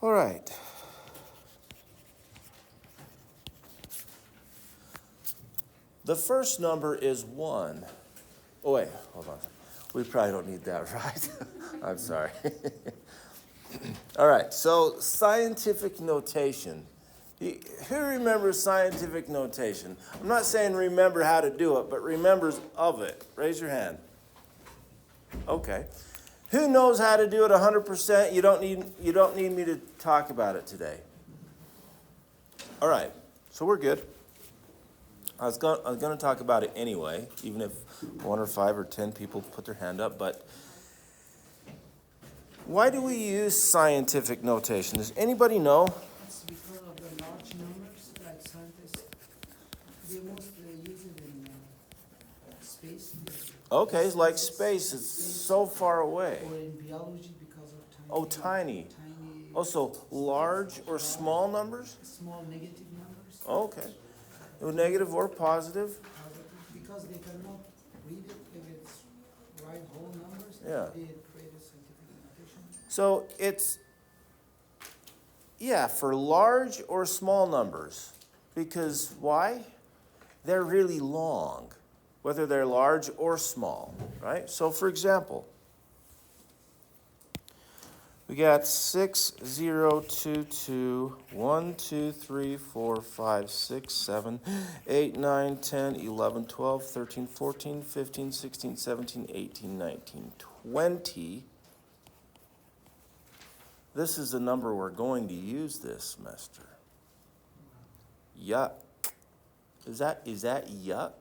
All right. The first number is 1. Oh, wait, hold on. We probably don't need that, right? I'm sorry. All right, so scientific notation. Who remembers scientific notation? I'm not saying remember how to do it, but remembers of it. Raise your hand. Okay. Who knows how to do it 100%? You don't need me to talk about it today. All right, so we're good. I was going to talk about it anyway, even if 1 or 5 or 10 people put their hand up, but why do we use scientific notation? Does anybody know? It's because of the large numbers, like scientists, they mostly use it in space. Okay, it's like space. It's so far away. Or in biology because of tiny. Oh, tiny. Also, large or small numbers? Small negative numbers. Okay. Negative or positive? Because they cannot read it if it's right whole numbers. Yeah. They create a scientific notation. So it's, yeah, for large or small numbers. Because why? They're really long, whether they're large or small, right? So for example, we got 6, 0, 2, 2, 1, 2, 3, 4, 5, 6, 7, 8, 9, 10, 11, 12, 13, 14, 15, 16, 17, 18, 19, 20. This is the number we're going to use this semester. Yuck. Is that yuck?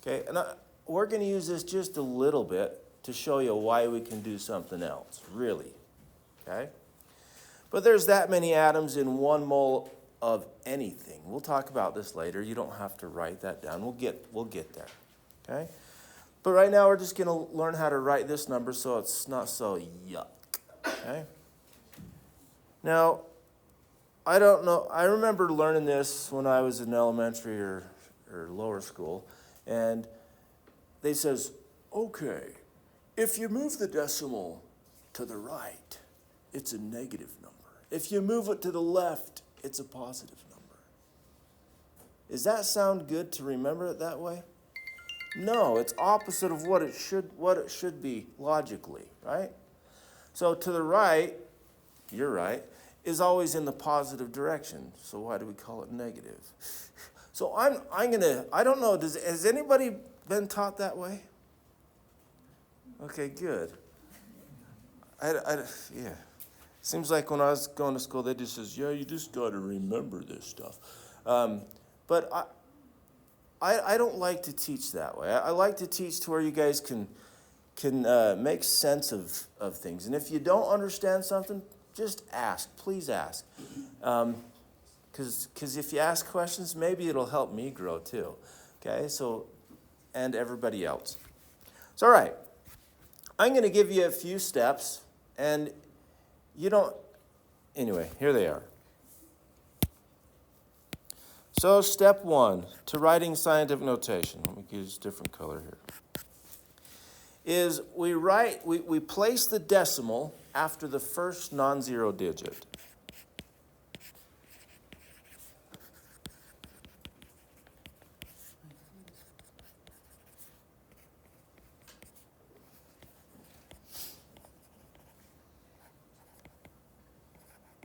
Okay, and we're going to use this just a little bit to show you why we can do something else, really, okay? But there's that many atoms in 1 mole of anything. We'll talk about this later. You don't have to write that down. We'll get there, okay? But right now we're just going to learn how to write this number so it's not so yuck, okay? Now, I don't know. I remember learning this when I was in elementary or lower school, and they says, okay, if you move the decimal to the right, it's a negative number. If you move it to the left, it's a positive number. Does that sound good to remember it that way? No, it's opposite of what it should be logically, right? So to the right, you're right, is always in the positive direction. So why do we call it negative? So I don't know, has anybody been taught that way? Okay, good. Yeah. Seems like when I was going to school, they just says, yeah, you just got to remember this stuff. But I don't like to teach that way. I like to teach to where you guys can make sense of things. And if you don't understand something, just ask. Please ask. Because if you ask questions, maybe it'll help me grow too. Okay, so, and everybody else. So, all right. I'm going to give you a few steps, and anyway, here they are. So step 1 to writing scientific notation, let me use a different color here, is we place the decimal after the first non-zero digit.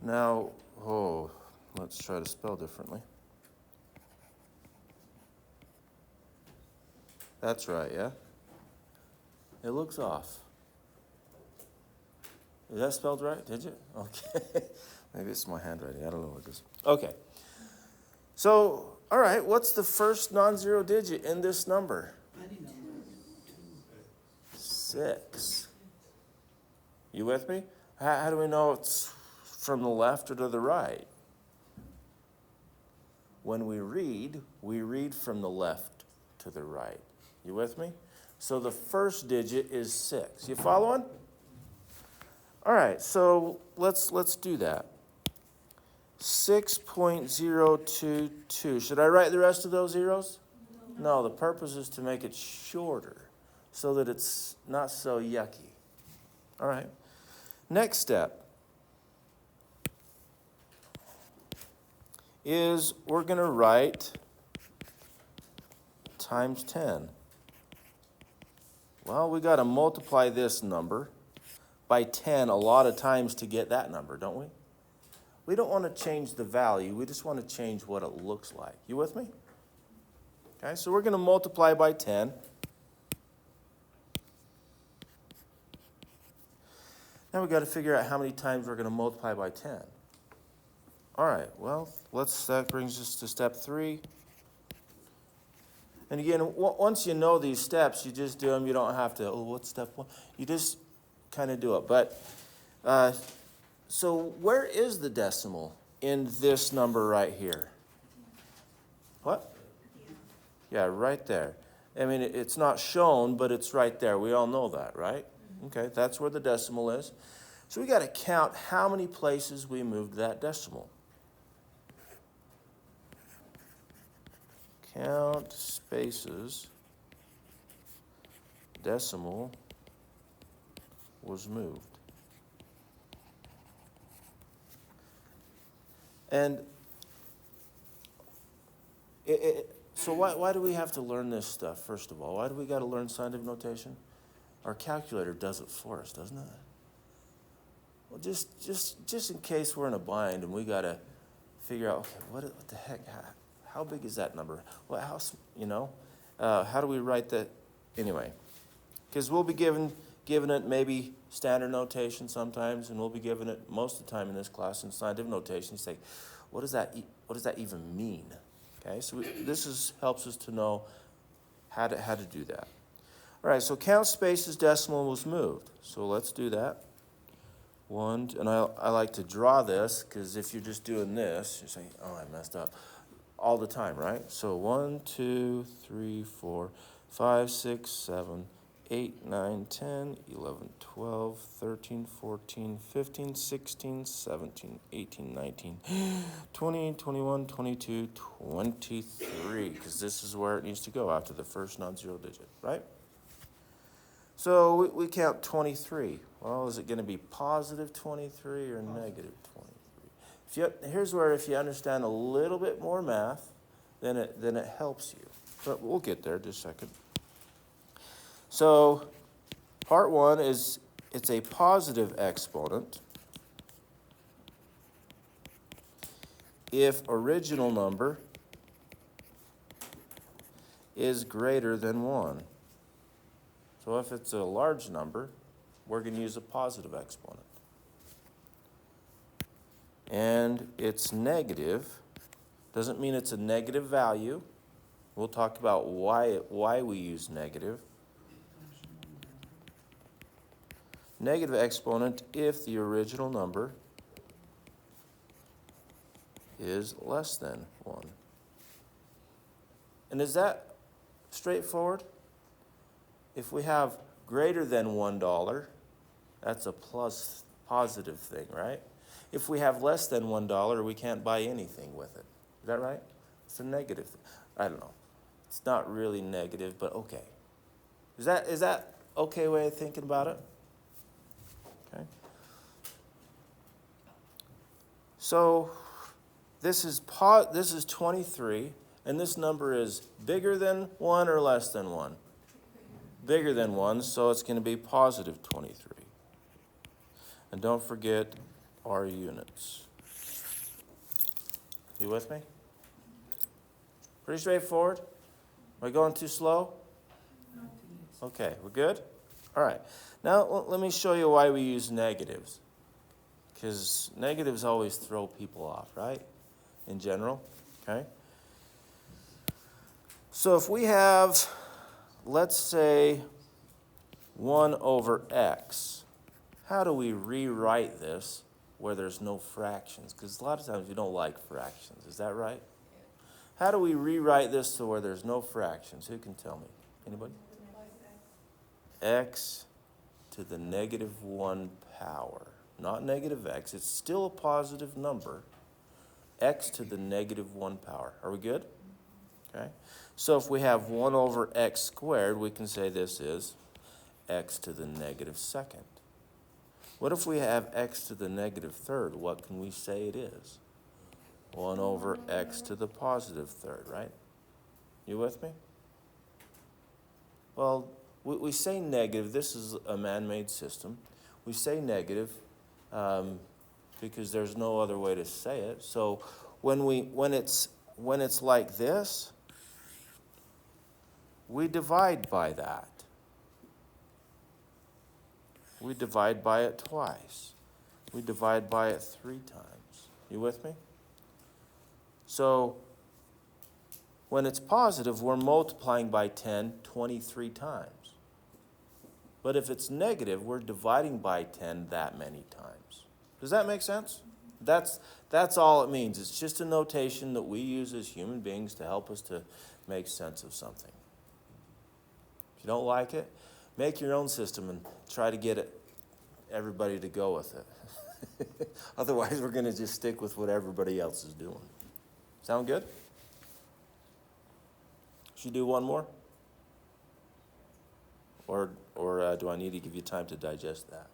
Now, let's try to spell differently. That's right, yeah? It looks off. Is that spelled right? Did you? Okay. Maybe it's my handwriting. I don't know what it is. Okay. So, all right, what's the first non-zero digit in this number? 6. You with me? How do we know it's from the left or to the right? When we read from the left to the right. You with me? So the first digit is 6. You following? All right, so let's do that. 6.022. Should I write the rest of those zeros? No, the purpose is to make it shorter so that it's not so yucky. All right. Next step. is we're going to write times 10. Well, we got to multiply this number by 10 a lot of times to get that number, don't we? We don't want to change the value. We just want to change what it looks like. You with me? Okay, so we're going to multiply by 10. Now we've got to figure out how many times we're going to multiply by 10. All right, well, that brings us to step 3. And again, once you know these steps, you just do them. You don't have to, oh, what's step 1? You just kind of do it. But, so where is the decimal in this number right here? What? Yeah, right there. I mean, it's not shown, but it's right there. We all know that, right? Okay, that's where the decimal is. So we got to count how many places we moved that decimal. Count spaces, decimal was moved. And so why do we have to learn this stuff, first of all? Why do we got to learn scientific notation? Our calculator does it for us, doesn't it? Well, just in case we're in a bind and we got to figure out, okay, what the heck, how big is that number? Well, how do we write that? Anyway, because we'll be given it maybe standard notation sometimes, and we'll be given it most of the time in this class in scientific notation. You say, what does that even mean? Okay, so this helps us to know how to do that. All right, so count spaces, decimal was moved. So let's do that. And I like to draw this, because if you're just doing this, you're saying, oh, I messed up. All the time, right? So 1, 2, 3, 4, 5, 6, 7, 8, 9, 10, 11, 12, 13, 14, 15, 16, 17, 18, 19, 20, 21, 22, 23, because this is where it needs to go after the first non-zero digit, right? So we count 23. Well, is it going to be positive 23 or negative 23? Here's where if you understand a little bit more math, then it helps you. But we'll get there in just a second. So part 1 is it's a positive exponent if original number is greater than 1. So if it's a large number, we're going to use a positive exponent. And it's negative. Doesn't mean it's a negative value. We'll talk about why we use negative. Negative exponent if the original number is less than 1. And is that straightforward? If we have greater than $1, that's a positive thing, right? If we have less than $1, we can't buy anything with it. Is that right? It's a negative thing. I don't know. It's not really negative, but okay. Is that okay way of thinking about it? Okay. So this is 23, and this number is bigger than 1 or less than 1? Bigger than 1, so it's going to be positive 23. And don't forget our units. You with me? Pretty straightforward? Am I going too slow? Okay, we're good? All right. Now let me show you why we use negatives. Because negatives always throw people off, right? In general, okay? So if we have, let's say, 1 over x, how do we rewrite this where there's no fractions? Because a lot of times we don't like fractions. Is that right? How do we rewrite this to where there's no fractions? Who can tell me? Anybody? X to the negative 1 power. Not negative x. It's still a positive number. X to the negative 1 power. Are we good? Okay. So if we have 1 over x squared, we can say this is x to the negative 2nd. What if we have x to the negative 3rd? What can we say it is? 1 over x to the positive third, right? You with me? Well, we say negative. This is a man-made system. We say negative because there's no other way to say it. So when it's like this, we divide by that. We divide by it twice. We divide by it 3 times. You with me? So when it's positive, we're multiplying by 10 23 times. But if it's negative, we're dividing by 10 that many times. Does that make sense? That's all it means. It's just a notation that we use as human beings to help us to make sense of something. If you don't like it, make your own system and try to get everybody to go with it. Otherwise, we're going to just stick with what everybody else is doing. Sound good? Should do one more? Or do I need to give you time to digest that?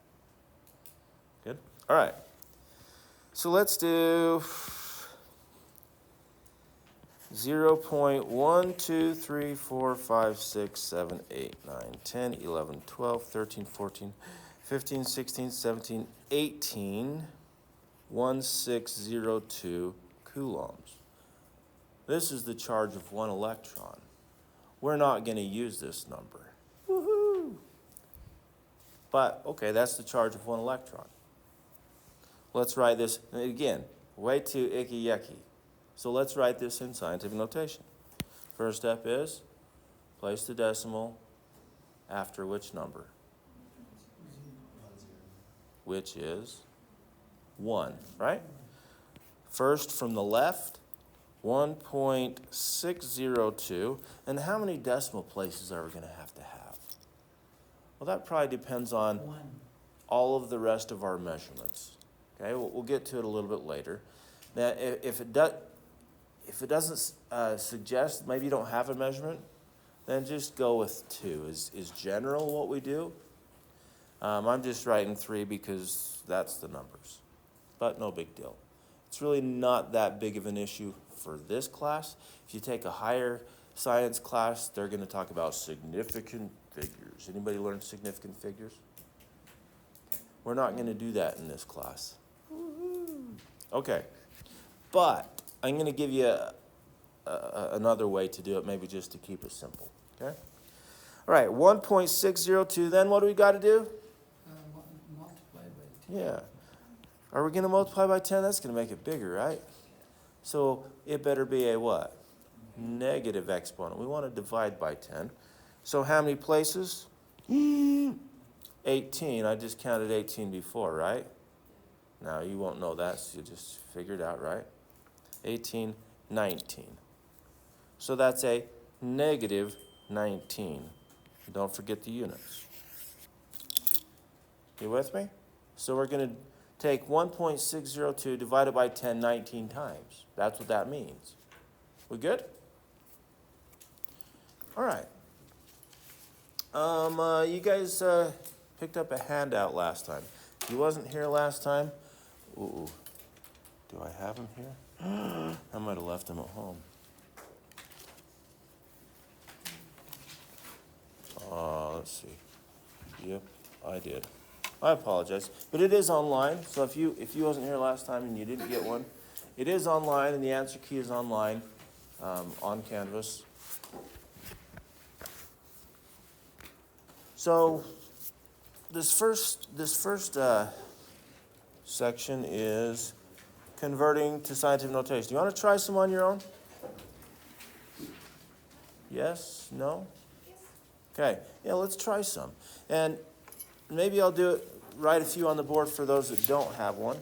Good? All right. So let's do 0.1, 2, 3, 4, 5, 6, 7, 8, 9, 10, 11, 12, 13, 14, 15, 16, 17, 18, 1602 coulombs. This is the charge of 1 electron. We're not going to use this number. Woohoo! But, okay, that's the charge of 1 electron. Let's write this, again, way too icky-yucky. So let's write this in scientific notation. First step is place the decimal after which number? Which is 1, right? First from the left, 1.602. And how many decimal places are we going to have? Well, that probably depends on 1. all of the rest of our measurements. Okay, we'll get to it a little bit later. Now, if it doesn't suggest maybe you don't have a measurement, then just go with 2. Is general what we do. I'm just writing 3 because that's the numbers, but no big deal. It's really not that big of an issue for this class. If you take a higher science class, they're going to talk about significant figures. Anybody learn significant figures? We're not going to do that in this class. Okay, but I'm going to give you another way to do it, maybe just to keep it simple. Okay. All right, 1.602. Then what do we got to do? Multiply by 10. Yeah. Are we going to multiply by 10? That's going to make it bigger, right? So it better be a what? Negative exponent. We want to divide by 10. So how many places? 18. I just counted 18 before, right? Now you won't know that, so you just figure it out, right? 18, 19. So that's a negative 19. Don't forget the units. You with me? So we're going to take 1.602 divided by 10 19 times. That's what that means. We good? All right. You guys picked up a handout last time. If you wasn't here last time, do I have him here? I might have left him at home. Let's see. Yep, I did. I apologize, but it is online. So if you wasn't here last time and you didn't get one, it is online, and the answer key is online on Canvas. So this first section is converting to scientific notation. You want to try some on your own? Yes? No? Okay. Yeah, let's try some. And maybe I'll write a few on the board for those that don't have one.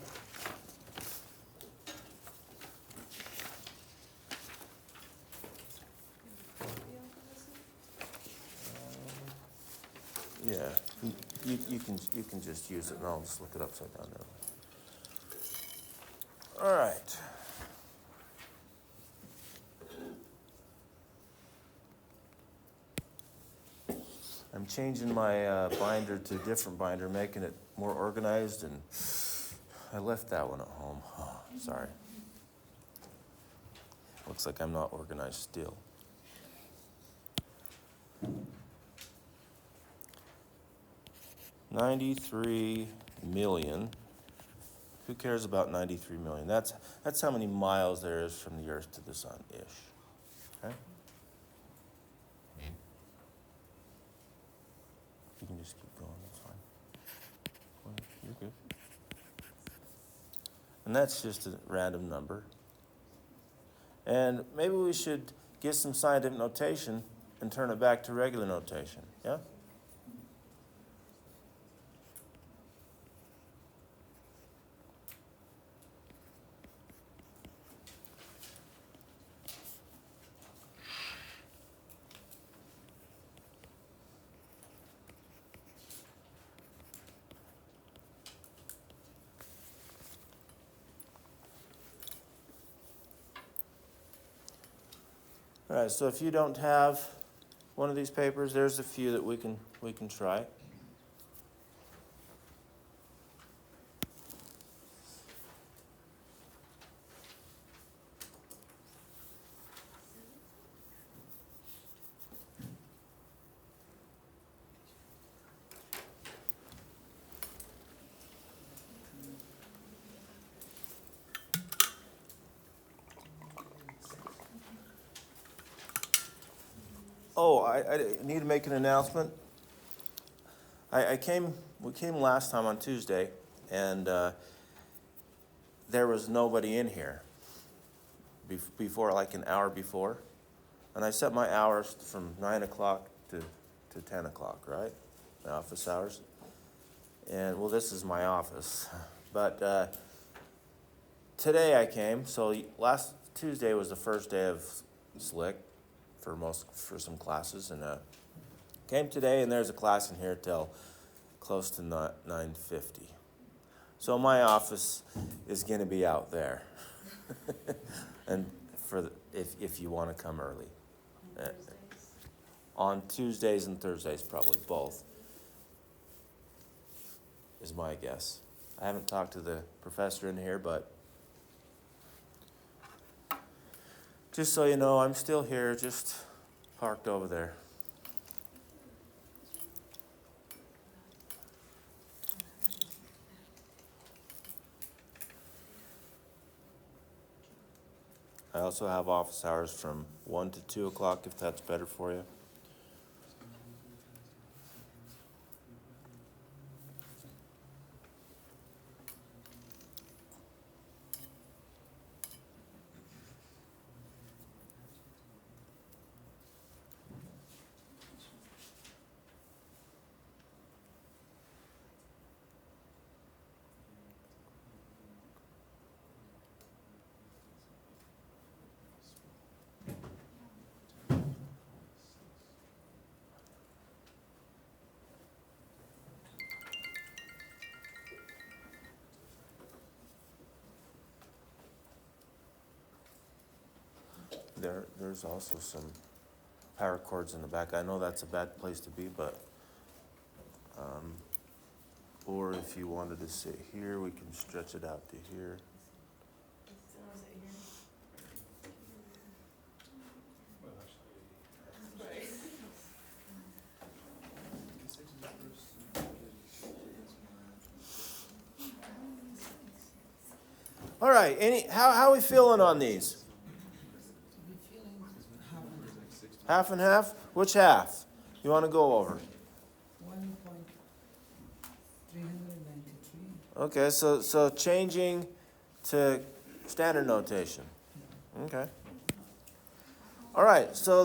Yeah, you can just use it, and I'll just look it upside down there. All right. I'm changing my binder to a different binder, making it more organized, and I left that one at home. Oh, sorry. Looks like I'm not organized still. $93 million. Who cares about 93 million? That's how many miles there is from the Earth to the Sun-ish. Okay? You can just keep going, that's fine. Well, you're good. And that's just a random number. And maybe we should get some scientific notation and turn it back to regular notation, yeah? All right, so if you don't have one of these papers, there's a few that we can try. Oh, I need to make an announcement. We came last time on Tuesday, and there was nobody in here before, like an hour before. And I set my hours from 9 o'clock to 10 o'clock, right? My office hours. And, well, this is my office. But today I came, so last Tuesday was the first day of SLIC for some classes, and came today, and there's a class in here till close to 9:50. So my office is going to be out there, and if you want to come early, on Tuesdays and Thursdays, probably both, is my guess. I haven't talked to the professor in here, but just so you know, I'm still here, just parked over there. I also have office hours from 1 to 2 o'clock, if that's better for you. There's also some power cords in the back. I know that's a bad place to be, but, or if you wanted to sit here, we can stretch it out to here. All right, how are we feeling on these? Half and half? Which half? You want to go over? 1.393. Okay, so changing to standard notation. Okay. All right, so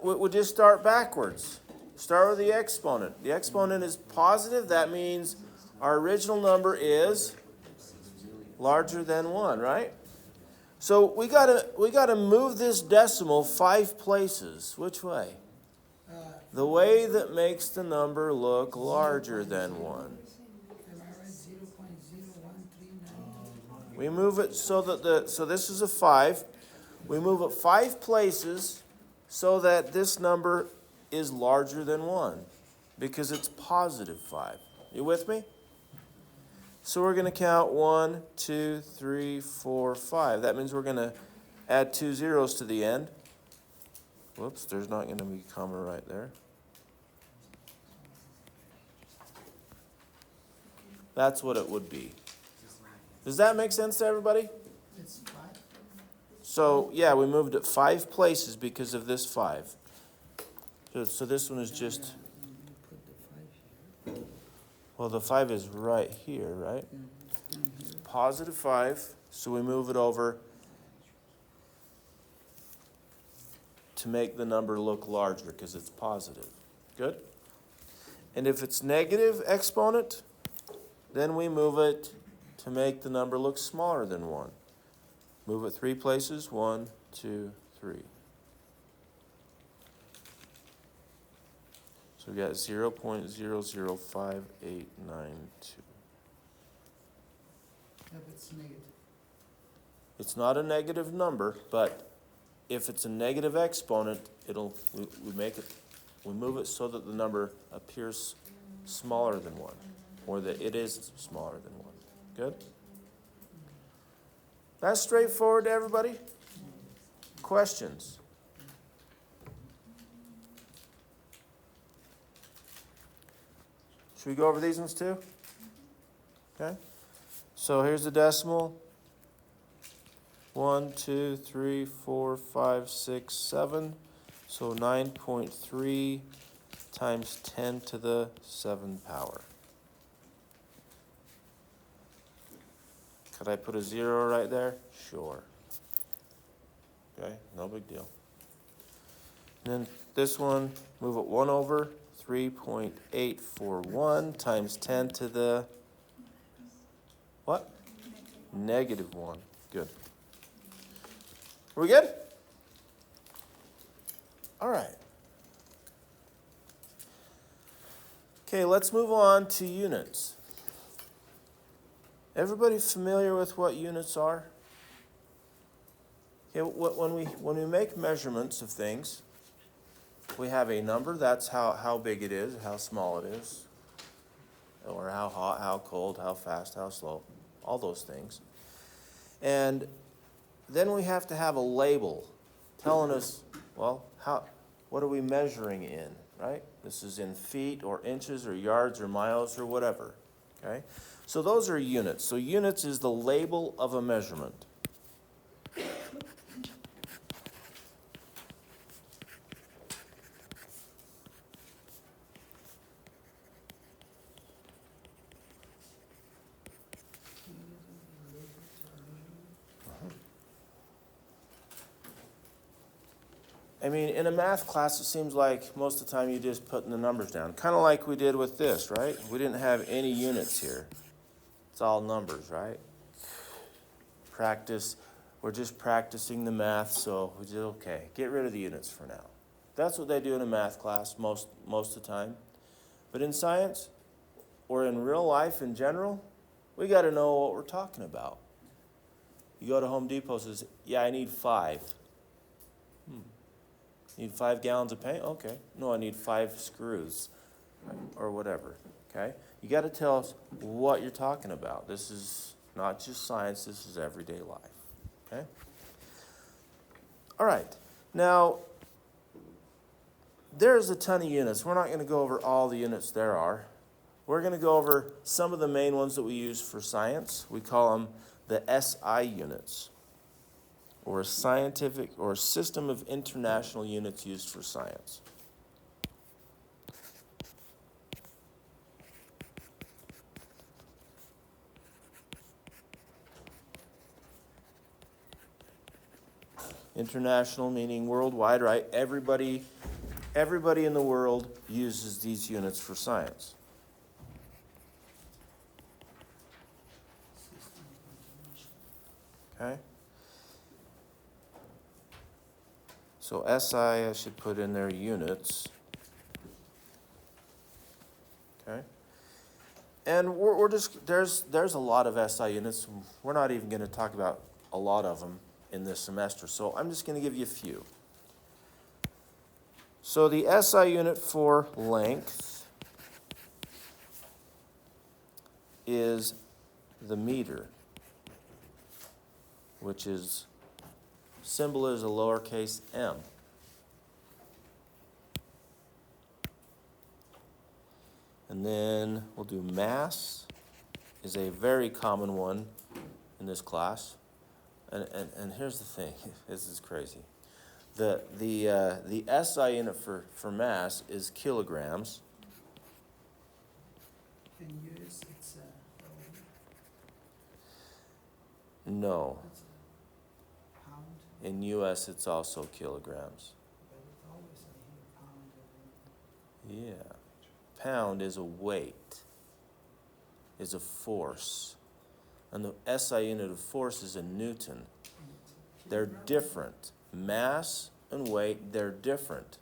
we'll just start backwards. Start with the exponent. The exponent is positive. That means our original number is larger than 1, right? So we gotta move this decimal 5 places. Which way? The way that makes the number look larger than 1. Am I right? 0.0139. We move it so that so this is a 5. We move it 5 places so that this number is larger than 1 because it's positive 5. You with me? So we're going to count 1, 2, 3, 4, 5. That means we're going to add 2 zeros to the end. Whoops, there's not going to be a comma right there. That's what it would be. Does that make sense to everybody? It's 5. So, yeah, we moved it 5 places because of this 5. So this one is just, You put the 5 here. well, the 5 is right here, right? Down here. Positive 5, so we move it over to make the number look larger because it's positive. Good? And if it's negative exponent, then we move it to make the number look smaller than 1. Move it 3 places, 1, 2, 3. So we got 0.005892. If it's negative. It's not a negative number, but if it's a negative exponent, we move it so that the number appears smaller than 1, or that it is smaller than 1. Good? That's straightforward to everybody? Questions? Should we go over these ones too? Okay. So here's the decimal. 1, 2, 3, 4, 5, 6, 7. So 9.3 times 10 to the 7 power. Could I put a 0 right there? Sure. Okay, no big deal. And then this one, move it 1 over. 3.841 times 10 to the what? Negative 1. Good. Are we good? All right. Okay, let's move on to units. Everybody familiar with what units are? Okay, when we make measurements of things, we have a number, that's how big it is, how small it is, or how hot, how cold, how fast, how slow, all those things. And then we have to have a label telling us, well, what are we measuring in, right? This is in feet or inches or yards or miles or whatever, okay? So those are units. So units is the label of a measurement. I mean, in a math class, it seems like most of the time you just putting the numbers down. Kind of like we did with this, right? We didn't have any units here. It's all numbers, right? Practice. We're just practicing the math, so we did okay. Get rid of the units for now. That's what they do in a math class most of the time. But in science, or in real life in general, we got to know what we're talking about. You go to Home Depot and says, yeah, I need 5. Need 5 gallons of paint? Okay. No, I need 5 screws or whatever, okay? You got to tell us what you're talking about. This is not just science, this is everyday life, okay? All right. Now, there's a ton of units. We're not going to go over all the units there are. We're going to go over some of the main ones that we use for science. We call them the SI units, or a scientific or a system of international units used for science. International meaning worldwide, right? Everybody in the world uses these units for science. Okay? So SI, I should put in there units. Okay? And we're just, there's a lot of SI units. We're not even going to talk about a lot of them in this semester. So I'm just going to give you a few. So the SI unit for length is the meter, which is symbol is a lowercase m. And then we'll do mass is a very common one in this class. And here's the thing, this is crazy. The SI unit for mass is kilograms. In US, it's No, it's a pound, in US it's also kilograms. but it's always I hear pound. Yeah. Pound is a weight, is a force. And the SI unit of force is a newton. They're different. Mass and weight, they're different.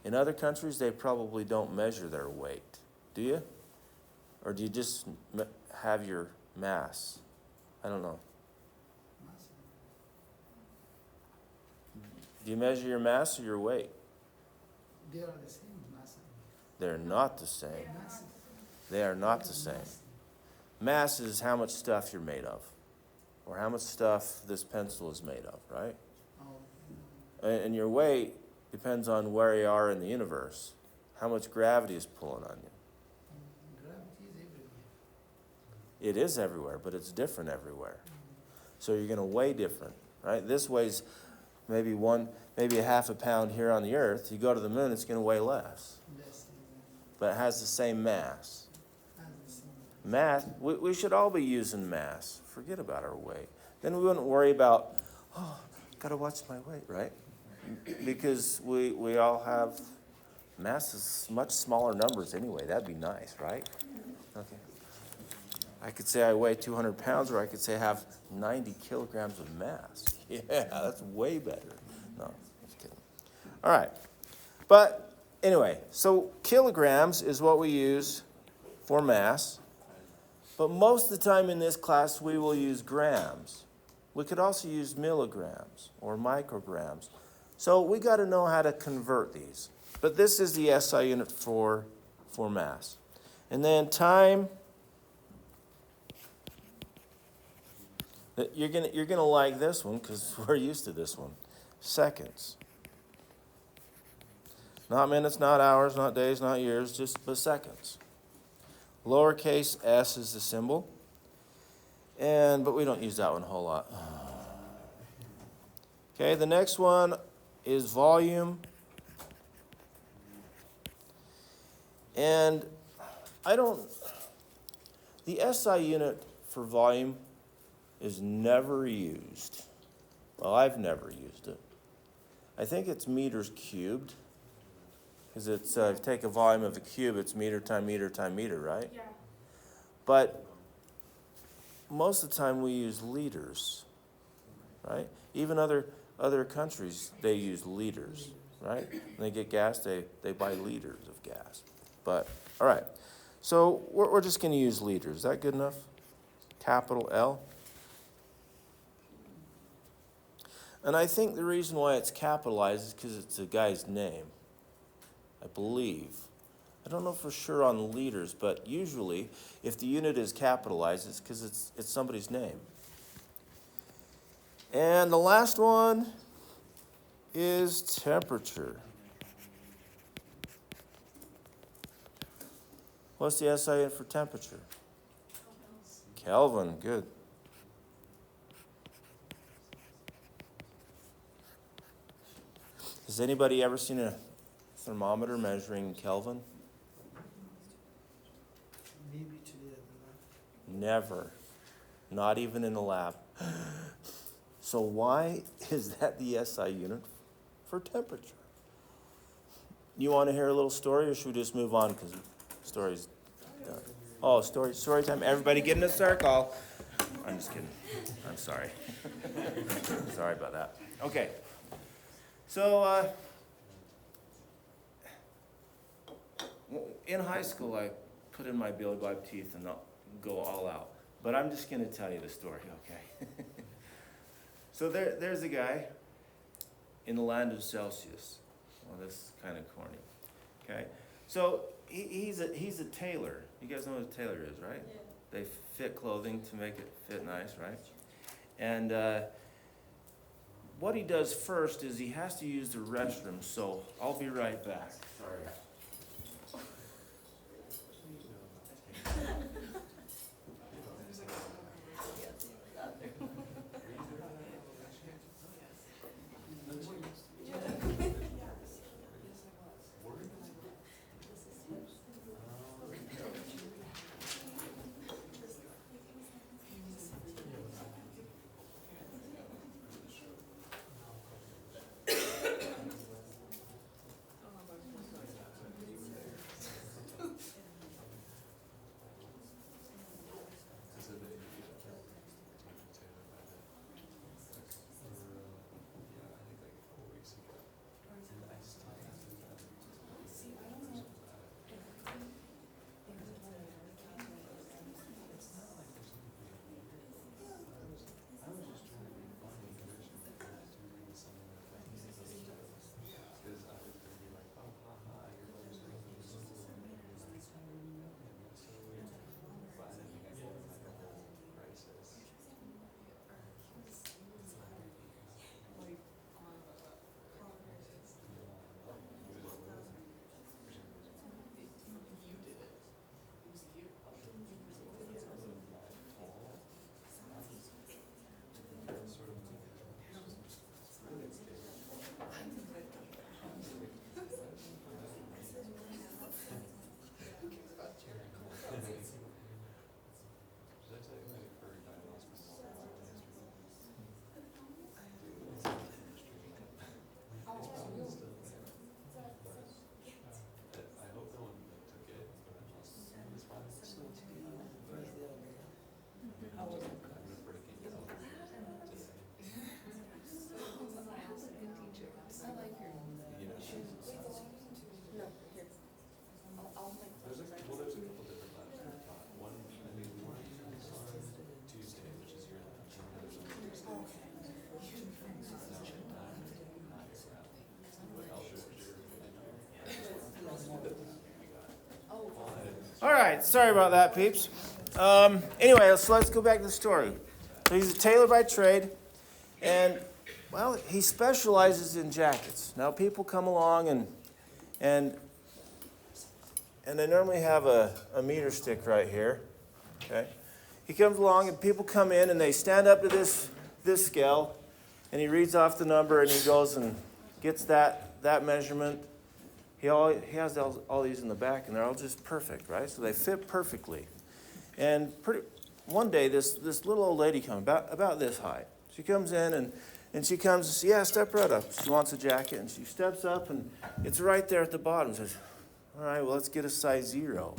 In other countries, they probably don't measure their weight. Do you? Or do you just have your mass? I don't know. Do you measure your mass or your weight? They are the same mass. They're not the same. Mass. They are not the same. Mass is how much stuff you're made of, or how much stuff this pencil is made of, right? Oh, And your weight depends on where you are in the universe, how much gravity is pulling on you. gravity is everywhere. It is everywhere, but it's different everywhere. So you're going to weigh different, right? This weighs maybe a half a pound here on the Earth. You go to the moon, it's going to weigh less, Less but it has the same mass. has the same. Math, we should all be using mass. Forget about our weight. Then we wouldn't worry about, oh, got to watch my weight, right? Because we all have mass is much smaller numbers anyway. That'd be nice, right? Okay. I could say I weigh 200 pounds, or I could say I have 90 kilograms of mass. Yeah, that's way better. No, just kidding. All right. But anyway, so kilograms is what we use for mass. But most of the time in this class, we will use grams. We could also use milligrams or micrograms. So we got to know how to convert these. But this is the SI unit for mass. And then time, you're gonna like this one because we're used to this one. Seconds. Not minutes, not hours, not days, not years, but seconds. Lowercase s is the symbol. But we don't use that one a whole lot. Okay, the next one is volume. And the SI unit for volume is never used. Well, I've never used it. I think it's meters cubed. Because it's, if you take a volume of a cube, it's meter time meter time meter, right? Yeah. But most of the time we use liters, right? Even other countries, they use liters, right? When they get gas, they buy liters of gas. But, all right. So we're just going to use liters. Is that good enough? Capital L. And I think the reason why it's capitalized is because it's a guy's name, I believe. I don't know for sure on liters, but usually if the unit is capitalized, it's because it's somebody's name. And the last one is temperature. What's the SI unit for temperature? Kelvin, good. Has anybody ever seen a thermometer measuring Kelvin? Maybe today at the lab. Never. Not even in the lab. So why is that the SI unit for temperature? You want to hear a little story, or should we just move on because the story's done? Oh, story time. Everybody get in a circle. I'm just kidding. I'm sorry. Sorry about that. Okay. So, in high school, I put in my Billy Bob teeth and not go all out. But I'm just going to tell you the story, okay? So there's a guy in the land of Celsius. Well, this is kind of corny, okay? So he's a tailor. You guys know what a tailor is, right? Yeah. They fit clothing to make it fit nice, right? And what he does first is he has to use the restroom, so I'll be right back. Sorry. All right, sorry about that, peeps. Anyway, let's go back to the story. So he's a tailor by trade, and, well, he specializes in jackets. Now, people come along, and they normally have a meter stick right here, okay? He comes along, and people come in, and they stand up to this scale, and he reads off the number, and he goes and gets that measurement. He has all these in the back, and they're all just perfect, right? So they fit perfectly. And one day, this little old lady comes, about this height. She comes in, and she comes, yeah, step right up. She wants a jacket, and she steps up, and it's right there at the bottom. She says, all right, well, let's get a size 0.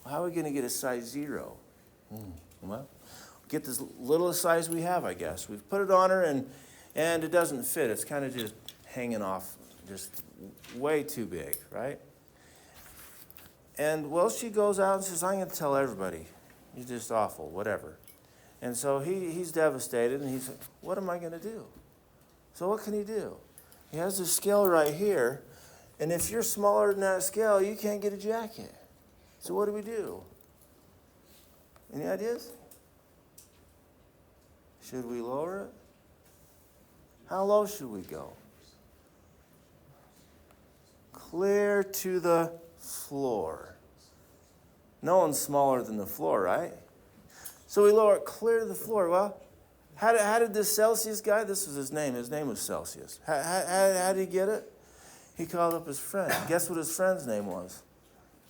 Well, how are we going to get a size 0? Well, get this littlest size we have, I guess. We've put it on her, and it doesn't fit. It's kind of just hanging off, just way too big, right? And, well, she goes out and says, I'm going to tell everybody. You're just awful, whatever. And so he's devastated, and he's like, what am I going to do? So what can he do? He has this scale right here, and if you're smaller than that scale, you can't get a jacket. So what do we do? Any ideas? Should we lower it? How low should we go? Clear to the floor. No one's smaller than the floor, right? So we lower it clear to the floor. Well, how did this Celsius guy, this was his name was Celsius. How did he get it? He called up his friend. Guess what his friend's name was?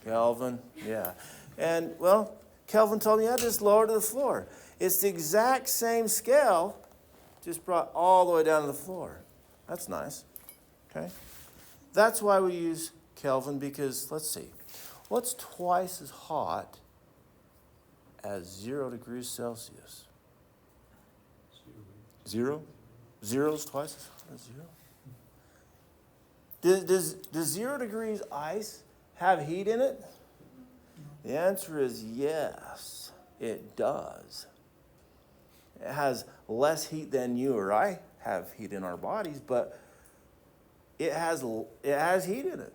Kelvin, yeah. And, well, Kelvin told me, just lower to the floor. It's the exact same scale, just brought all the way down to the floor. That's nice, okay? That's why we use Kelvin, because, let's see, what's twice as hot as 0 degrees Celsius? 0? 0 is twice as hot as 0? Does 0 degrees ice have heat in it? The answer is yes, it does. It has less heat than you or I have heat in our bodies, but it has heat in it.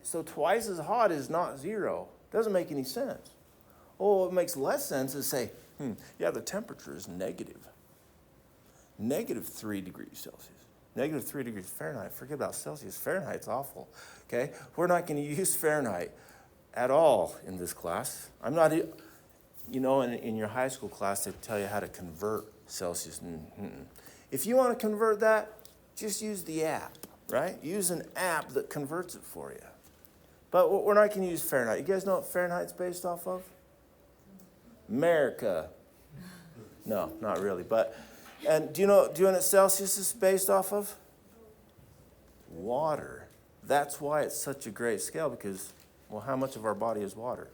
So twice as hot is not 0. Doesn't make any sense. Oh, what makes less sense is say, yeah, the temperature is negative. -3 degrees Celsius. -3 degrees Fahrenheit. Forget about Celsius. Fahrenheit's awful. Okay? We're not going to use Fahrenheit at all in this class. I'm not, you know, in your high school class, they tell you how to convert Celsius. If you want to convert that, just use the app, right? Use an app that converts it for you. But we're not going to use Fahrenheit. You guys know what Fahrenheit's based off of? America. No, not really. But, and do you know what Celsius is based off of? Water. That's why it's such a great scale, because, well, how much of our body is water?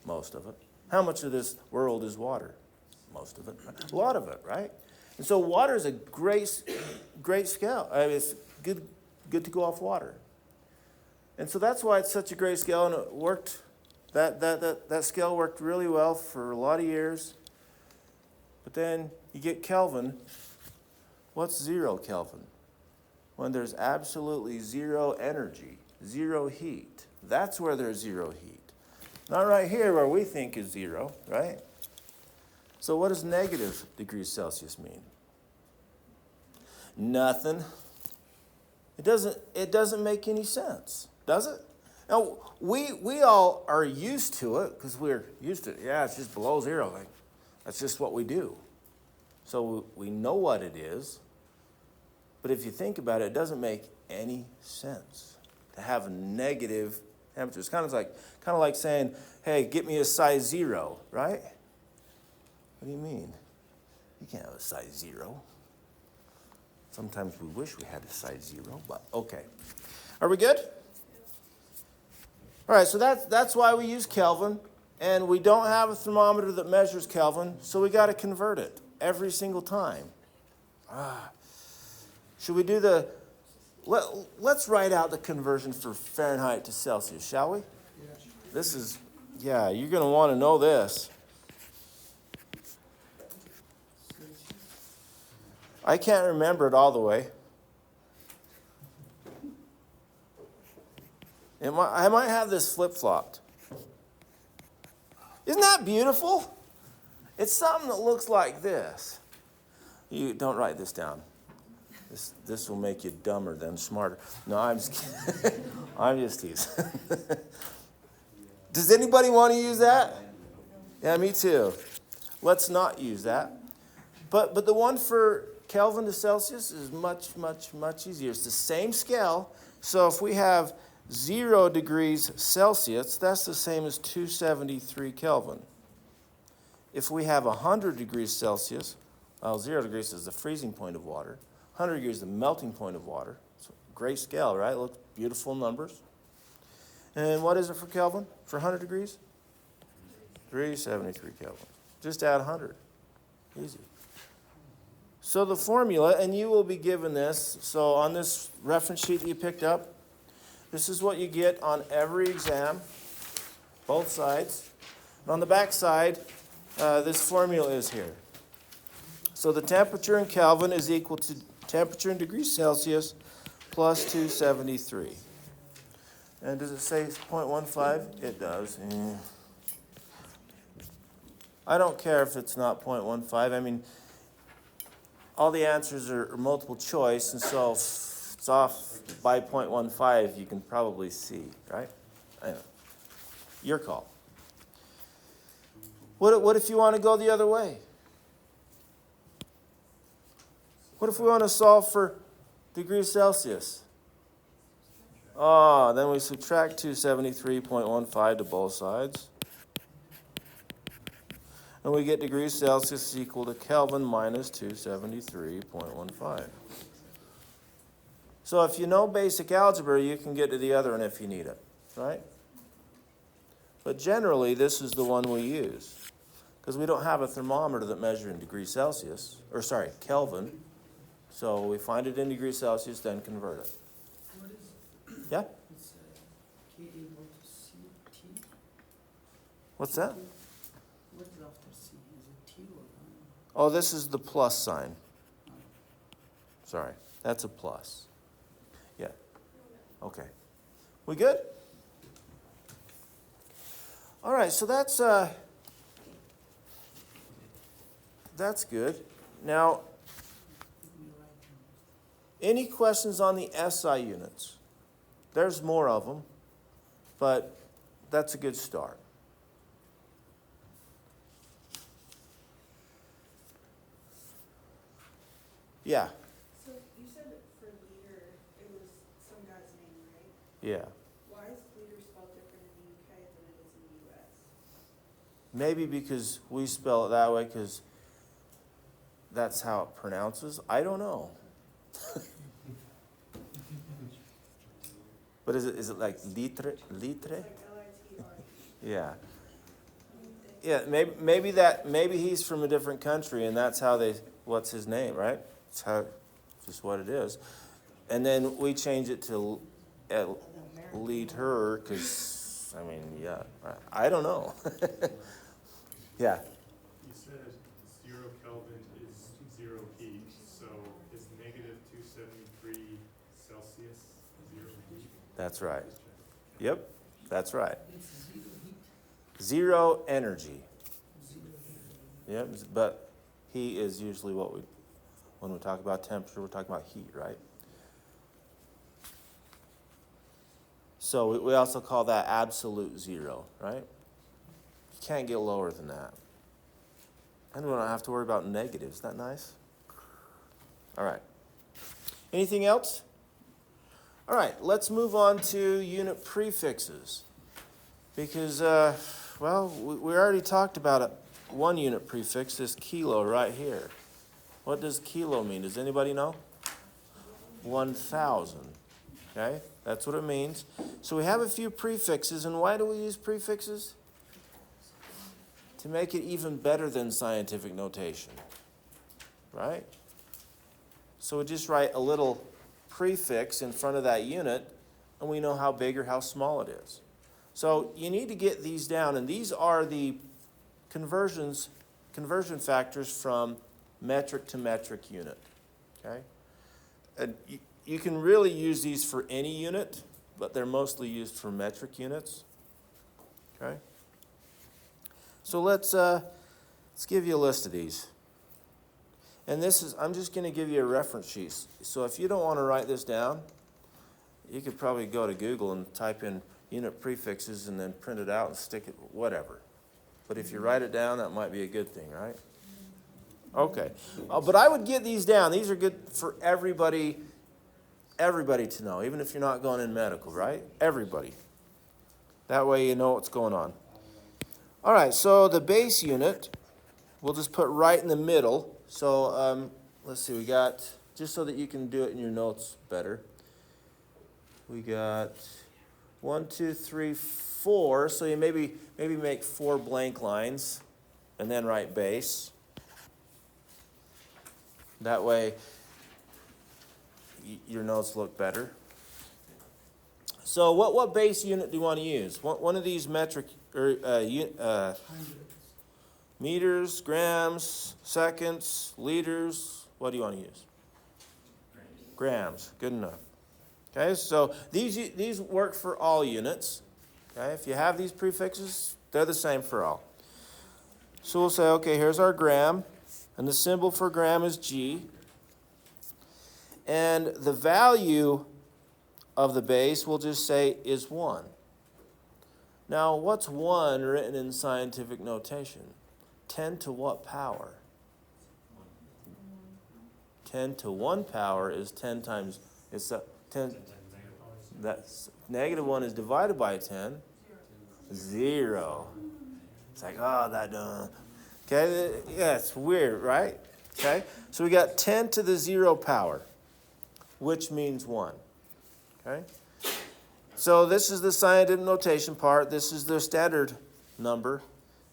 Most of it. How much of this world is water? Most of it. A lot of it, right? And so water is a great scale. I mean, it's good to go off water. And so that's why it's such a great scale, and it worked. That scale worked really well for a lot of years. But then you get Kelvin. What's 0 Kelvin? When there's absolutely zero energy, zero heat. That's where there's zero heat. Not right here where we think is 0, right? So what does -degrees Celsius mean? Nothing. It doesn't make any sense, does it? Now, we all are used to it because we're used to it. Yeah, it's just below 0. Like, that's just what we do. So we know what it is. But if you think about it, it doesn't make any sense to have a negative temperature. It's kind of like saying, hey, get me a size 0, right? What do you mean? You can't have a size 0. Sometimes we wish we had a size 0, but okay. Are we good? All right, so that's why we use Kelvin, and we don't have a thermometer that measures Kelvin, so we got to convert it every single time. Should we do let's write out the conversion for Fahrenheit to Celsius, shall we? This is, yeah, you're going to want to know this. I can't remember it all the way. I might have this flip-flopped. Isn't that beautiful? It's something that looks like this. You don't write this down. This will make you dumber than smarter. No, I'm just kidding. I'm just teasing. Does anybody want to use that? Yeah, me too. Let's not use that. But the one for Kelvin to Celsius is much, much, much easier. It's the same scale. So if we have 0 degrees Celsius, that's the same as 273 Kelvin. If we have 100 degrees Celsius, 0 degrees is the freezing point of water. 100 degrees is the melting point of water. It's a great scale, right? It looks beautiful numbers. And what is it for Kelvin? For 100 degrees? 373 Kelvin. Just add 100. Easy. So the formula, and you will be given this, so on this reference sheet that you picked up, this is what you get on every exam, both sides. And on the back side, this formula is here. So the temperature in Kelvin is equal to temperature in degrees Celsius plus 273. And does it say 0.15? It does. I don't care if it's not 0.15. I mean, all the answers are multiple choice, and so if it's off by 0.15, you can probably see, right? I know. Your call. What if you want to go the other way? What if we want to solve for degrees Celsius? Then we subtract 273.15 to both sides. And we get degrees Celsius equal to Kelvin minus 273.15. So if you know basic algebra, you can get to the other one if you need it, right? But generally, this is the one we use, because we don't have a thermometer that measures in degrees Celsius, Kelvin. So we find it in degrees Celsius, then convert it. What is Yeah? It's K equal to CT. What's that? What's after C? Is it T or 1? Oh, this is the plus sign. Sorry, that's a plus. Yeah. Okay. We good? All right, so that's good. Now, Any questions on the SI units? There's more of them, but that's a good start. Yeah, So you said for liter, it was some guy's name, right? yeah. Why is liter spelled different in the UK than it is in the US? Maybe because we spell it that way because that's how it pronounces. I don't know. But is it like litre? Litre? It's like L-I-T-R-E. Yeah. Yeah, maybe he's from a different country and that's how what's his name, right? It's just what it is. And then we change it to liter because, I mean, yeah, I don't know. Yeah. You said 0 Kelvin is 0 heat, so is negative 273 Celsius 0 heat? That's right. Yep, that's right. It's zero heat, Zero energy. zero heat. Yep, but heat is usually when we talk about temperature, we're talking about heat, right? So we also call that absolute zero, right? You can't get lower than that. And we don't have to worry about negatives. Isn't that nice? All right. Anything else? All right, let's move on to unit prefixes. Because, well, we already talked about one unit prefix, this kilo right here. What does kilo mean? Does anybody know? 1,000. Okay, that's what it means. So we have a few prefixes, and why do we use prefixes? To make it even better than scientific notation, right? So we just write a little prefix in front of that unit, and we know how big or how small it is. So you need to get these down, and these are the conversion factors from metric to metric unit, okay? And you can really use these for any unit, but they're mostly used for metric units, okay? So let's give you a list of these. And I'm just going to give you a reference sheet. So if you don't want to write this down, you could probably go to Google and type in unit prefixes and then print it out and stick it, whatever. But if you write it down, that might be a good thing, right? Okay. But I would get these down. These are good for everybody to know, even if you're not going in medical, right? Everybody. That way you know what's going on. All right, so the base unit, we'll just put right in the middle. So let's see, we got, just so that you can do it in your notes better, we got 1, 2, 3, 4. So you maybe make 4 blank lines and then write base. That way your notes look better. So what base unit do you want to use? One of these metric Hundreds. meters, grams, seconds, liters. What do you want to use? Grams. Good enough. Okay, so these work for all units. Okay, if you have these prefixes, they're the same for all. So we'll say, okay, here's our gram, and the symbol for gram is G. And the value of the base, we'll just say, is 1. Now, what's 1 written in scientific notation? 10 to what power? 10 to 1 power is 10 times, it's 10, that's, negative 1 is divided by 10. 0. It's like, oh, that done. Okay, yeah, it's weird, right? Okay, so we got 10 to the 0 power, which means 1. Okay, so this is the scientific notation part. This is the standard number,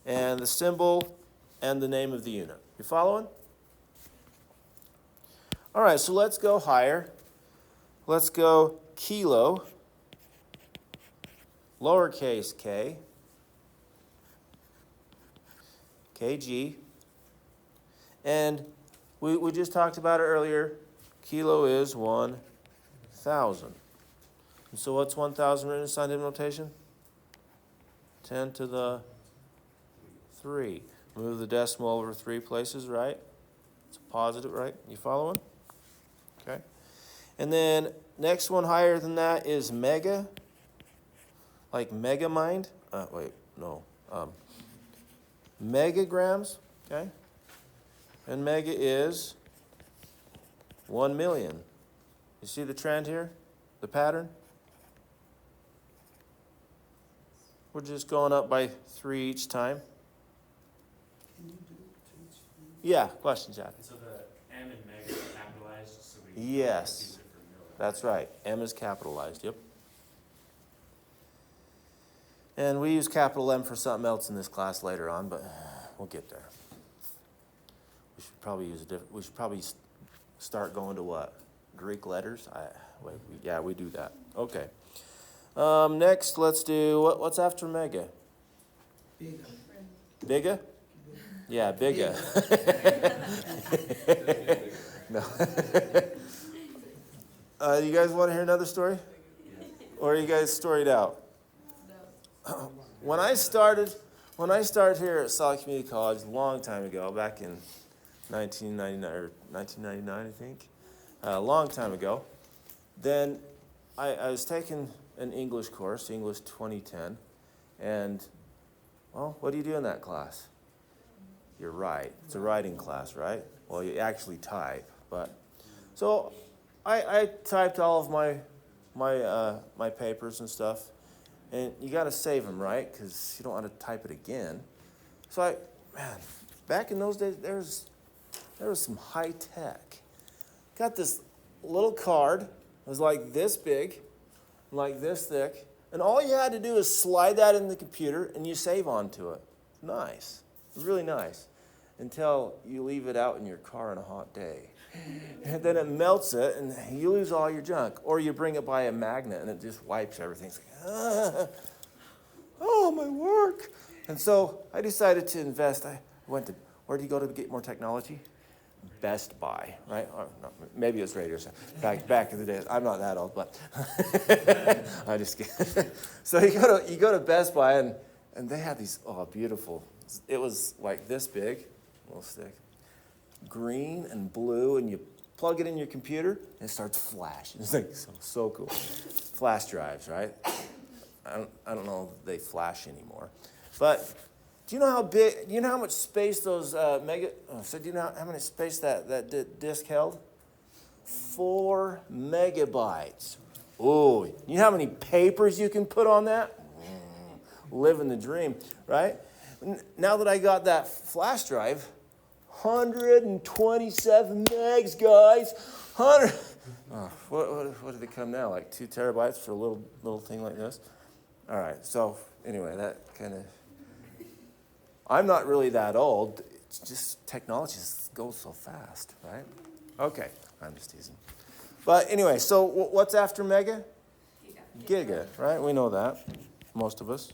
and the symbol and the name of the unit. You following? All right, so let's go higher. Let's go kilo, lowercase k, kg, and we just talked about it earlier. Kilo is 1,000. And so what's 1,000 written in scientific notation? 10 to the 3. Move the decimal over 3 places, right? It's a positive, right? You following? Okay. And then next one higher than that is mega, like megamind. Wait, no. Megagrams, okay? And mega is 1 million. You see the trend here? The pattern? We're just going up by 3 each time. Can you do it to each? Yeah, question, Chad. And so the M in mega is capitalized, so we Yes. use it for milli. That's right. M is capitalized, yep. And we use capital M for something else in this class later on, but we'll get there. We should probably use a different, we should probably start going to what? Greek letters? Yeah, we do that. Okay. Next, let's do, what's after mega? Bigger. Bigger? Yeah, bigger. No. You guys want to hear another story? Or are you guys storied out? When I started here at Salt Community College a long time ago, back in 1999, I think, a long time ago, then I was taking an English course, English 2010, and, well, what do you do in that class? You're right. It's a writing class, right? Well, you actually type, but so I typed all of my papers and stuff, and you got to save them, right? Because you don't want to type it again. So man, back in those days, there was some high tech. Got this little card. It was like this big, like this thick, and all you had to do is slide that in the computer, and you save onto it. Nice, really nice, until you leave it out in your car on a hot day. And then it melts it, and you lose all your junk. Or you bring it by a magnet, and it just wipes everything. It's like, oh, my work. And so I decided to invest. I went to, where do you go to get more technology? Best Buy, right? Or, no, maybe it was Radio Shack. Back in the day. I'm not that old, but I just kidding. So you go to Best Buy, and they had these, beautiful. It was like this big, little stick. Green and blue, and you plug it in your computer, and it starts flashing. It's like so cool. Flash drives, right? I don't know if they flash anymore. But do you know how big? Do you know how much space those do you know how much space that disk held? 4 megabytes. Oh, you know how many papers you can put on that? Living the dream, right? Now that I got that flash drive, 127 megs, guys. 100. Oh, what did it come now? Like 2 terabytes for a little thing like this? All right. So anyway, that kind of. I'm not really that old. It's just technology just goes so fast, right? Okay. I'm just teasing. But anyway, so what's after mega? Giga, right? We know that. Most of us.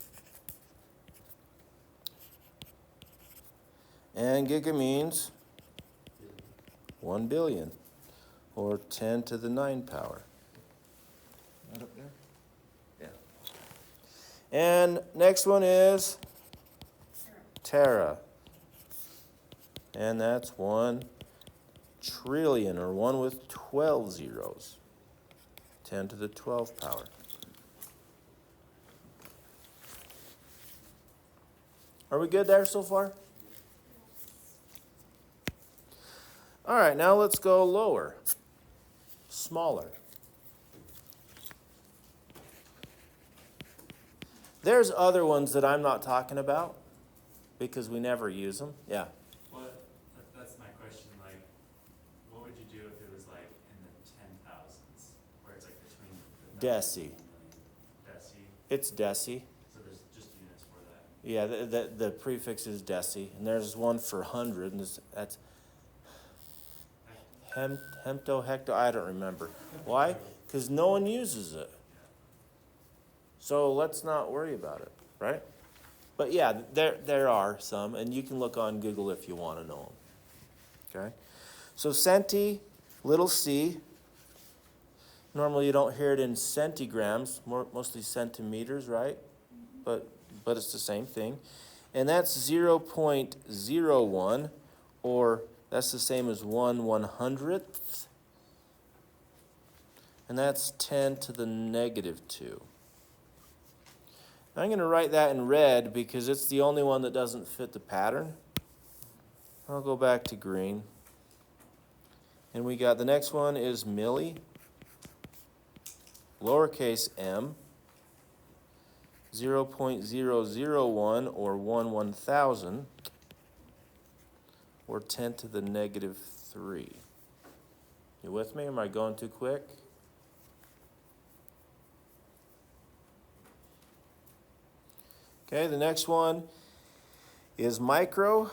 And giga means 1 billion, or 10 to the 9 power. Right up there? Yeah. And next one is tera. And that's 1 trillion, or 1 with 12 zeros. 10 to the 12 power. Are we good there so far? All right, now let's go lower, smaller. There's other ones that I'm not talking about because we never use them. Yeah. Well, that's my question. Like, what would you do if it was like in the 10,000s, where it's like between the Deci. Deci? It's deci. So there's just units for that. Yeah, the prefix is deci, and there's one for 100, and that's hemto, hecto, I don't remember. Why? Because no one uses it. So let's not worry about it, right? But yeah, there are some, and you can look on Google if you want to know them. Okay? So centi, little c. Normally you don't hear it in centigrams, mostly centimeters, right? But it's the same thing. And that's 0.01, or that's the same as 1/100th. and that's 10 to the negative 2. I'm going to write that in red because it's the only one that doesn't fit the pattern. I'll go back to green. And we got the next one is milli, lowercase m, 0.001 or 1/1000, or 10 to the negative 3. You with me? Am I going too quick? Okay, the next one is micro.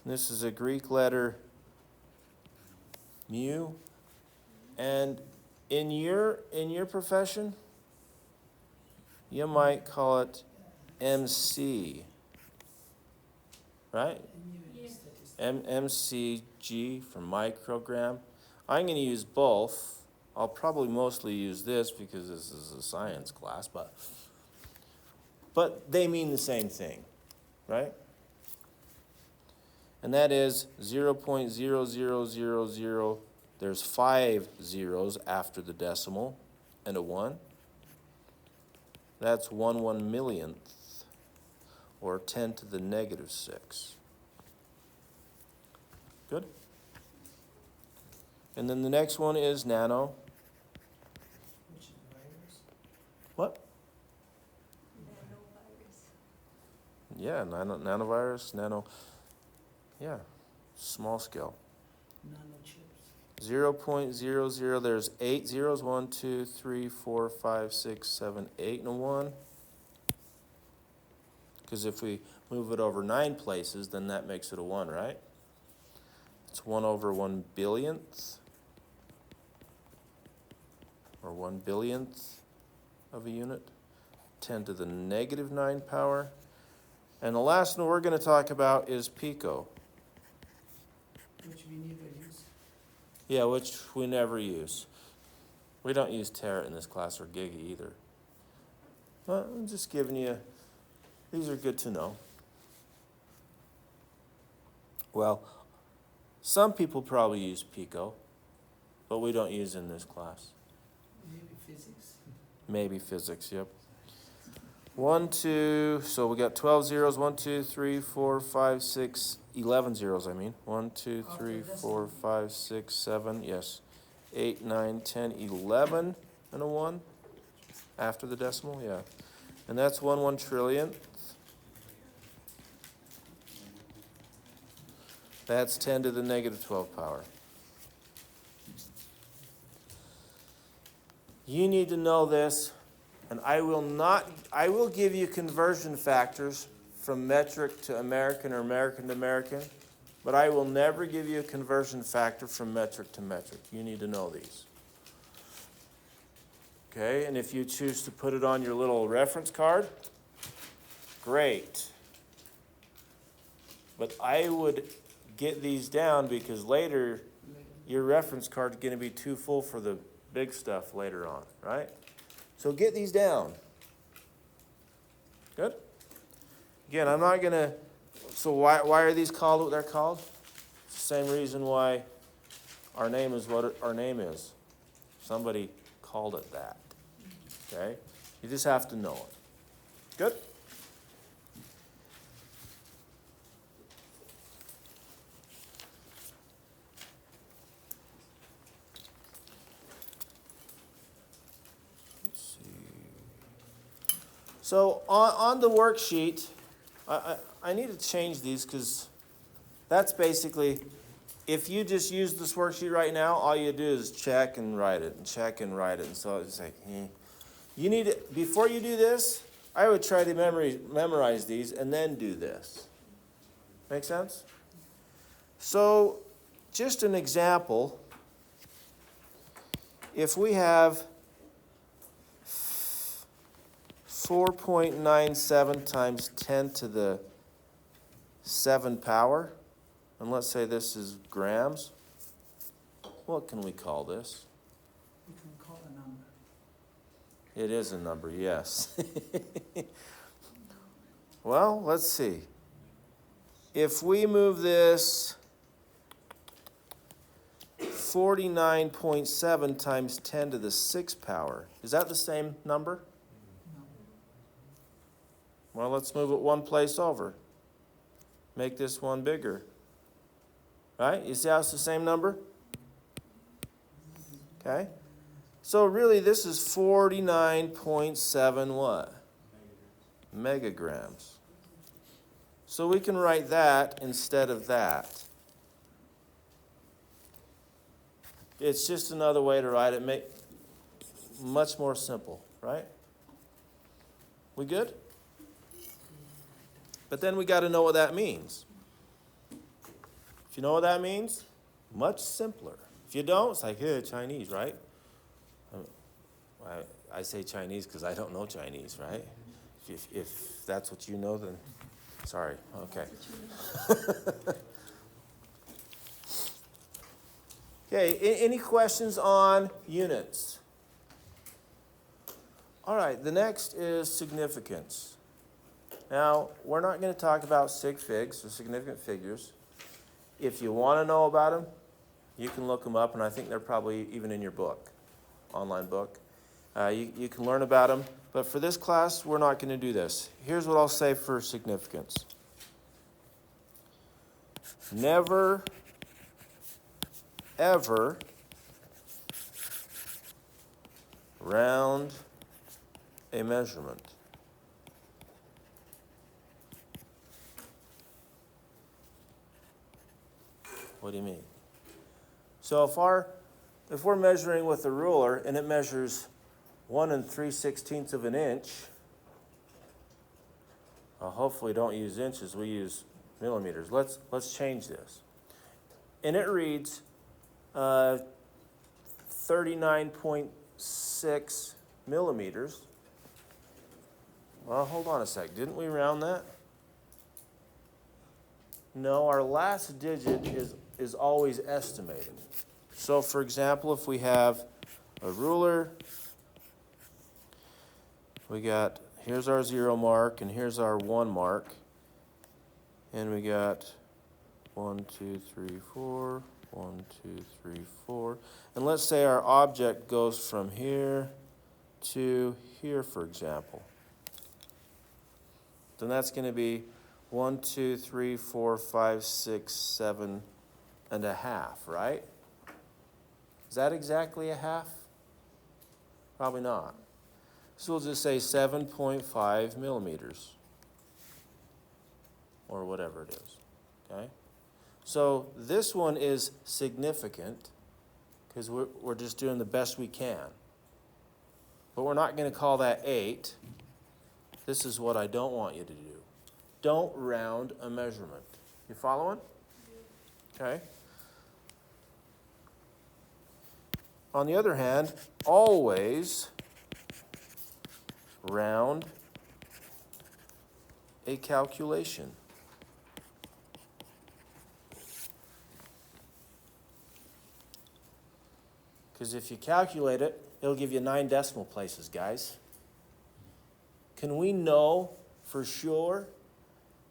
This is a Greek letter mu. And in your profession, you might call it MC, right? MCG for microgram. I'm going to use both. I'll probably mostly use this because this is a science class, but they mean the same thing, right? And that is 0.0000. There's 5 zeros after the decimal and a 1. That's 1/1,000,000th, or 10 to the negative 6. Good? And then the next one is nano. Which virus? What? Yeah, nanovirus, yeah, small scale. Nanochips. 0.00, there's 8 zeros, 1, 2, 3, 4, 5, 6, 7, 8, and a 1. Because if we move it over 9 places, then that makes it a 1, right? It's 1/1,000,000,000th, or 1/1000,000th of a unit, 10 to the negative 9 power. And the last one we're going to talk about is pico. Which we never use. Yeah, which we never use. We don't use tera in this class, or giga either. Well, I'm just giving you, these are good to know. Well, some people probably use pico, but we don't use it in this class. Maybe physics. Maybe physics, yep. 1, 2, so we got 12 zeros, 1, 2, 3, 4, 5, 6, 11 zeros, I mean. 1, 2, 3, 4, 5, 6, 7, yes. 8, 9, 10, 11, and a 1 after the decimal, yeah. And that's 1/1,000,000,000th. That's 10 to the negative 12 power. You need to know this, and I will give you conversion factors from metric to American or American to American, but I will never give you a conversion factor from metric to metric. You need to know these. Okay, and if you choose to put it on your little reference card, great. But I would get these down because later your reference card is going to be too full for the big stuff later on, right? So get these down. Good? Again, I'm not going to, so why are these called what they're called? It's the same reason why our name is what our name is. Somebody called it that. Okay? You just have to know it. Good? So on the worksheet, I need to change these because that's basically, if you just use this worksheet right now, all you do is check and write it, and check and write it. And so it's like, You need to, before you do this, I would try to memorize these and then do this. Make sense? So just an example, if we have 4.97 times 10 to the 7 power, and let's say this is grams, what can we call this? We can call a number. It is a number, yes. Well, let's see. If we move this 49.7 times 10 to the 6th power. Is that the same number? No. Well, let's move it one place over. Make this one bigger. Right? You see how it's the same number? Okay? So really, this is 49.7 what? Megagrams. So we can write that instead of that. It's just another way to write it, make much more simple, right? We good? But then we got to know what that means. If you know what that means, much simpler. If you don't, it's like, hey, Chinese, right? I say Chinese because I don't know Chinese, right? If that's what you know, then sorry. Okay. Okay, any questions on units? All right, the next is significance. Now, we're not going to talk about sig figs or significant figures. If you want to know about them, you can look them up, and I think they're probably even in your book, online book. You can learn about them, but for this class, we're not going to do this. Here's what I'll say for significance. Never, ever round a measurement. What do you mean? So if we're measuring with a ruler and it measures 1 3/16 of an inch, hopefully don't use inches, we use millimeters. Let's change this. And it reads 39.6 millimeters. Well, hold on a sec. Didn't we round that? No, our last digit is always estimated. So, for example, if we have a ruler, here's our 0 mark, and here's our 1 mark. And we got 1, 2, 3, 4, 1, 2, 3, 4. And let's say our object goes from here to here, for example. Then that's going to be 1, 2, 3, 4, 5, 6, 7 and a half, right? Is that exactly a half? Probably not. So we'll just say 7.5 millimeters. Or whatever it is, okay? So this one is significant because we're just doing the best we can. But we're not going to call that 8. This is what I don't want you to do. Don't round a measurement. You following? Okay. On the other hand, always round a calculation. Because if you calculate it, it'll give you 9 decimal places, guys. Can we know for sure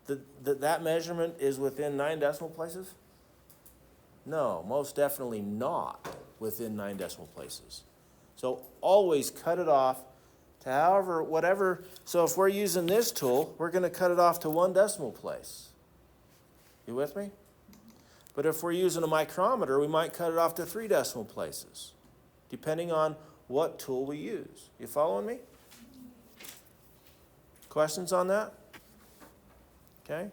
that measurement is within 9 decimal places? No, most definitely not within 9 decimal places. So always cut it off to whatever. So if we're using this tool, we're going to cut it off to 1 decimal place. You with me? But if we're using a micrometer, we might cut it off to 3 decimal places, depending on what tool we use. You following me? Questions on that? Okay.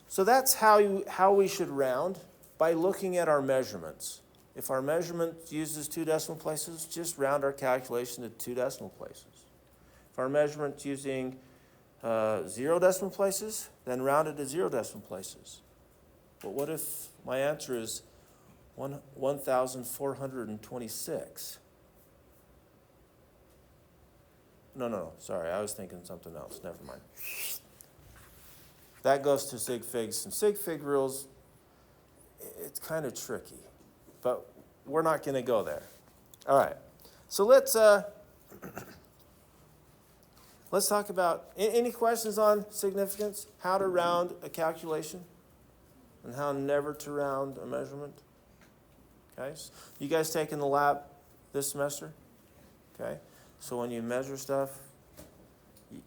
So that's how we should round, by looking at our measurements. If our measurement uses 2 decimal places, just round our calculation to 2 decimal places. If our measurement's using 0 decimal places, then round it to 0 decimal places. But what if my answer is 1,426? No, sorry, I was thinking something else. Never mind. That goes to sig figs. And sig fig rules, it's kind of tricky, but we're not going to go there. All right, so let's talk about, any questions on significance? How to round a calculation and how never to round a measurement? Okay, you guys taking the lab this semester? Okay, so when you measure stuff,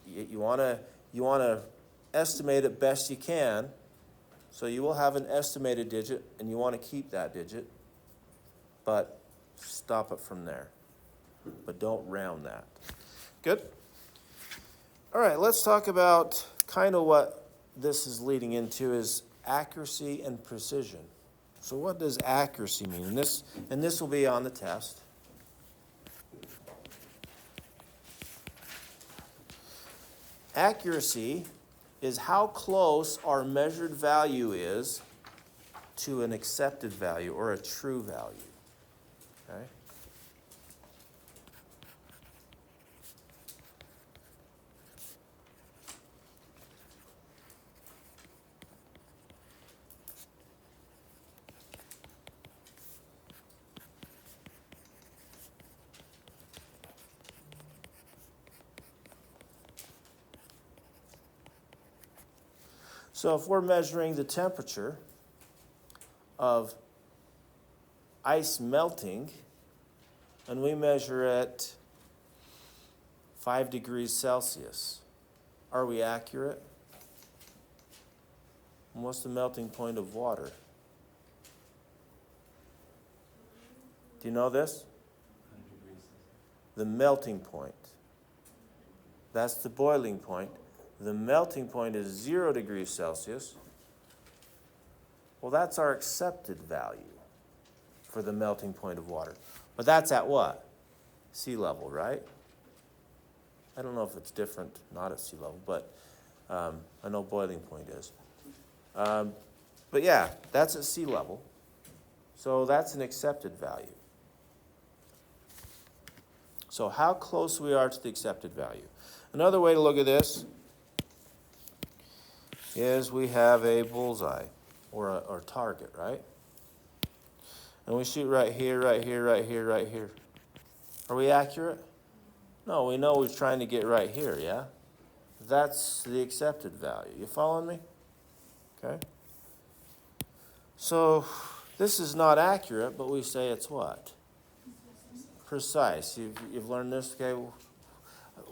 you want to estimate it best you can. So you will have an estimated digit, and you want to keep that digit, but stop it from there. But don't round that. Good? All right, let's talk about kind of what this is leading into is accuracy and precision. So what does accuracy mean? And this will be on the test. Accuracy is how close our measured value is to an accepted value or a true value. Okay? So if we're measuring the temperature of ice melting, and we measure at 5 degrees Celsius, are we accurate? And what's the melting point of water? Do you know this? 100 degrees. The melting point. That's the boiling point. The melting point is 0 degrees Celsius. Well, that's our accepted value for the melting point of water. But that's at what? Sea level, right? I don't know if it's different, not at sea level, but I know boiling point is. But yeah, that's at sea level. So that's an accepted value. So how close we are to the accepted value. Another way to look at this is we have a bullseye or a target, right? And we shoot right here, right here, right here, right here. Are we accurate? No, we know we're trying to get right here, yeah? That's the accepted value. You following me? Okay. So this is not accurate, but we say it's what? Precise. You've learned this, okay?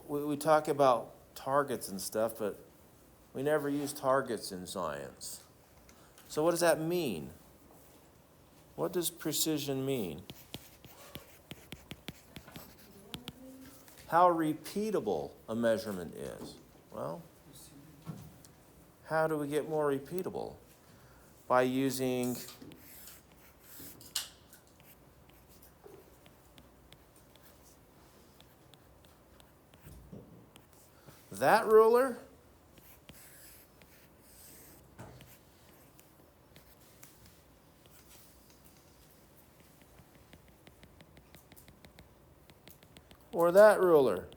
We talk about targets and stuff, but we never use targets in science. So what does that mean? What does precision mean? How repeatable a measurement is. Well, how do we get more repeatable? By using that ruler or that ruler.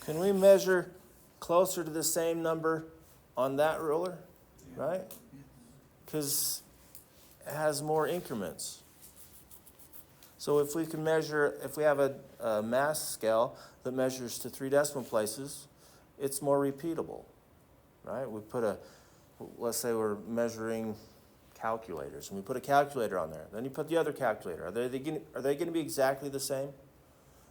Can we measure closer to the same number on that ruler, right? Because it has more increments. So if we can measure, if we have a mass scale that measures to 3 decimal places, it's more repeatable, right? We put let's say we're measuring calculators, and we put a calculator on there. Then you put the other calculator. Are they going to be exactly the same?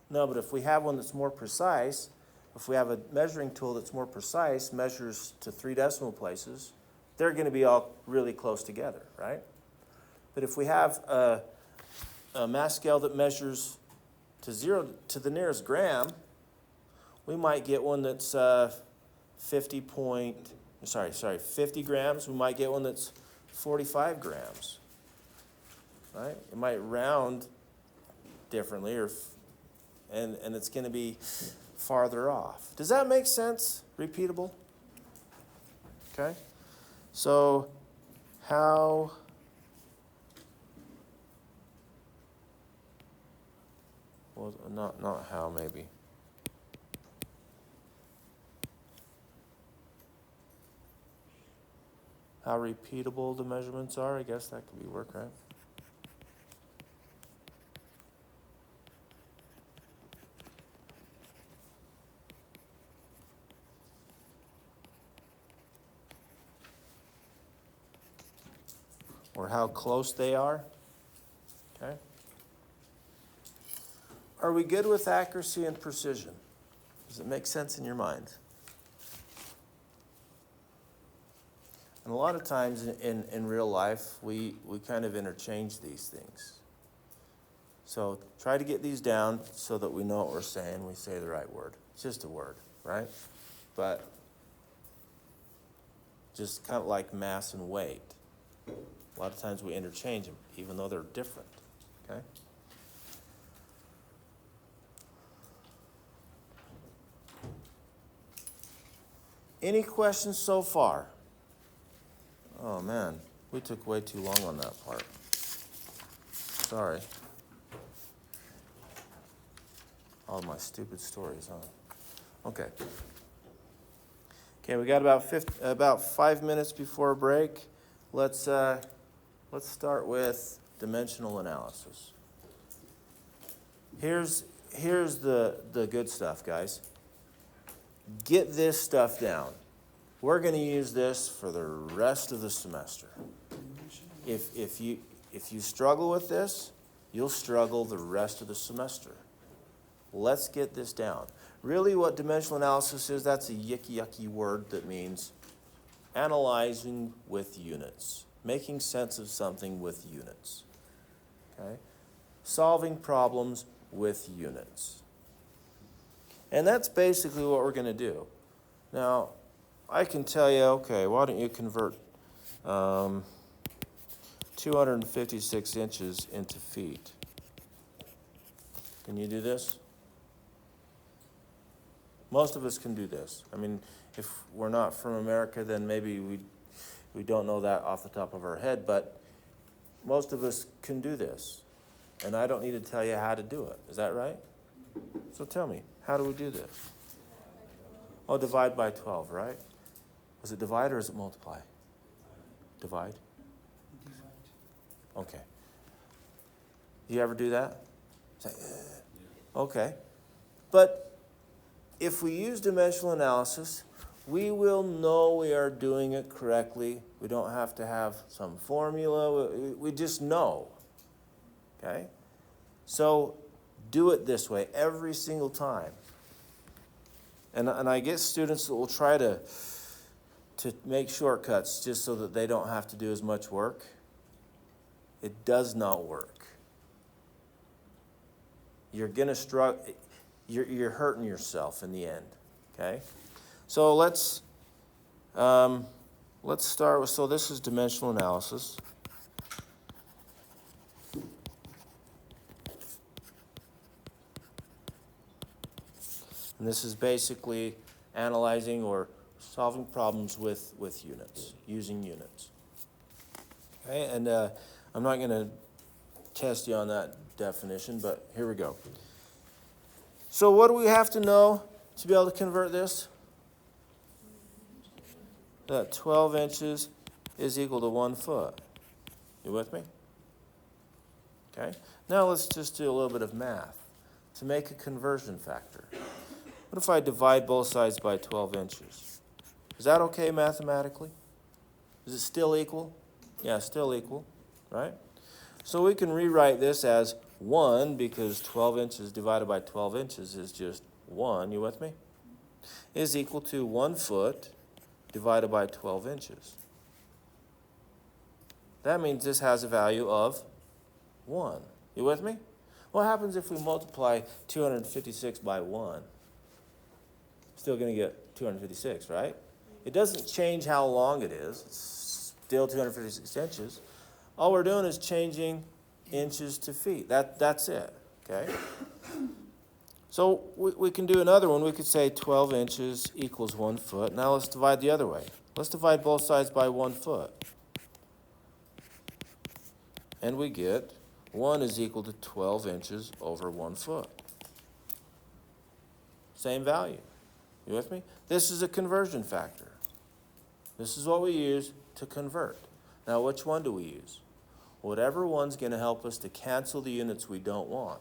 No, but if we have one that's more precise, if we have a measuring tool that's more precise, measures to 3 decimal places, they're going to be all really close together, right? But if we have a mass scale that measures to 0 to the nearest gram, we might get one that's 50 grams. We might get one that's 45 grams, right? It might round differently, and it's going to be farther off. Does that make sense? Repeatable? Okay. So how well, not how, maybe. How repeatable the measurements are, I guess that could be work, right? or how close they are. Okay? Are we good with accuracy and precision? Does it make sense in your mind? And a lot of times in real life, we kind of interchange these things. So try to get these down so that we know what we're saying. We say the right word. It's just a word, right? But just kind of like mass and weight. A lot of times we interchange them, even though they're different, okay? Any questions so far? Oh, man, we took way too long on that part. Sorry. All my stupid stories, huh? Okay. Okay, we got about 5 minutes before a break. Let's start with dimensional analysis. Here's the good stuff, guys. Get this stuff down. We're going to use this for the rest of the semester. If you struggle with this, you'll struggle the rest of the semester. Let's get this down. Really what dimensional analysis is, that's a yucky word that means analyzing with units, making sense of something with units, okay? Solving problems with units. And that's basically what we're going to do. Now, I can tell you, okay, why don't you convert 256 inches into feet? Can you do this? Most of us can do this. I mean, if we're not from America, then maybe we don't know that off the top of our head, but most of us can do this. And I don't need to tell you how to do it. Is that right? So tell me, how do we do this? Oh, divide by 12, right? Was it divide or is it multiply? Divide? Okay. You ever do that? Say, okay. But if we use dimensional analysis, we will know we are doing it correctly. We don't have to have some formula. We just know. Okay? So do it this way every single time. And I get students that will try to make shortcuts just so that they don't have to do as much work. It does not work. You're going to struggle. You're hurting yourself in the end, okay? So let's start with, so this is dimensional analysis. And this is basically analyzing or solving problems with units, using units. Okay, and I'm not going to test you on that definition, but here we go. So what do we have to know to be able to convert this? That 12 inches is equal to 1 foot. You with me? Okay. Now let's just do a little bit of math to make a conversion factor. What if I divide both sides by 12 inches? Is that okay mathematically? Is it still equal? Yeah, still equal, right? So we can rewrite this as 1 because 12 inches divided by 12 inches is just 1, you with me? Is equal to 1 foot divided by 12 inches. That means this has a value of 1. You with me? What happens if we multiply 256 by 1? Still going to get 256, right? It doesn't change how long it is. It's still 256 inches. All we're doing is changing inches to feet. That's it, okay? So we can do another one. We could say 12 inches equals 1 foot. Now let's divide the other way. Let's divide both sides by 1 foot. And we get 1 is equal to 12 inches over 1 foot. Same value. You with me? This is a conversion factor. This is what we use to convert. Now, which one do we use? Whatever one's going to help us to cancel the units we don't want.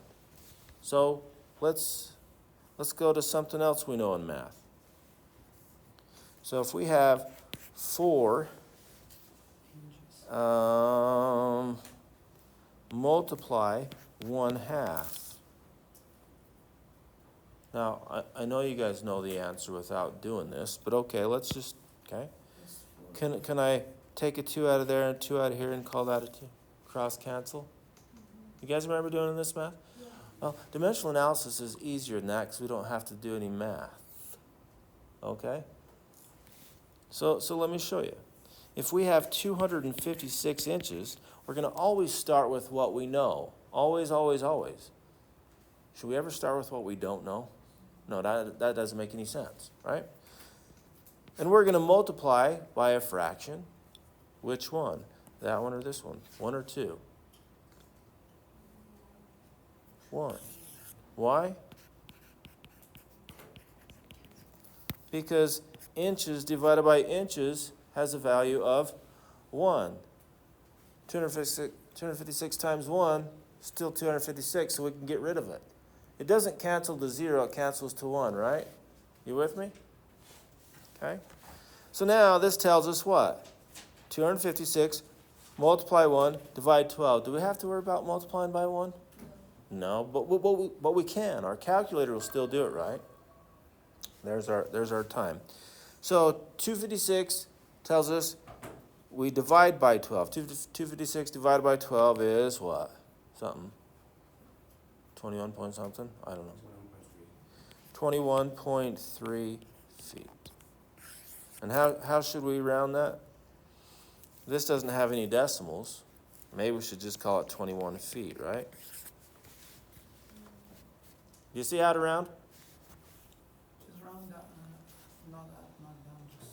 So let's go to something else we know in math. So if we have 4 multiply 1/2. Now, I know you guys know the answer without doing this, but okay, let's just, okay? Can I take a 2 out of there and 2 out of here and call that a 2? Cross cancel? You guys remember doing this math? Well, dimensional analysis is easier than that because we don't have to do any math. Okay? So let me show you. If we have 256 inches, we're going to always start with what we know. Always, always, always. Should we ever start with what we don't know? No, that doesn't make any sense, right? And we're going to multiply by a fraction. Which one? That one or this one? 1 or 2? 1. Why? Because inches divided by inches has a value of 1. 256 times 1, still 256, so we can get rid of it. It doesn't cancel to 0, it cancels to 1, right? You with me? Okay. So now this tells us what? 256 multiply 1, divide 12. Do we have to worry about multiplying by 1? No, but we can. Our calculator will still do it, right? There's our time. So 256 tells us we divide by 12. 256 divided by 12 is what? Something. 21 point something? I don't know. 21.3 feet. And how should we round that? This doesn't have any decimals. Maybe we should just call it 21 feet, right? You see how to round? Just round up, not down, just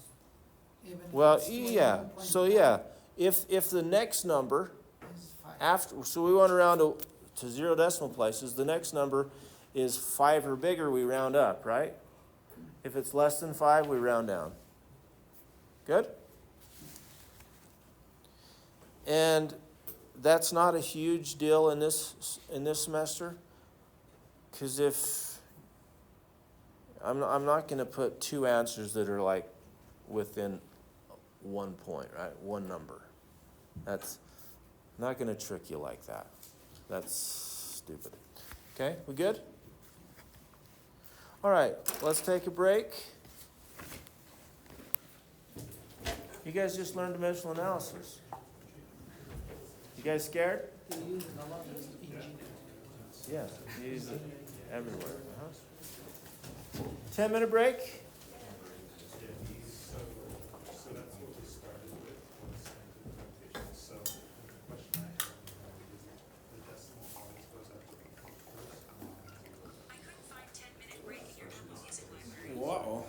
even. if Well, it's yeah. 21.5 So yeah, if the next number is 5. after, so we want to round to 0 decimal places, the next number is 5 or bigger, we round up, right? If it's less than 5, we round down. Good? And that's not a huge deal in this semester, because if I'm not going to put 2 answers that are like within 1 point, right? 1 number. That's not going to trick you like that. That's stupid. Okay, we good? All right, let's take a break. You guys just learned dimensional analysis. You guys scared? They use it a lot as engineering. Yes, you use it everywhere. 10-minute break. So that's what we started with was scientific notation. So the question I have is the decimal always goes after the first. I couldn't find 10-minute break in your Apple Music library. Whoa.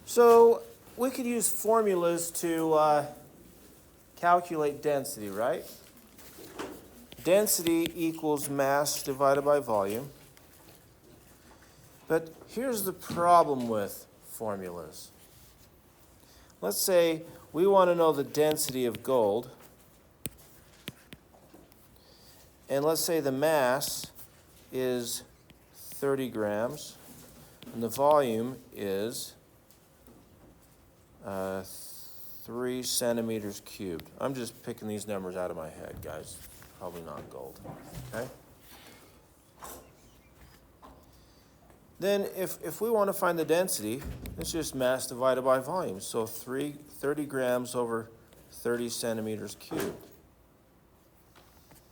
So we could use formulas to calculate density, right? Density equals mass divided by volume. But here's the problem with formulas. Let's say we want to know the density of gold. And let's say the mass is 30 grams and the volume is 3 centimeters cubed. I'm just picking these numbers out of my head, guys. Probably not gold. Okay? Then if we want to find the density, it's just mass divided by volume. So 30 grams over 30 centimeters cubed.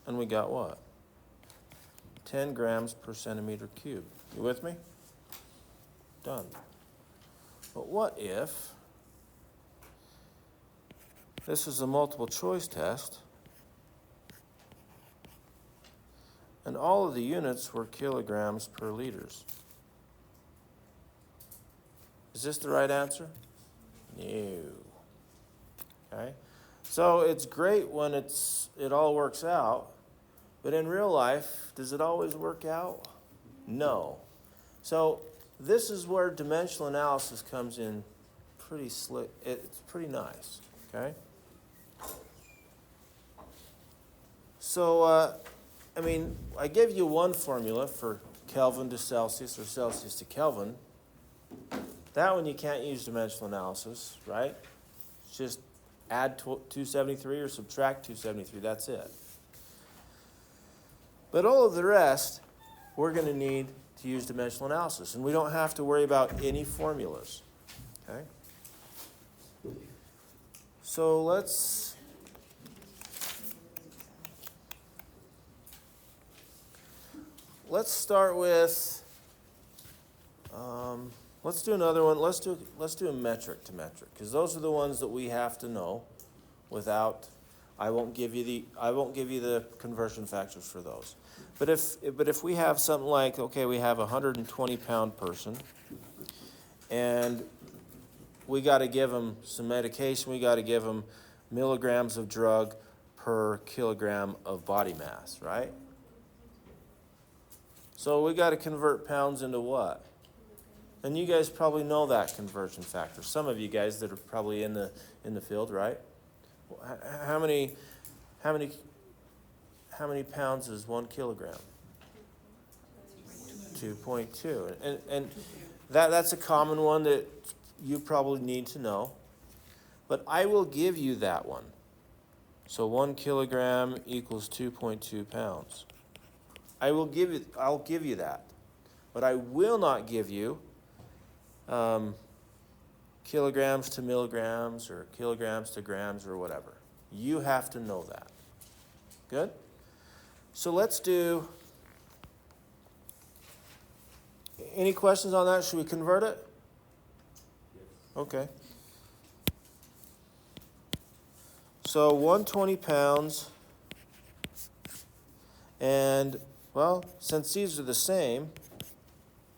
And we got what? 10 grams per centimeter cubed. You with me? Done. But what if this is a multiple choice test and all of the units were kilograms per liters? Is this the right answer? No. Okay? So it's great when it all works out, but in real life, does it always work out? No. So this is where dimensional analysis comes in pretty slick. It's pretty nice, okay? So, I gave you one formula for Kelvin to Celsius or Celsius to Kelvin, that one you can't use dimensional analysis, right? It's just add 273 or subtract 273, that's it. But all of the rest, we're going to need to use dimensional analysis, and we don't have to worry about any formulas, okay? So let's start with, let's do another one. Let's do a metric to metric, because those are the ones that we have to know without, I won't give you the conversion factors for those. But if we have something like, okay, we have a 120-pound person, and we got to give them some medication, we got to give them milligrams of drug per kilogram of body mass, right? So we got to convert pounds into what? And you guys probably know that conversion factor. Some of you guys that are probably in the field, right? How many pounds is 1 kilogram? 2.2. And that's a common one that you probably need to know. But I will give you that one. So 1 kilogram equals 2.2 pounds. I'll give you that. But I will not give you kilograms to milligrams or kilograms to grams or whatever. You have to know that. Good? So let's do, any questions on that? Should we convert it? Okay. So 120 pounds, and well, since these are the same,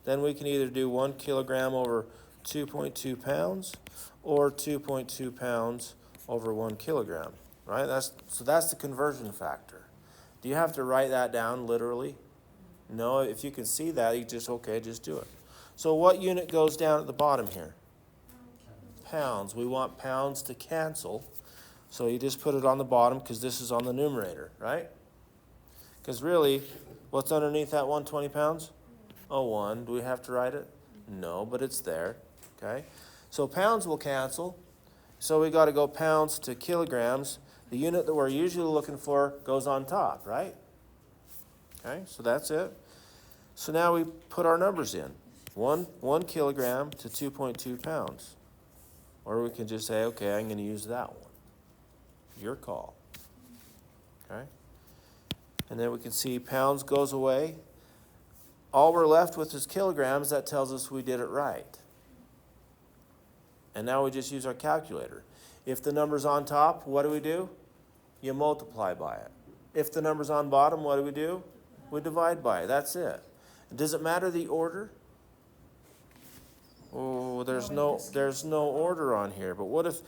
then we can either do 1 kilogram over 2.2 pounds or 2.2 pounds over 1 kilogram, right? So that's the conversion factor. Do you have to write that down literally? No, if you can see that, you just do it. So what unit goes down at the bottom here? Pounds. We want pounds to cancel, so you just put it on the bottom because this is on the numerator, right? Because really, what's underneath that 120 pounds? Oh, 1. Do we have to write it? No, but it's there, okay? So pounds will cancel. So we got to go pounds to kilograms. The unit that we're usually looking for goes on top, right? Okay, so that's it. So now we put our numbers in. 1 kilogram to 2.2 pounds. Or we can just say, okay, I'm going to use that one. Your call. Okay? And then we can see pounds goes away. All we're left with is kilograms. That tells us we did it right. And now we just use our calculator. If the number's on top, what do? You multiply by it. If the number's on bottom, what do? We divide by it. That's it. Does it matter the order? Oh, there's no order on here. But what if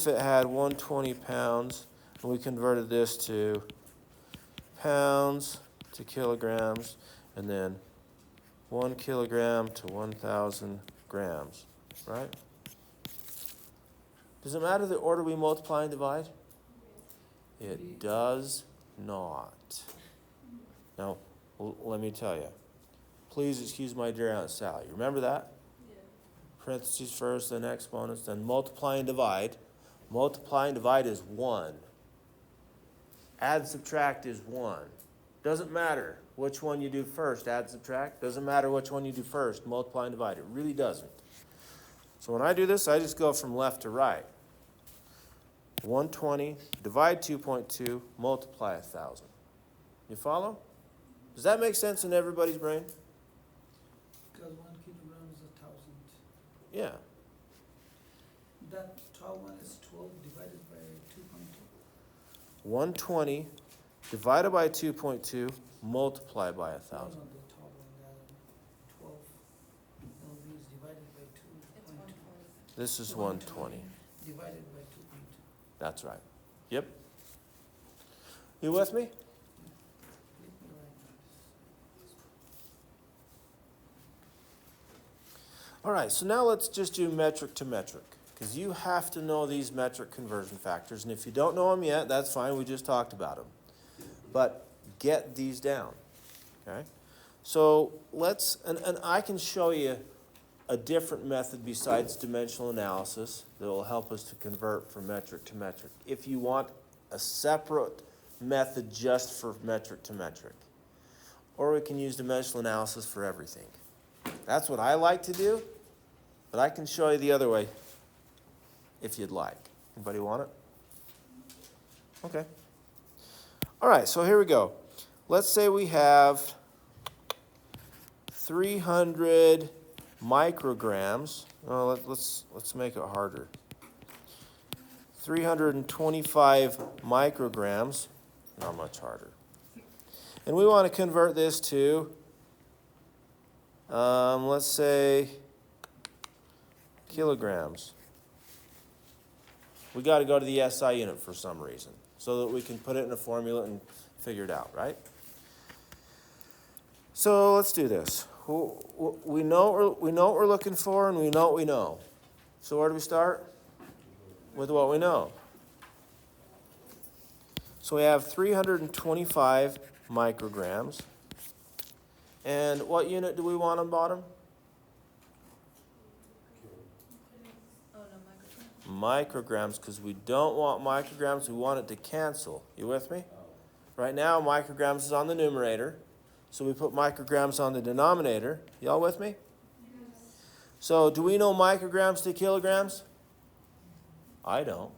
it had 120 pounds and we converted this to pounds to kilograms and then 1 kilogram to 1,000 grams, right? Does it matter the order we multiply and divide? It does not. Now, let me tell you. Please excuse my dear Aunt Sally. Remember that? Yeah. Parentheses first, then exponents, then multiply and divide. Multiply and divide is 1. Add, subtract is 1. Doesn't matter which one you do first, add, subtract. Doesn't matter which one you do first, multiply and divide. It really doesn't. So when I do this, I just go from left to right. 120, divide 2.2, multiply 1,000. You follow? Does that make sense in everybody's brain? Because 1 kilogram is 1,000. Yeah. That top one is 12 divided by 2.2. 120 divided by 2.2, multiply by No, 1,000. no, the top one, 12. No, this divided by 2.2. This is 120. Divided by 2.2. That's right. Yep. You with me? Let me write this. All right, so now let's just do metric to metric, because you have to know these metric conversion factors, and if you don't know them yet, that's fine, we just talked about them. But get these down, okay? So and I can show you a different method besides dimensional analysis that will help us to convert from metric to metric. If you want a separate method just for metric to metric. Or we can use dimensional analysis for everything. That's what I like to do, but I can show you the other way if you'd like. Anybody want it? Okay. All right, so here we go. Let's say we have 300 micrograms. Oh, let's make it harder. 325 micrograms, not much harder. And we want to convert this to, let's say, kilograms. We got to go to the SI unit for some reason, so that we can put it in a formula and figure it out, right? So let's do this. We know what we're looking for, and we know what we know. So where do we start? With what we know. So we have 325 micrograms. And what unit do we want on bottom? Micrograms, because we don't want micrograms, we want it to cancel. You with me? Right now, micrograms is on the numerator, so we put micrograms on the denominator. Y'all with me? Yes. So do we know micrograms to kilograms? I don't.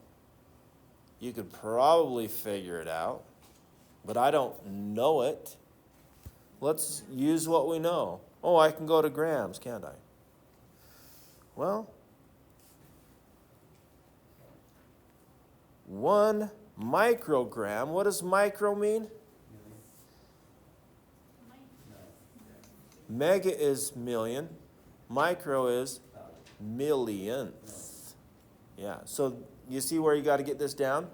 You could probably figure it out, but I don't know it. Let's use what we know. Oh, I can go to grams, can't I? Well, 1 microgram, what does micro mean? Mega is million, micro is millionth. Yeah, so you see where you got to get this down?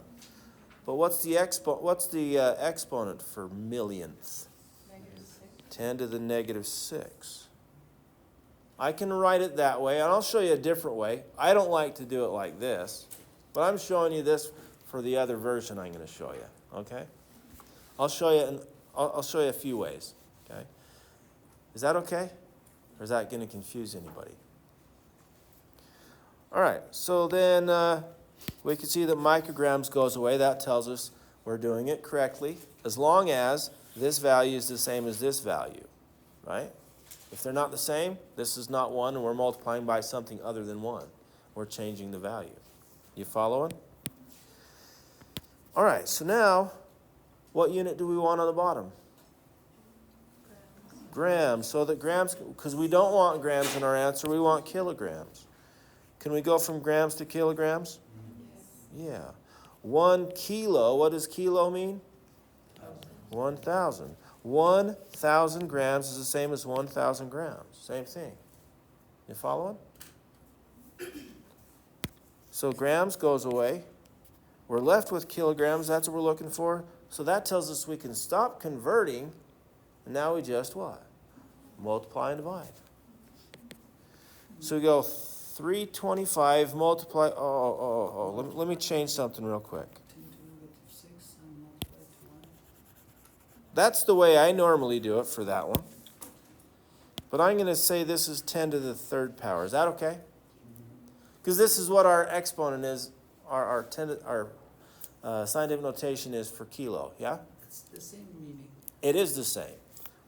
But what's the exponent for millionth? -6. 10 to the -6. I can write it that way, and I'll show you a different way. I don't like to do it like this, but I'm showing you this for the other version I'm going to show you, okay? I'll show you a few ways, okay? Is that okay? Or is that going to confuse anybody? All right, so then we can see that micrograms goes away. That tells us we're doing it correctly, as long as this value is the same as this value, right? If they're not the same, this is not 1, and we're multiplying by something other than 1. We're changing the value. You following? All right, so now, what unit do we want on the bottom? Grams. So that grams, because we don't want grams in our answer, we want kilograms. Can we go from grams to kilograms? Yes. Yeah. 1 kilo, what does kilo mean? 1,000. 1,000 grams is the same as 1,000 grams. Same thing. You following? So grams goes away. We're left with kilograms. That's what we're looking for. So that tells us we can stop converting. And now we just what? Multiply and divide. So we go 325 multiply. Let me change something real quick. 10 to the -6 and multiply to 1. That's the way I normally do it for that one. But I'm going to say this is 10 to the 3rd power. Is that okay? Because this is what our exponent is, our scientific notation is for kilo, yeah? It's the same meaning. It is the same.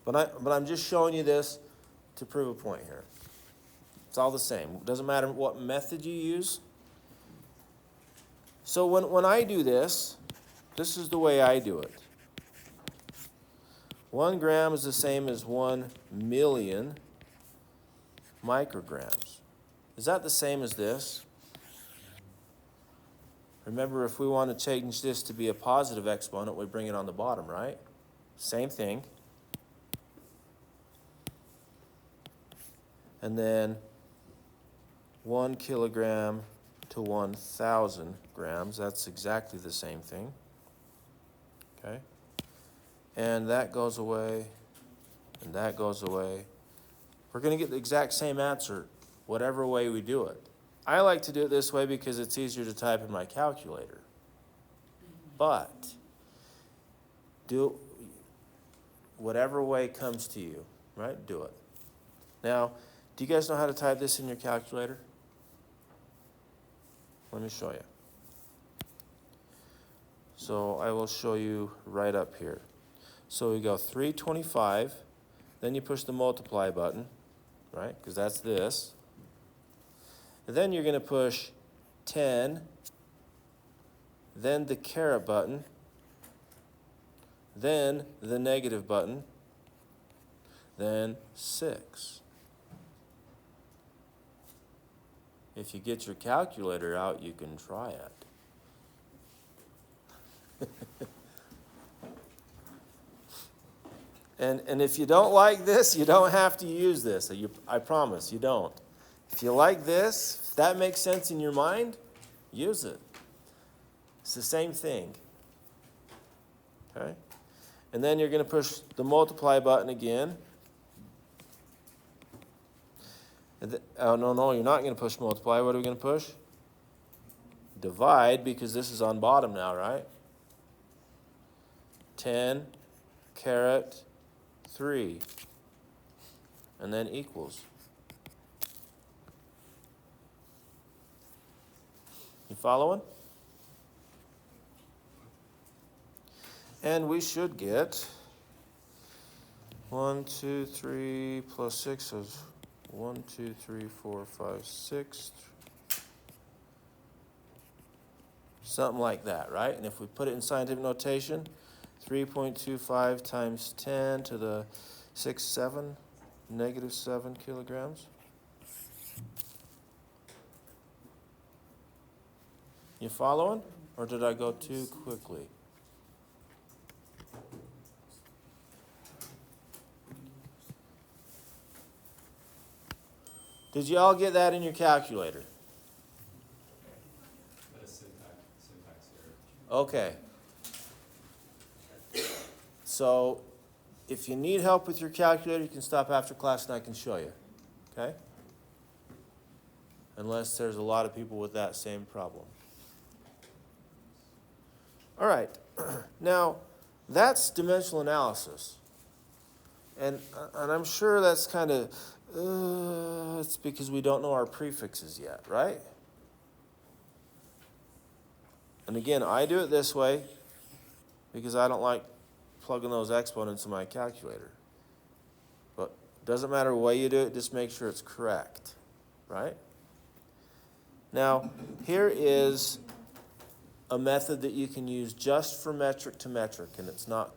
But I'm just showing you this to prove a point here. It's all the same. It doesn't matter what method you use. So when I do this, this is the way I do it. 1 gram is the same as 1 million micrograms. Is that the same as this? Remember, if we want to change this to be a positive exponent, we bring it on the bottom, right? Same thing. And then 1 kilogram to 1,000 grams. That's exactly the same thing. Okay? And that goes away, and that goes away. We're going to get the exact same answer, whatever way we do it. I like to do it this way because it's easier to type in my calculator. But do whatever way comes to you. right? Do it. Now, do you guys know how to type this in your calculator? Let me show you. So I will show you right up here. So we go 325, then you push the multiply button, right? Because that's this. And then you're going to push 10, then the caret button, then the negative button, then 6. If you get your calculator out, you can try it. And if you don't like this, you don't have to use this. I promise, you don't. If you like this, if that makes sense in your mind, use it. It's the same thing. Okay? And then you're going to push the multiply button again. Oh, no, you're not going to push multiply. What are we going to push? Divide, because this is on bottom now, right? 10 caret 3. And then equals. You following? And we should get 1, 2, 3 plus 6 is 1, 2, 3, 4, 5, 6. Something like that, right? And if we put it in scientific notation, 3.25 times 10 to the negative 7 kilograms. You following? Or did I go too quickly? Did you all get that in your calculator? But a syntax error. Okay. So, if you need help with your calculator, you can stop after class and I can show you. Okay? Unless there's a lot of people with that same problem. All right. Now, that's dimensional analysis. And I'm sure that's kind of, it's because we don't know our prefixes yet, right? And again, I do it this way because I don't like plugging those exponents in my calculator. But it doesn't matter the way you do it, just make sure it's correct, right? Now, here is a method that you can use just for metric to metric, and it's not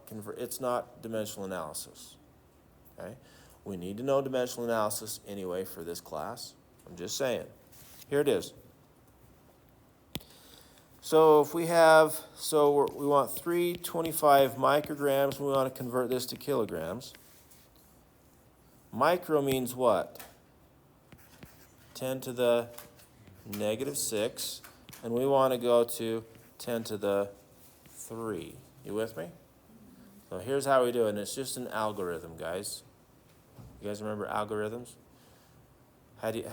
dimensional analysis. Okay? We need to know dimensional analysis anyway for this class. I'm just saying. Here it is. So if we have, we want 325 micrograms, we want to convert this to kilograms. Micro means what? 10 to the negative 6, and we want to go to 10 to the 3. You with me? So here's how we do it, and it's just an algorithm, guys. You guys remember algorithms? How do you,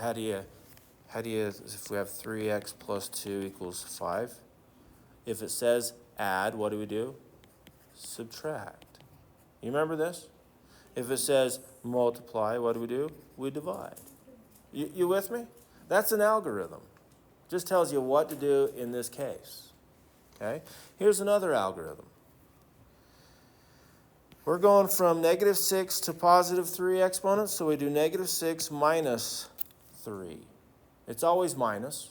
if we have 3x plus 2 equals 5, if it says add, what do? Subtract. You remember this? If it says multiply, what do? We divide. You with me? That's an algorithm. Just tells you what to do in this case. Okay? Here's another algorithm. We're going from negative 6 to positive 3 exponents, so we do negative 6 minus 3. It's always minus.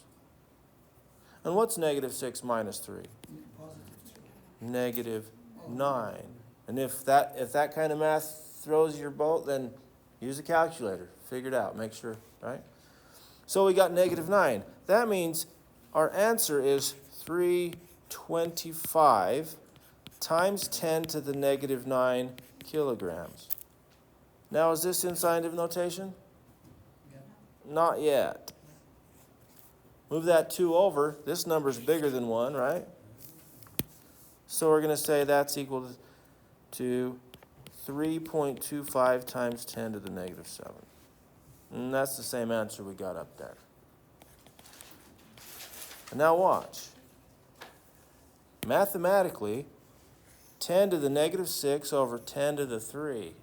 And what's negative 6 minus 3? Positive 3. Negative 9. And if that kind of math throws your boat, then use a calculator. Figure it out. Make sure, right? So we got negative 9. That means our answer is 325 times 10 to the negative 9 kilograms. Now, is this in scientific notation? Yeah. Not yet. Move that 2 over. This number's bigger than 1, right? So we're going to say that's equal to 3.25 times 10 to the negative 7. And that's the same answer we got up there. And now watch. Mathematically, 10 to the negative 6 over 10 to the 3.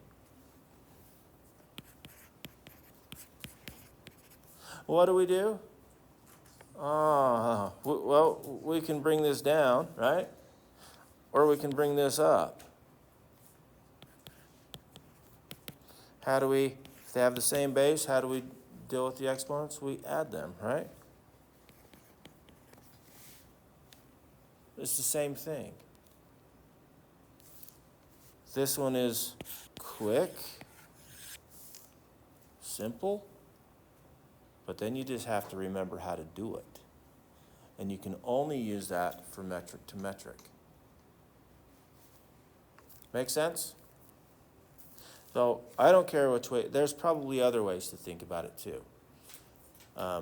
What do? Well, we can bring this down, right? Or we can bring this up. How do we, if they have the same base, how do we deal with the exponents? We add them, right? It's the same thing. This one is quick, simple, but then you just have to remember how to do it. And you can only use that for metric to metric. Make sense? So I don't care which way, there's probably other ways to think about it too. I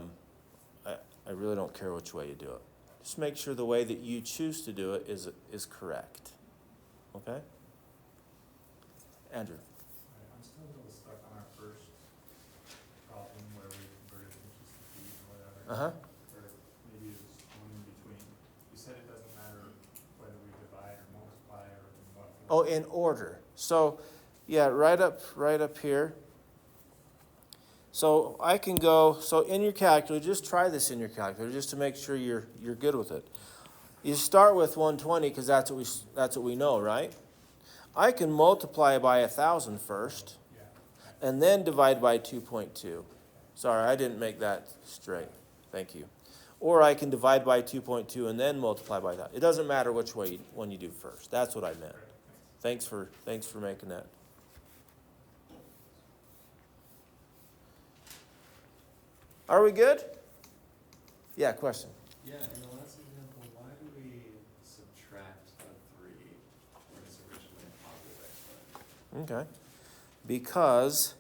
really don't care which way you do it. Just make sure the way that you choose to do it is correct. Okay? Andrew. I'm still a little stuck on our first problem where we converted inches to feet or whatever. Or maybe it was one in between. You said it doesn't matter whether we divide or multiply or in what order. Oh, in order. So, yeah, right up here. So I can go, so in your calculator, just try this in your calculator just to make sure you're good with it. You start with 120 because that's what we know, right? I can multiply by 1,000 first and then divide by 2.2. Sorry, I didn't make that straight. Thank you. Or I can divide by 2.2 and then multiply by that. It doesn't matter which one you do first. That's what I meant. Thanks for making that. Are we good? Yeah, question. Yeah, in the last example, why do we subtract a 3 when it's originally a positive exponent? Okay. Because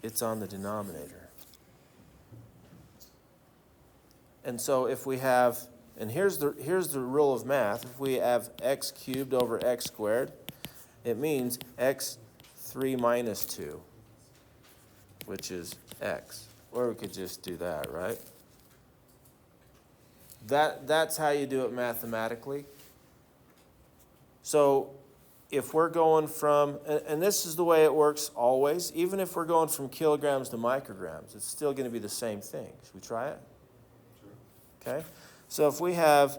it's on the denominator. And so if we have, and here's the rule of math, if we have x cubed over x squared, it means x3 minus 2, which is x. Or we could just do that, right? That's how you do it mathematically. So if we're going from, and this is the way it works always, even if we're going from kilograms to micrograms, it's still going to be the same thing. Should we try it? Sure. Okay. So if we have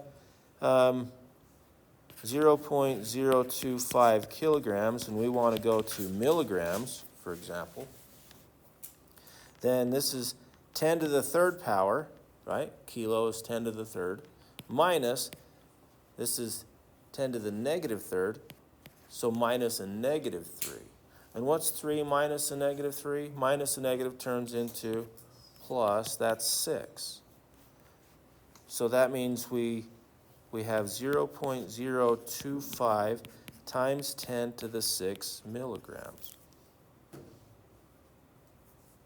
0.025 kilograms and we want to go to milligrams, for example, then this is 10 to the third power, right? Kilo is 10 to the third, minus, this is 10 to the negative third, so minus a negative 3. And what's 3 minus a negative 3? Minus a negative turns into plus, that's 6. So that means we have 0.025 times 10 to the 6 milligrams.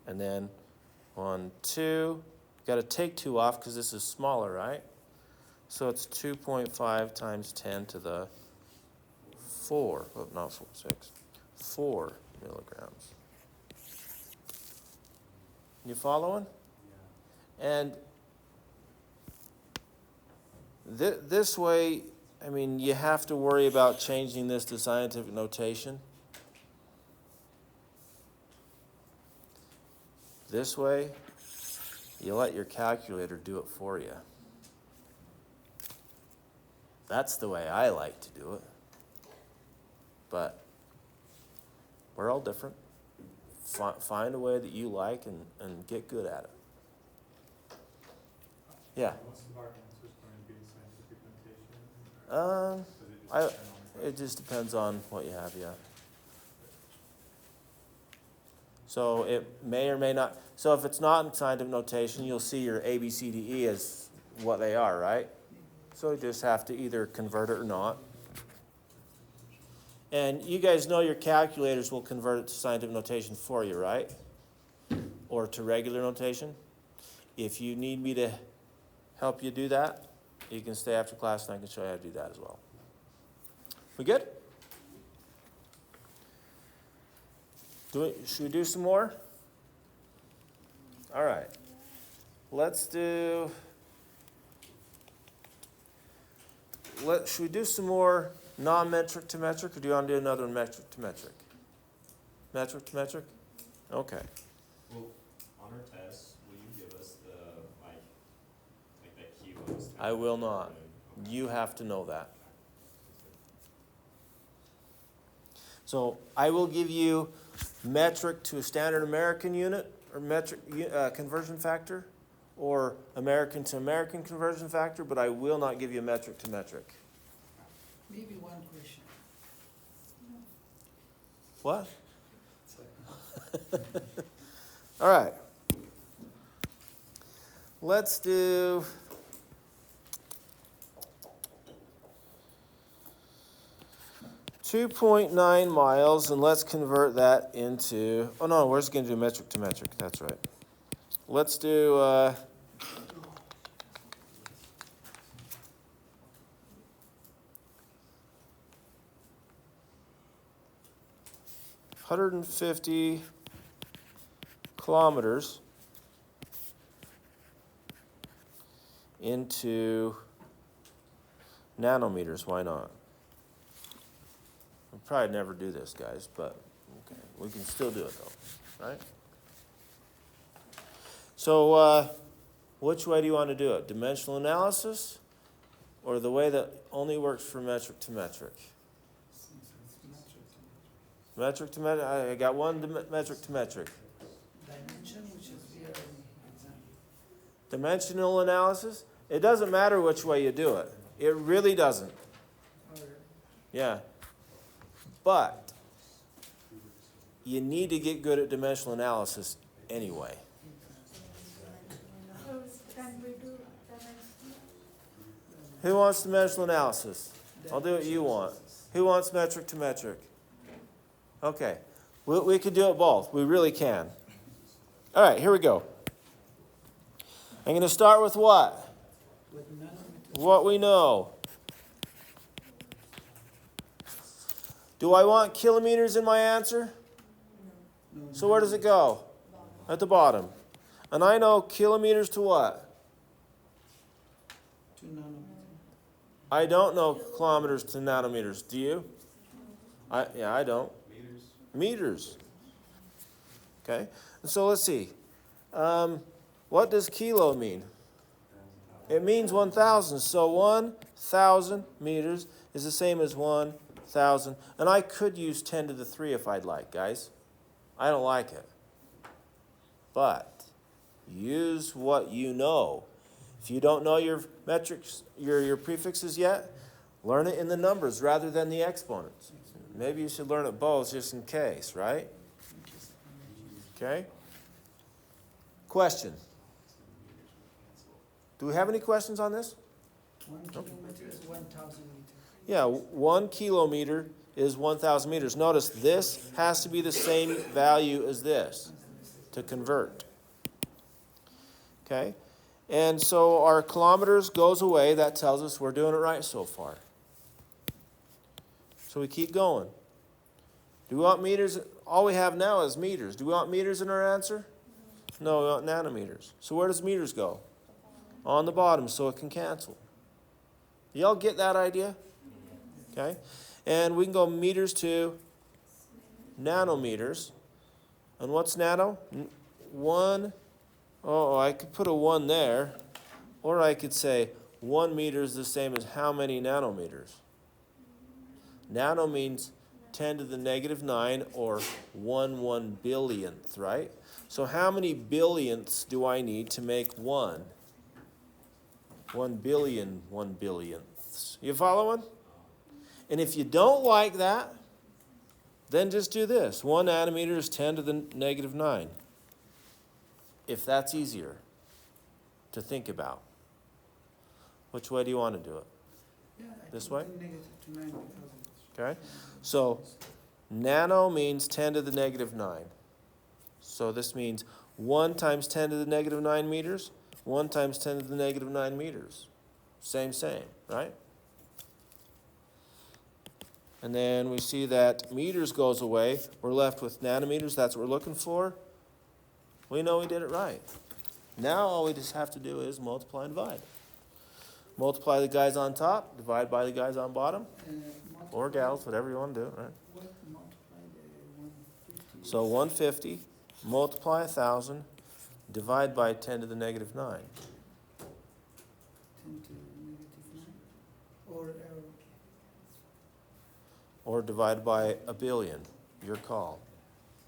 And then 1, 2, got to take 2 off because this is smaller, right? So it's 2.5 times 10 to the 4, oh, not 4, 6, 4 milligrams. You following? Yeah. And this way, I mean, you have to worry about changing this to scientific notation. This way, you let your calculator do it for you. That's the way I like to do it. But we're all different. Find a way that you like and get good at it. Yeah. Most of our answers going to be scientific notation? It just depends on what you have, yeah. So it may or may not. So if it's not in scientific notation, you'll see your A, B, C, D, E as what they are, right? So you just have to either convert it or not. And you guys know your calculators will convert it to scientific notation for you, right? Or to regular notation. If you need me to help you do that, you can stay after class and I can show you how to do that as well. We good? Should we do some more? All right. Should we do some more non-metric to metric, or do you want to do another metric to metric? Metric to metric? Okay. Well, on our tests, will you I will not. You have to know that. So I will give you metric to a standard American unit, or metric conversion factor, or American to American conversion factor, but I will not give you a metric to metric. Maybe one question. What? All right. Let's do 2.9 miles, and let's convert that into, oh no, we're just going to do metric to metric. That's right. Let's do 150 kilometers into nanometers. Why not? We'll probably never do this, guys, but okay, we can still do it though, right? So which way do you want to do it? Dimensional analysis, or the way that only works for metric to metric? Metric to metric. I got one metric to metric. Dimension, which is here in example. Dimensional analysis. It doesn't matter which way you do it. It really doesn't. Or Yeah. But you need to get good at dimensional analysis anyway. So can we do dimensional? Who wants dimensional analysis? I'll do what you want. Who wants metric to metric? Okay. We could do it both. We really can. All right, here we go. I'm going to start with what? with nanometers. What we know. Do I want kilometers in my answer? No, So where does it go? At the bottom. And I know kilometers to what? 2 nanometers. I don't know kilometers to nanometers. Do you? I don't. Meters. Okay. And so let's see. What does kilo mean? It means 1,000. So 1,000 meters is the same as 1,000. And I could use 10 to the 3 if I'd like, guys. I don't like it. But use what you know. If you don't know your metrics, your prefixes yet, learn it in the numbers rather than the exponents. Maybe you should learn it both just in case, right? Okay? Question. Do we have any questions on this? 1 kilometer is 1,000 meters. Yeah, 1 kilometer is 1,000 meters. Notice this has to be the same value as this to convert. Okay? And so our kilometers goes away. That tells us we're doing it right so far. So we keep going. Do we want meters? All we have now is meters. Do we want meters in our answer? No, we want nanometers. So where does meters go? On the bottom, so it can cancel. Y'all get that idea? Okay? And we can go meters to nanometers. And what's nano? 1. Oh, I could put a 1 there. Or I could say 1 meter is the same as how many nanometers? Nano means 10 to the negative 9, or 1 billionth, right? So how many billionths do I need to make 1? 1 billion, 1 billionths. You following? And if you don't like that, then just do this. 1 nanometer is 10 to the negative 9. If that's easier to think about. Which way do you want to do it? Yeah, I This think way? negative to 9 because Okay? So nano means 10 to the negative 9. So this means 1 times 10 to the negative 9 meters, 1 times 10 to the negative 9 meters. Same, right? And then we see that meters goes away. We're left with nanometers. That's what we're looking for. We know we did it right. Now all we just have to do is multiply and divide. Multiply the guys on top, divide by the guys on bottom, or gals, whatever you want to do, right? what multiply the 150? So 150, multiply 1,000, divide by 10 to the negative 9. 10 to or divided by a billion, your call.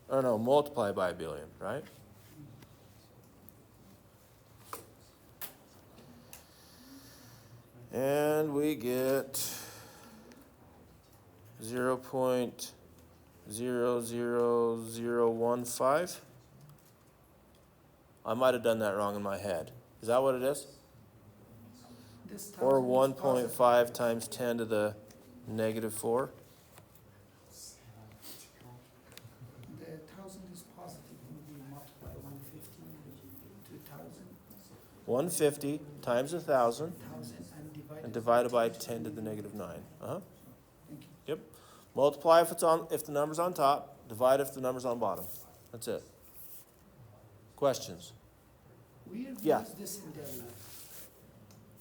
Or no, multiply by a billion, right? And we get 0.00015. I might have done that wrong in my head. Is that what it is? This Or 1,000 is positive. 1.5 times 10 to the negative 4? The 1,000 is positive, when we multiply 150 to 1,000, 150 times 1,000 1,000 and divided by 10 to the negative 9. Uh-huh. Thank you. Yep. Multiply if the number's on top, divide if the number's on bottom. That's it. Questions? We have Yeah. used this in Delhi.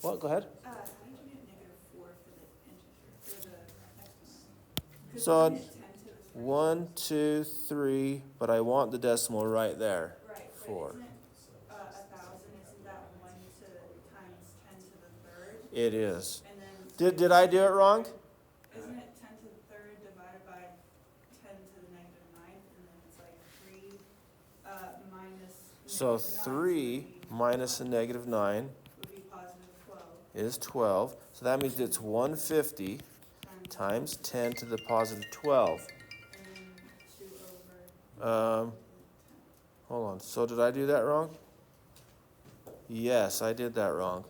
What? Go ahead. How did you get -4 for the integer, for the exponent? 'Cause So, isn't it 10 to the third? 1, 2, 3, but I want the decimal right there. Right, but 4. isn't it, 1,000, isn't that 1 to times 10 to the third? It is. And then. Did I do it wrong? Isn't it 10 to the third divided by 10 to the negative 9th, and then it's like 3, minus. So negative 9, 3 minus a negative 9 would be positive 12 is 12. So that means it's 150 times 10 to the positive 12. and then 2 over. Hold on. So did I do that wrong? Yes, I did that wrong.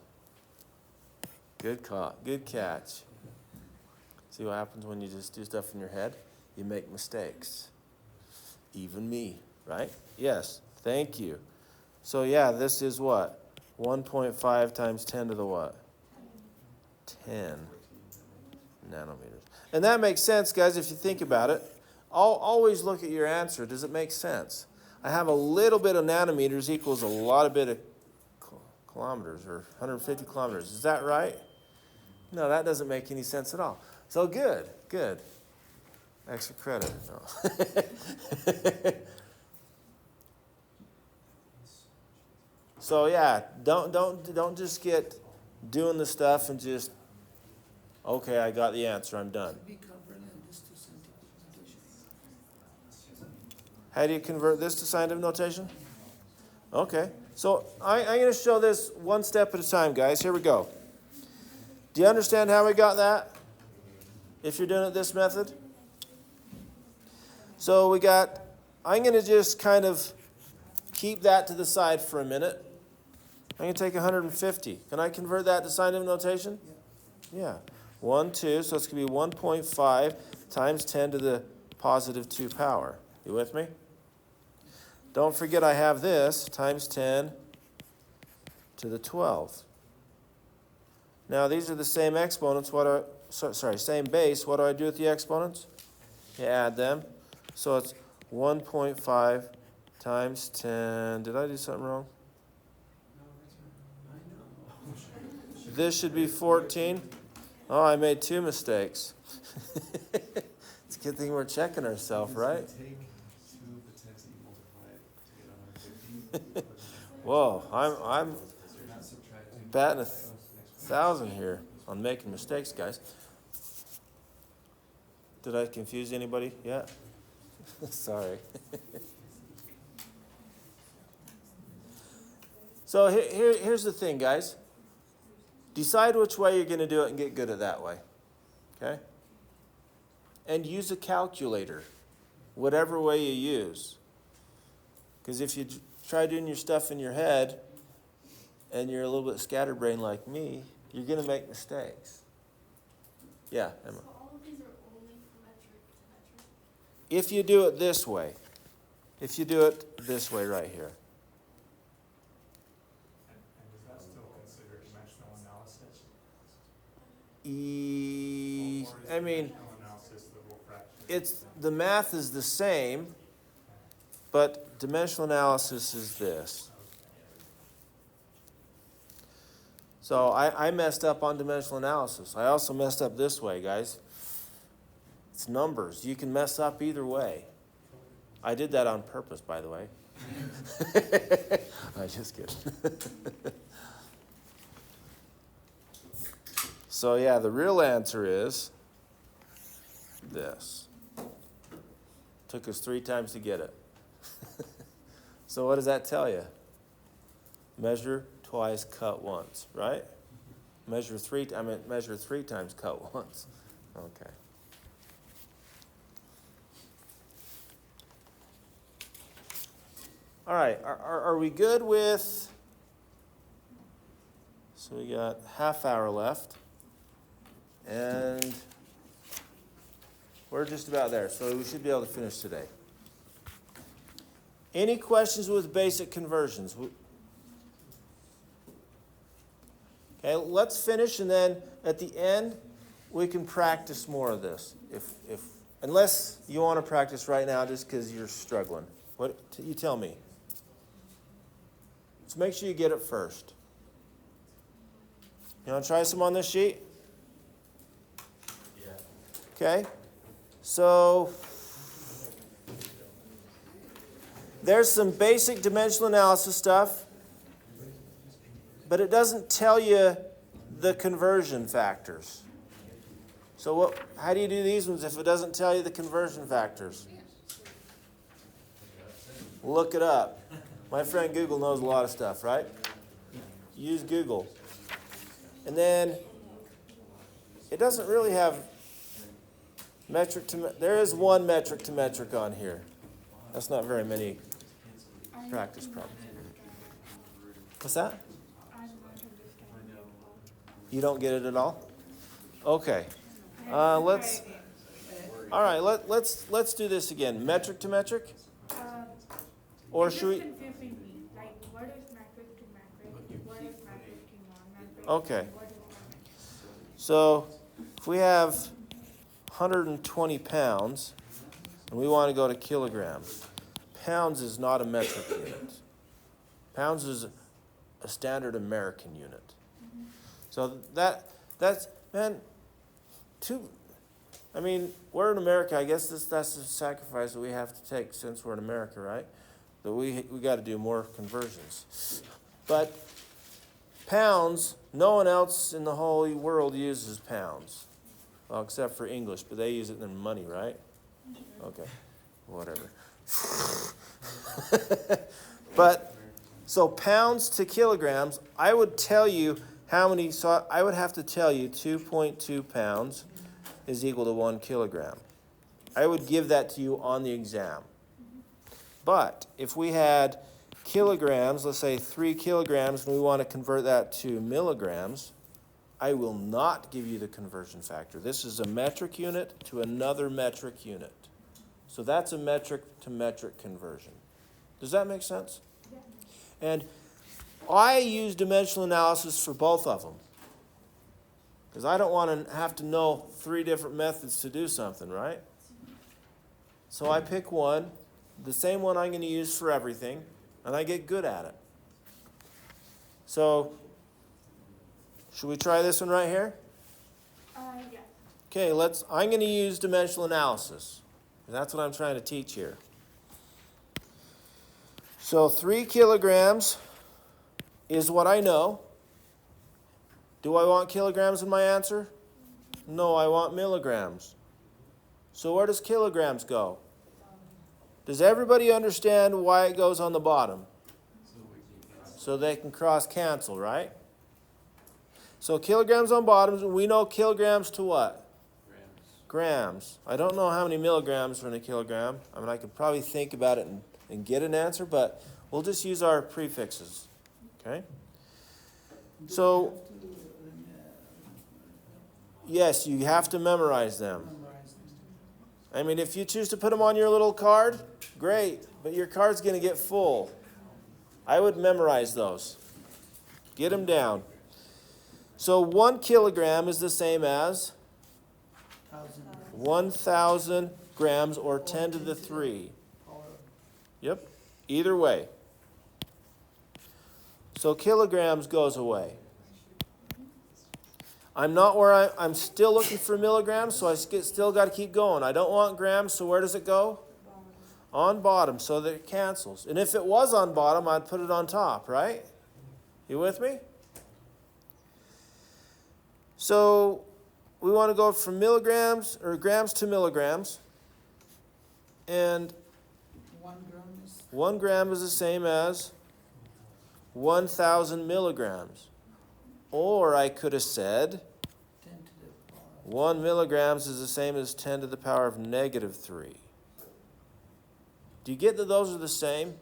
Good catch. See what happens when you just do stuff in your head? You make mistakes. Even me, right? Yes, thank you. So yeah, this is what? 1.5 times 10 to the what? 10 nanometers. And that makes sense, guys, if you think about it. Always look at your answer. Does it make sense? I have a little bit of nanometers equals a lot of bit of kilometers, or 150 kilometers. Is that right? No, that doesn't make any sense at all. So good. Extra credit. No. So yeah, don't just get doing the stuff and just, okay, I got the answer, I'm done. We converted this to scientific notation. How do you convert this to scientific notation? Okay, so I'm going to show this one step at a time, guys. Here we go. Do you understand how we got that? If you're doing it this method? So I'm going to just kind of keep that to the side for a minute. I'm going to take 150. Can I convert that to scientific notation? Yeah. 1, 2, so it's going to be 1.5 times 10 to the positive 2 power. You with me? Don't forget I have this times 10 to the 12. Now these are the same exponents. Same base. What do I do with the exponents? You add them. So it's 1.5 times 10. Did I do something wrong? This should be 14. Oh, I made 2 mistakes. It's a good thing we're checking ourselves, right? Whoa, I'm batting 1,000 here on making mistakes, guys. Did I confuse anybody? Yeah. Sorry. So here's the thing, guys. Decide which way you're going to do it and get good at that way. Okay? And use a calculator, whatever way you use. Because if you try doing your stuff in your head and you're a little bit scatterbrained like me, you're going to make mistakes. Yeah, Emma. So all of these are only from metric to metric? If you do it this way. If you do it this way right here. And does that still consider dimensional analysis? I mean, Dimensional analysis that will fraction? it's the math is the same, but dimensional analysis is this. So I messed up on dimensional analysis. I also messed up this way, guys. It's numbers. You can mess up either way. I did that on purpose, by the way. I'm just kidding. So yeah, the real answer is this. Took us 3 times to get it. So what does that tell you? Measure twice, cut once, right? Measure 3 times, cut once. Okay. All right, are we good with, so we got half hour left, and we're just about there, so we should be able to finish today. Any questions with basic conversions? Okay, let's finish, and then at the end, we can practice more of this. Unless you want to practice right now just because you're struggling. What, you tell me. So make sure you get it first. You want to try some on this sheet? Yeah. Okay. So there's some basic dimensional analysis stuff, but it doesn't tell you the conversion factors. So how do you do these ones if it doesn't tell you the conversion factors? Look it up. My friend Google knows a lot of stuff, right? Use Google. And then it doesn't really have metric to there is one metric to metric on here. That's not very many practice problems. What's that? You don't get it at all? Okay. Let's do this again. Metric to metric? Or should we? Confusing me. Like, what is metric to metric? What is metric to non-metric? Okay. What is non-metric? So if we have 120 pounds and we want to go to kilograms, pounds is not a metric unit. Pounds is a standard American unit. So that's man, we're in America. I guess that's the sacrifice that we have to take since we're in America, right? That we got to do more conversions. But pounds, no one else in the whole world uses pounds. Well, except for English, but they use it in money, right? Okay, whatever. But, so pounds to kilograms, I would tell you how many, so I would have to tell you 2.2 pounds is equal to 1 kilogram. I would give that to you on the exam. But if we had kilograms, let's say 3 kilograms, and we want to convert that to milligrams, I will not give you the conversion factor. This is a metric unit to another metric unit. So that's a metric to metric conversion. Does that make sense? Yeah. And I use dimensional analysis for both of them. Because I don't want to have to know 3 different methods to do something, right? So I pick one, the same one I'm going to use for everything, and I get good at it. So, should we try this one right here? Yeah. Okay, I'm going to use dimensional analysis. That's what I'm trying to teach here. So 3 kilograms is what I know. Do I want kilograms in my answer? No, I want milligrams. So where does kilograms go? Does everybody understand why it goes on the bottom? So they can cross cancel, right? So kilograms on bottoms, and we know kilograms to what? Grams. I don't know how many milligrams are in a kilogram. I could probably think about it and get an answer, but we'll just use our prefixes. Okay? So, yes, you have to memorize them. If you choose to put them on your little card, great, but your card's going to get full. I would memorize those. Get them down. So 1 kilogram is the same as 1,000 grams or 10 to the 3. Yep, either way. So kilograms goes away. I'm still looking for milligrams, so I still got to keep going. I don't want grams, so where does it go? On bottom, so that it cancels. And if it was on bottom, I'd put it on top, right? You with me? So we want to go from milligrams or grams to milligrams. And 1 gram is 1 gram is the same as 1,000 milligrams. Or I could have said 10 to the power. 1 milligrams is the same as 10 to the power of negative 3. Do you get that those are the same?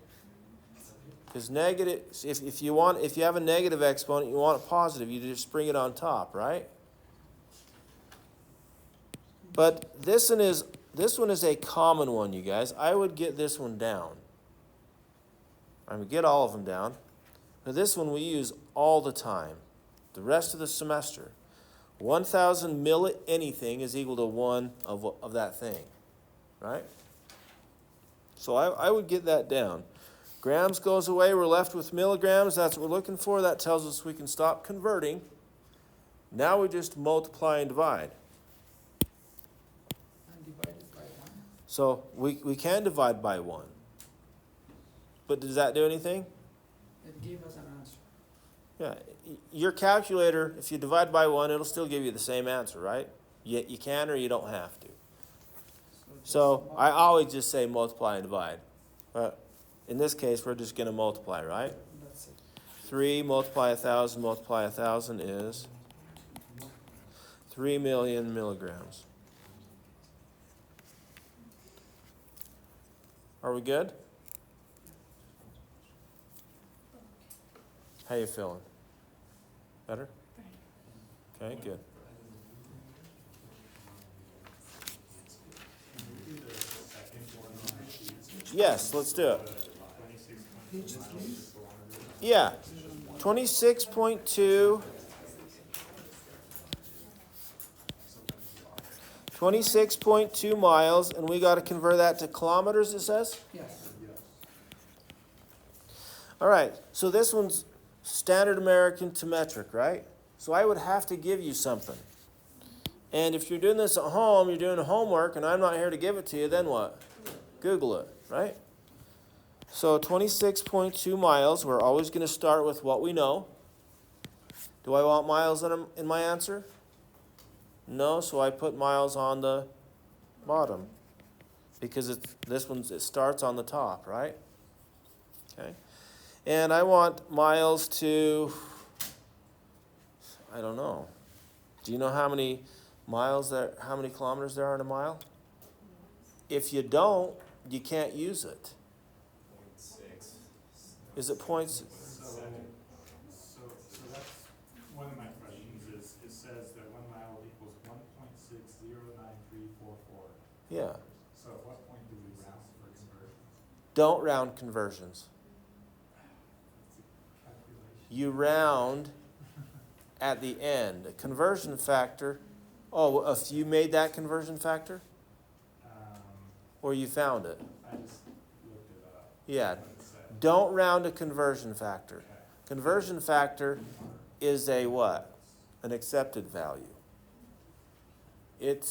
Because negative, if you have a negative exponent, you want it positive, you just bring it on top, right? But this one is a common one, you guys. I would get this one down. I would get all of them down. But this one we use all the time, the rest of the semester. 1,000 milli anything is equal to 1 of that thing, right? So I would get that down. Grams goes away, we're left with milligrams. That's what we're looking for. That tells us we can stop converting. Now we just multiply and divide. And divided by 1. So we can divide by 1. But does that do anything? It gave us an answer. Yeah. Your calculator, if you divide by 1, it'll still give you the same answer, right? Yet you can or you don't have to. So I always just say multiply and divide. But in this case, we're just going to multiply, right? That's it. 3 multiply 1,000 is 3 million milligrams. Are we good? How you feeling? Better? Okay, good. Yes, let's do it. Page 3. Yeah. 26.2. 26.2 miles, and we got to convert that to kilometers, it says? Yes. All right, so this one's standard American to metric, right? So I would have to give you something. And if you're doing this at home, you're doing homework, and I'm not here to give it to you, then what? Google it, right? So 26.2 miles, we're always going to start with what we know. Do I want miles in my answer? No, so I put miles on the bottom because it starts on the top, right? Okay. And I want miles to, I don't know. Do you know how many kilometers there are in a mile? If you don't, you can't use it. 0.6. Is it points? So that's one of my questions is, it says that 1 mile equals 1.609344. Yeah. So at what point do we round for conversions? Don't round conversions. It's a calculation. You round at the end. A conversion factor. Oh, if you made that conversion factor? Or you found it? I just looked it up. Yeah. What it said. Don't round a conversion factor. Okay. Conversion factor is a what? An accepted value. You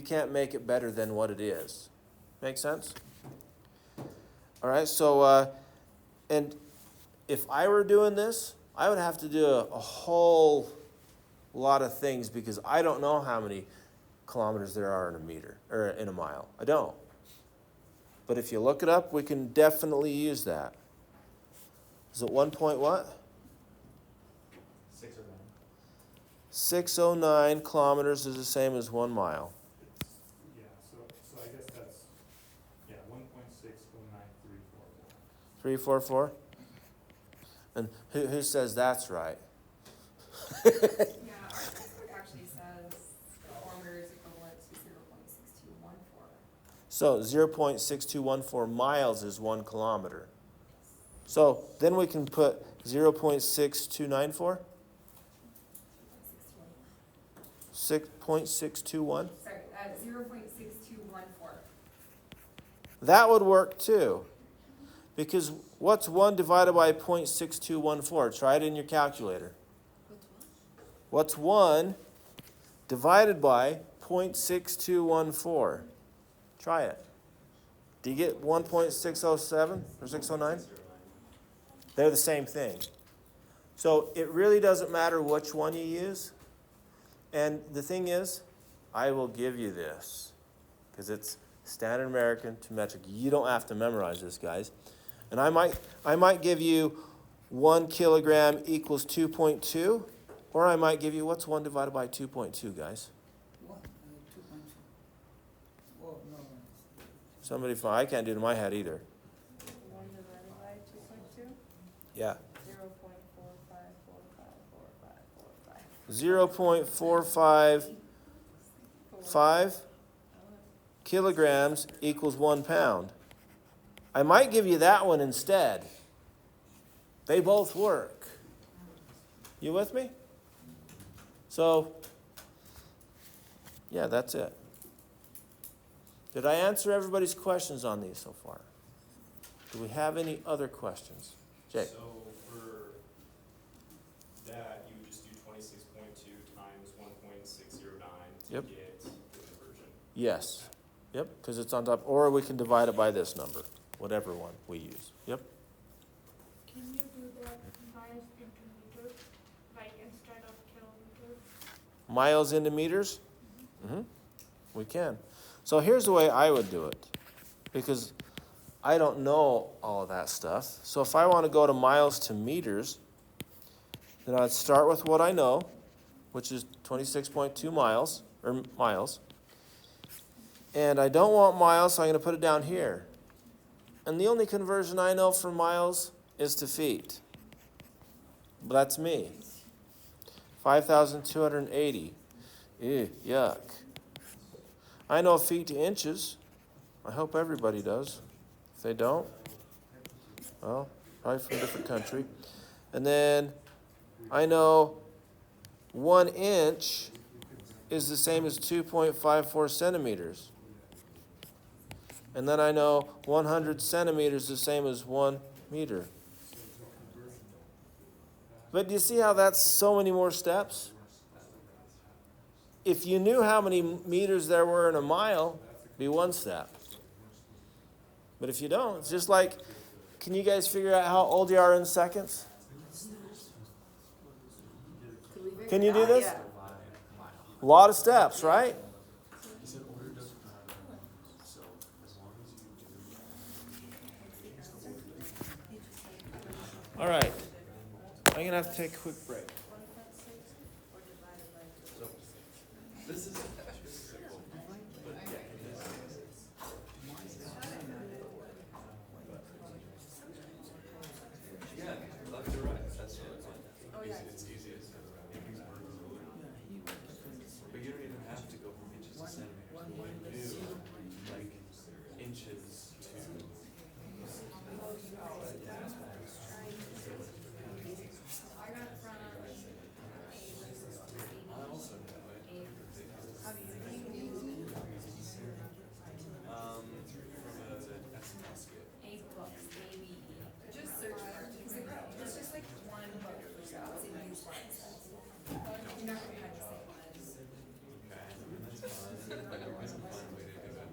can't make it better than what it is. Make sense? All right, so, and if I were doing this, I would have to do a whole lot of things because I don't know how many kilometers there are in a meter, or in a mile. I don't. But if you look it up, we can definitely use that. Is it 1 point what? 6 or 9. 609 kilometers is the same as 1 mile. Yeah, so I guess that's, 1.609344. 344? And who says that's right? Yeah, our textbook actually says kilometers equivalent to 0.6214. So 0.6214 miles is 1 kilometer. So then we can put 0.6294? 6.621? Sorry, 0.6214. That would work too. Because what's 1 divided by 0.6214? Try it in your calculator. What's 1 divided by 0.6214? Try it. Do you get 1.607 or 609? They're the same thing. So it really doesn't matter which one you use. And the thing is, I will give you this, because it's standard American to metric. You don't have to memorize this, guys. And I might give you 1 kilogram equals 2.2, or I might give you, what's 1 divided by 2.2, guys? What, 2.2? Oh, no. Somebody, I can't do it in my head either. 1 divided by 2.2? Yeah. 0.455 kilograms equals 1 pound. I might give you that one instead. They both work. You with me? So, yeah, that's it. Did I answer everybody's questions on these so far? Do we have any other questions? Jake? So for that, you would just do 26.2 times 1.609 to Yep. get the conversion. Yes. Yep, because it's on top. Or we can divide it by this number, whatever one we use. Yep. Can you do that miles into meters, like instead of kilometers? Miles into meters? Mm-hmm. We can. So here's the way I would do it, because I don't know all of that stuff. So if I want to go to miles to meters, then I'd start with what I know, which is 26.2 miles, or miles. And I don't want miles, so I'm going to put it down here. And the only conversion I know from miles is to feet. But that's me. 5,280. Ew, yuck. I know feet to inches. I hope everybody does. If they don't, well, probably from a different country. And then I know 1 inch is the same as 2.54 centimeters. And then I know 100 centimeters is the same as 1 meter. But do you see how that's so many more steps? If you knew how many meters there were in a mile, it'd be 1 step. But if you don't, it's just like, can you guys figure out how old you are in seconds? Can you do this? A lot of steps, right? All right. I'm going to have to take a quick break. This is yeah, left to right. That's what it's easiest. But you don't even have to go from inches to centimeters. You can do like inches to. I got it from I also know it. how do you From a SMS skit. A books, ABE. Just search for it, because it's just like one book for scouts in these ones. You're not gonna have the same ones. Okay, that's fine. But there wasn't one way to do it.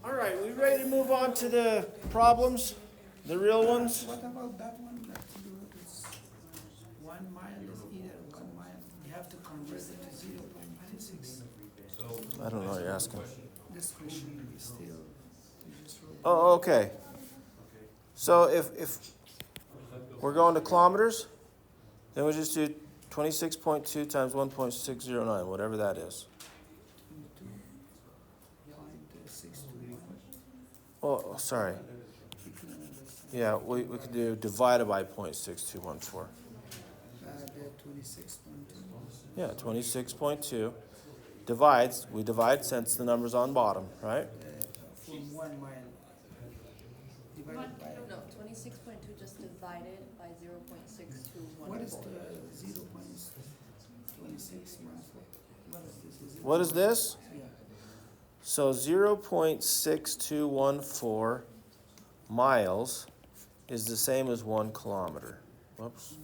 All right, we ready to move on to the problems, the real ones? What about that one that you, it's 1 mile is either 1 mile, you have to convert it to 0.26. I don't know what you're asking. This question is still, you just wrote. Oh, okay. So if we're going to kilometers, then we just do 26.2 times 1.609, whatever that is. 2.621. Oh, sorry. Yeah, we could do divided by 0.6214. The 26.2. Yeah, 26.2 divides, we divide since the number's on bottom, right? From 1 mile. Divided by, No, 26.2 just divided by 0.6214. what is the 0.26 monthly? What is this? Is it? What is this? Yeah. So 0.6214 miles is the same as 1 kilometer. Whoops.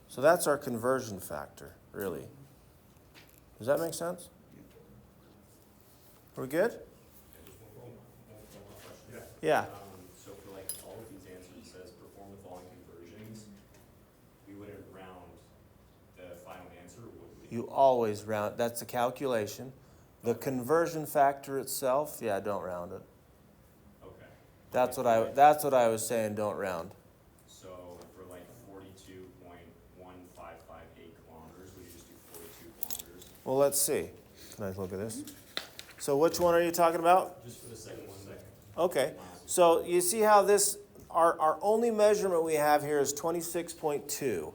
So that's our conversion factor, really. Does that make sense? We're good? Yeah. So for like all of these answers, it says perform the following conversions. We wouldn't round the final answer, would we? You always round, that's the calculation. The conversion factor itself, yeah, don't round it. Okay. That's what I was saying, don't round. So for like 42.1558 kilometers, would you just do 42 kilometers? Well, let's see. Can I look at this? So which one are you talking about? Just for the second one. Okay. So you see how this, our only measurement we have here is 26.2.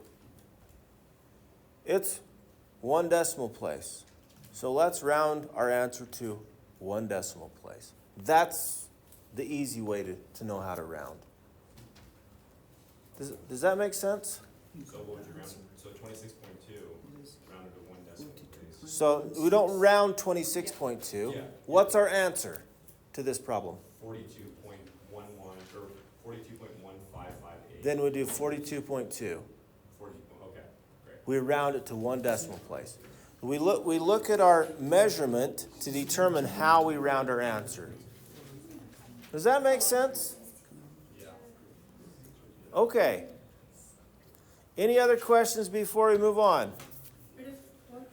It's 1 decimal place. So let's round our answer to 1 decimal place. That's the easy way to know how to round. Does that make sense? So what would you round? So 26.2 rounded to 1 decimal place. So we don't round 26.2. Yeah. What's our answer to this problem? 42.11 or 42.1558. Then we do 42.2. 40, okay, great. We round it to 1 decimal place. We look at our measurement to determine how we round our answer. Does that make sense? Yeah. Okay. Any other questions before we move on? It is 4.2.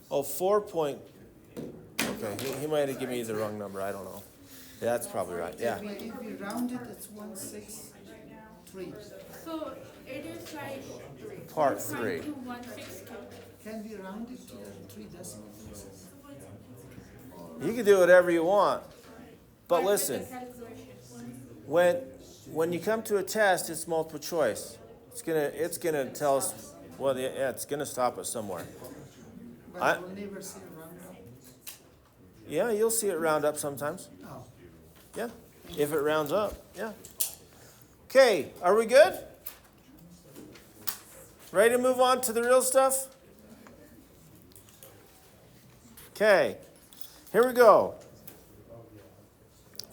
Oh, 4 point. Okay, he might have given me the wrong number. I don't know. Yeah, that's probably right. Yeah. If we round it, it's 163. So it is like Part 3. 1.2162. Can we round it to 3 decimal places? You can do whatever you want. But with listen, the calculation. when you come to a test, it's multiple choice. It's gonna tell us. Well, yeah, it's gonna stop us somewhere. But we'll never see a round up. Yeah, you'll see it round up sometimes. Oh. Yeah, if it rounds up. Yeah. Okay, are we good? Ready to move on to the real stuff? Okay, here we go.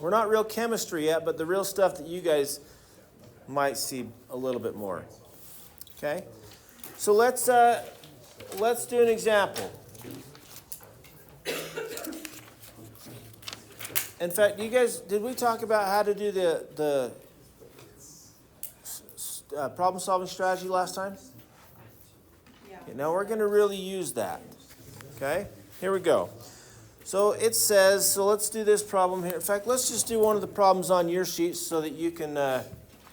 We're not real chemistry yet, but the real stuff that you guys might see a little bit more. Okay, so let's do an example. In fact, you guys, did we talk about how to do the problem-solving strategy last time? Yeah. Okay, now we're going to really use that. Okay, here we go. So it says, so let's do this problem here. In fact, let's just do one of the problems on your sheet so that you can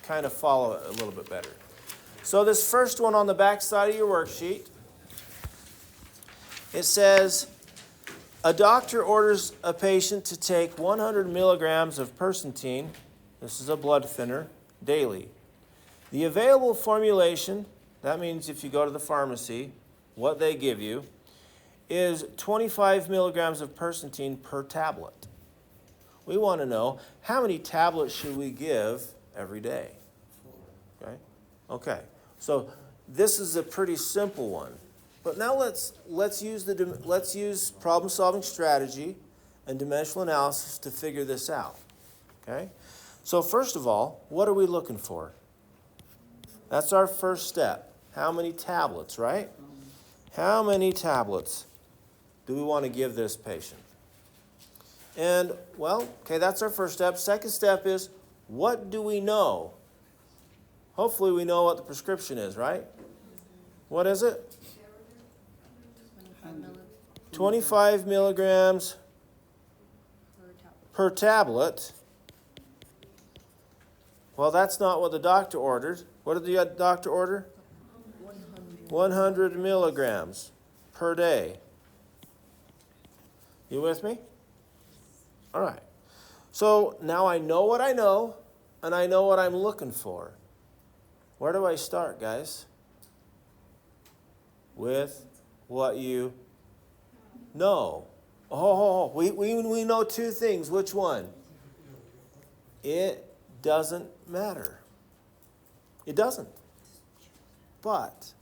kind of follow it a little bit better. So this first one on the back side of your worksheet, it says, a doctor orders a patient to take 100 milligrams of Percentine, this is a blood thinner, daily. The available formulation, that means if you go to the pharmacy, what they give you, is 25 milligrams of Percentine per tablet. We want to know how many tablets should we give every day? Okay? Okay. So this is a pretty simple one. But now let's use problem-solving strategy and dimensional analysis to figure this out. Okay? So first of all, what are we looking for? That's our first step. How many tablets, right? How many tablets do we want to give this patient? And, well, okay, that's our first step. Second step is, what do we know? Hopefully we know what the prescription is, right? What is it? 25 milligrams per tablet. Well, that's not what the doctor ordered. What did the doctor order? 100 milligrams per day. You with me? All right. So now I know what I know, and I know what I'm looking for. Where do I start, guys? With what you know. We know two things. Which one? It doesn't matter. It doesn't. But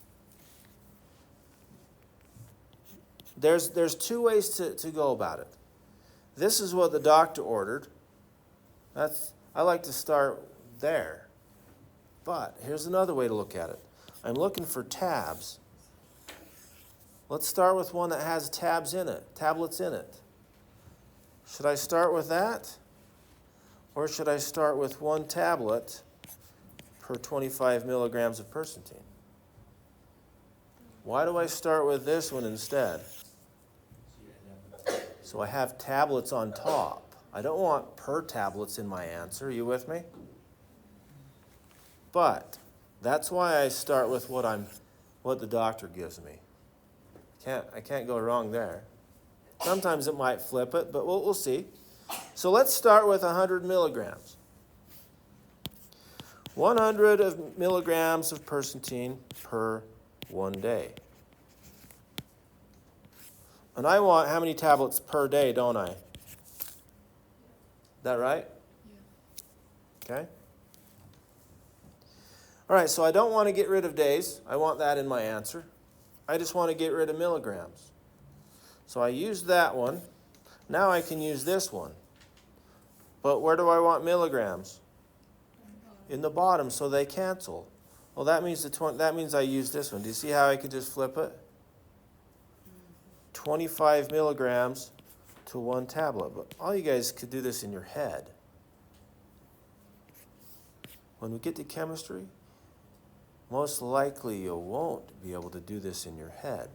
there's two ways to go about it. This is what the doctor ordered. I like to start there. But here's another way to look at it. I'm looking for tabs. Let's start with one that has tablets in it. Should I start with that? Or should I start with one tablet per 25 milligrams of Persentine? Why do I start with this one instead? So I have tablets on top. I don't want per tablets in my answer. Are you with me? But that's why I start with what the doctor gives me. I can't go wrong there. Sometimes it might flip it, but we'll see. So let's start with 100 milligrams. 100 milligrams of Persentine per 1 day. And I want how many tablets per day, don't I? That right? Yeah. Okay. All right, so I don't want to get rid of days. I want that in my answer. I just want to get rid of milligrams. So I used that one. Now I can use this one. But where do I want milligrams? In the bottom, so they cancel. Well, that means I use this one. Do you see how I can just flip it? 25 milligrams to one tablet. But all you guys could do this in your head. When we get to chemistry, most likely you won't be able to do this in your head.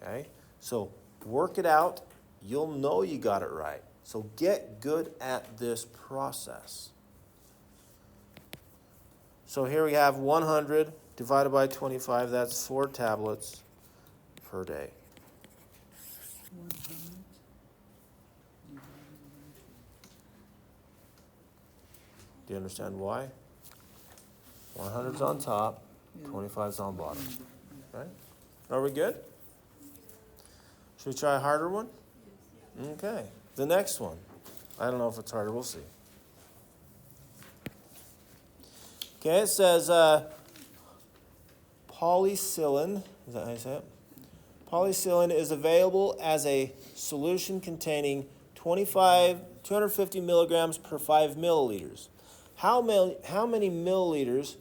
Okay? So work it out. You'll know you got it right. So get good at this process. So here we have 100 divided by 25. That's 4 tablets per day. 100 Do you understand why? 100's on top, 25's on bottom. Right? Are we good? Should we try a harder one? Okay. The next one. I don't know if it's harder. We'll see. Okay, it says polycillin. Is that how you say it? Polycillin is available as a solution containing 250 milligrams per 5 milliliters. How many milliliters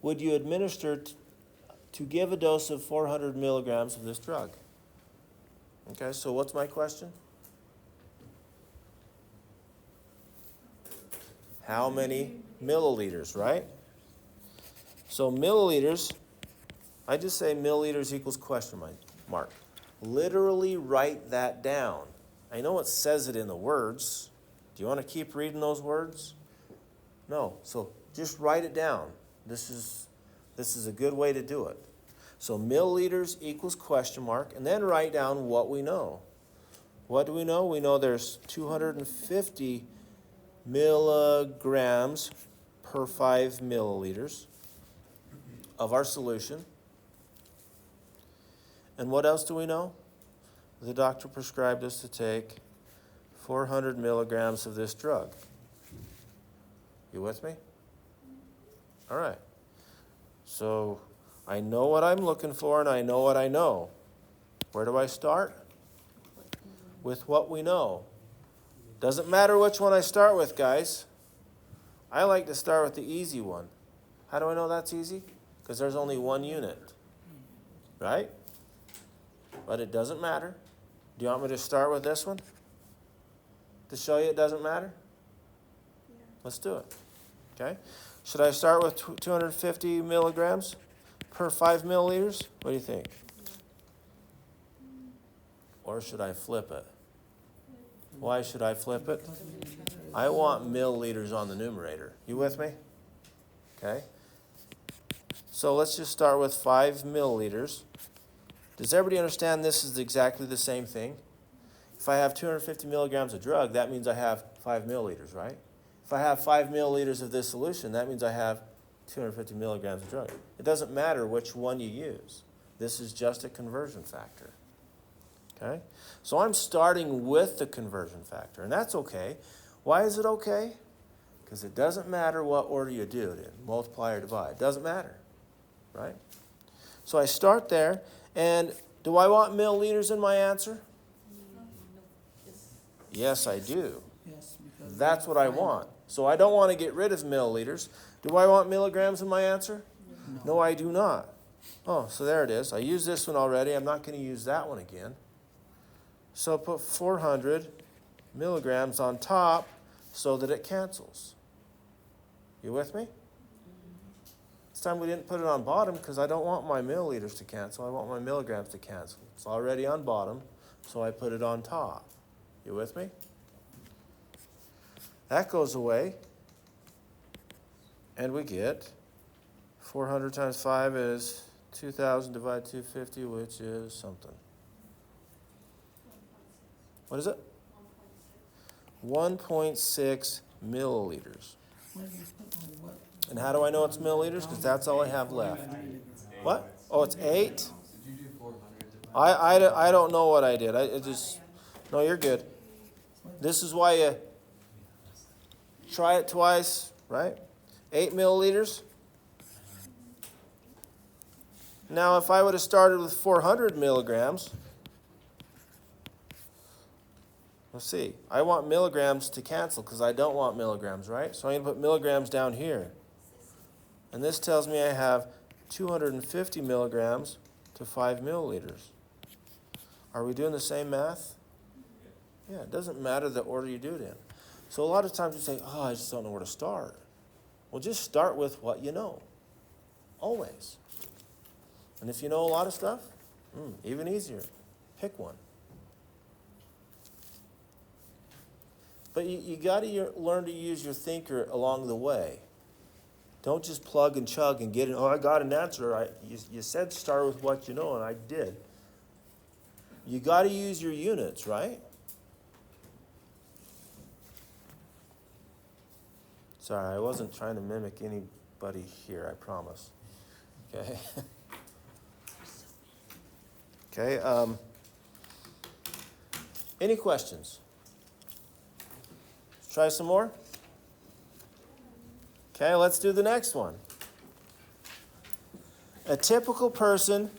would you administer to give a dose of 400 milligrams of this drug? Okay, so what's my question? How many milliliters, right? So milliliters, I just say milliliters equals question mark. Literally write that down. I know it says it in the words. Do you want to keep reading those words? No. So just write it down. This is a good way to do it. So milliliters equals question mark, and then write down what we know. What do we know? We know there's 250 milligrams per 5 milliliters of our solution. And what else do we know? The doctor prescribed us to take 400 milligrams of this drug. You with me? All right. So I know what I'm looking for, and I know what I know. Where do I start? With what we know. Doesn't matter which one I start with, guys. I like to start with the easy one. How do I know that's easy? Because there's only one unit, right? but it doesn't matter. Do you want me to start with this one? To show you it doesn't matter? Let's do it. Okay? Should I start with 250 milligrams per 5 milliliters? What do you think? Or should I flip it? Why should I flip it? I want milliliters on the numerator. You with me? Okay. So let's just start with 5 milliliters. Does everybody understand this is exactly the same thing? If I have 250 milligrams of drug, that means I have 5 milliliters, right? If I have 5 milliliters of this solution, that means I have 250 milligrams of drug. It doesn't matter which one you use. This is just a conversion factor. Okay? So I'm starting with the conversion factor, and that's okay. Why is it okay? Because it doesn't matter what order you do it in, multiply or divide. It doesn't matter, right? So I start there, and do I want milliliters in my answer? Yes, I do. Yes, because. That's what I want. So I don't want to get rid of milliliters. Do I want milligrams in my answer? No, I do not. Oh, so there it is. I used this one already. I'm not going to use that one again. So put 400 milligrams on top so that it cancels. You with me? This time we didn't put it on bottom because I don't want my milliliters to cancel. I want my milligrams to cancel. It's already on bottom, so I put it on top. You with me? That goes away. And we get 400 times 5 is 2,000 divided 250, which is something. What is it? 1.6 milliliters. And how do I know it's milliliters? Because that's all I have left. What? Oh, it's 8? Did you do 400? I don't know what I did. No, you're good. This is why you try it twice, right? 8 milliliters. Now, if I would have started with 400 milligrams, let's see. I want milligrams to cancel because I don't want milligrams, right? So I'm going to put milligrams down here. And this tells me I have 250 milligrams to 5 milliliters. Are we doing the same math? Yeah, it doesn't matter the order you do it in. So a lot of times you say, oh, I just don't know where to start. Well, just start with what you know. Always. And if you know a lot of stuff, even easier. Pick one. But you got to learn to use your thinker along the way. Don't just plug and chug and get it. Oh, I got an answer. You said start with what you know, and I did. You got to use your units, right? Sorry, I wasn't trying to mimic anybody here, I promise. Okay. Okay. Any questions? Let's try some more. Okay, let's do the next one. A typical person,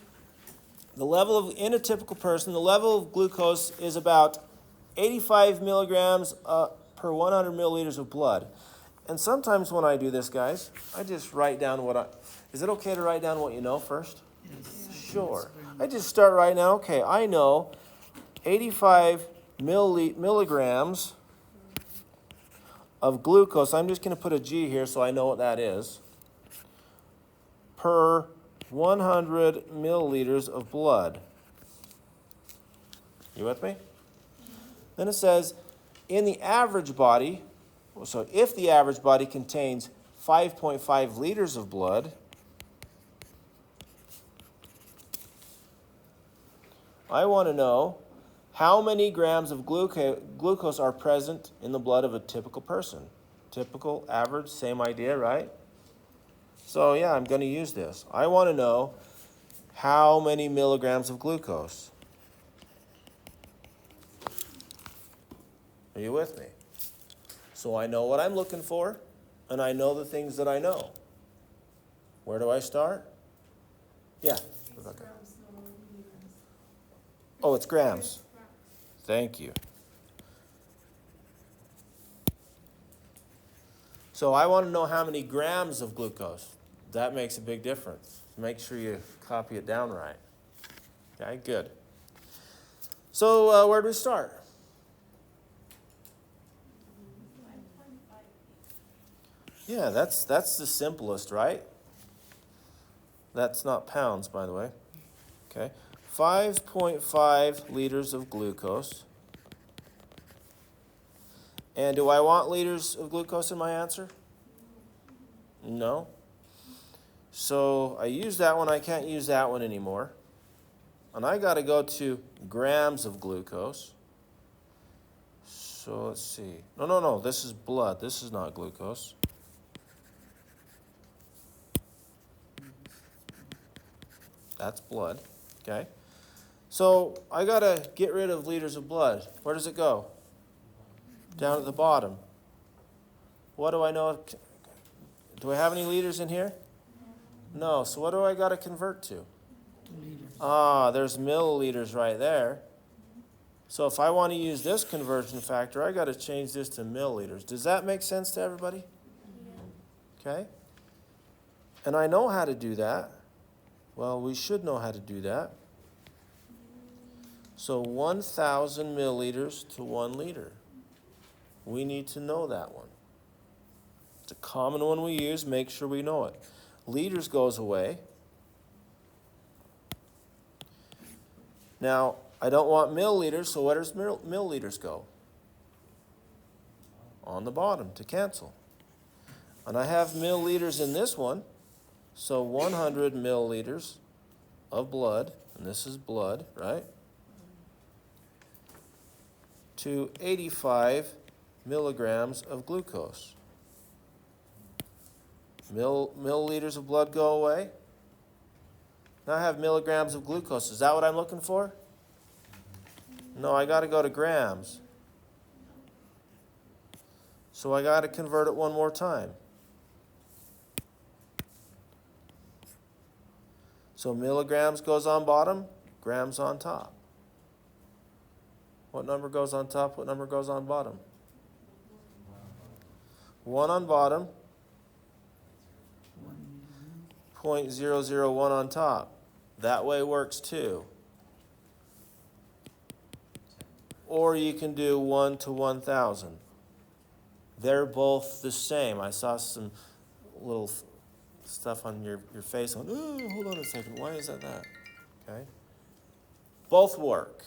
in a typical person, the level of glucose is about 85 milligrams per 100 milliliters of blood. And sometimes when I do this, guys, I just write down is it okay to write down what you know first? Yes. Sure. I just start right now. Okay, I know 85 milligrams of glucose. I'm just going to put a G here so I know what that is. Per 100 milliliters of blood. You with me? Then it says, in the average body, so if the average body contains 5.5 liters of blood, I want to know how many grams of glucose are present in the blood of a typical person. Typical, average, same idea, right? So yeah, I'm going to use this. I want to know how many milligrams of glucose. Are you with me? So I know what I'm looking for, and I know the things that I know. Where do I start? Yeah, Rebecca. Oh, it's grams. Thank you. So I want to know how many grams of glucose. That makes a big difference. Make sure you copy it down right. Okay, good. So where do we start? Yeah, that's the simplest, right? That's not pounds, by the way. Okay. 5.5 liters of glucose. And do I want liters of glucose in my answer? No. So I use that one, I can't use that one anymore. And I got to go to grams of glucose. So let's see. No, this is blood. This is not glucose. That's blood, okay? So I got to get rid of liters of blood. Where does it go? Down at the bottom. What do I know? Do I have any liters in here? No. So what do I got to convert to? Ah, there's milliliters right there. So if I want to use this conversion factor, I got to change this to milliliters. Does that make sense to everybody? Okay. And I know how to do that. Well, we should know how to do that. So 1,000 milliliters to 1 liter. We need to know that one. It's a common one we use. Make sure we know it. Liters goes away. Now, I don't want milliliters, so where does milliliters go? On the bottom to cancel. And I have milliliters in this one, so 100 milliliters of blood, and this is blood, right? To 85 milligrams of glucose. Milliliters of blood go away. Now I have milligrams of glucose. Is that what I'm looking for? No, I got to go to grams. So I got to convert it one more time. So milligrams goes on bottom, grams on top. What number goes on top? What number goes on bottom? 1 on bottom, 0.001 on top. That way works too. Or you can do 1 to 1,000. They're both the same. I saw some little stuff on your face. Hold on a second. Why is that? Okay. Both work.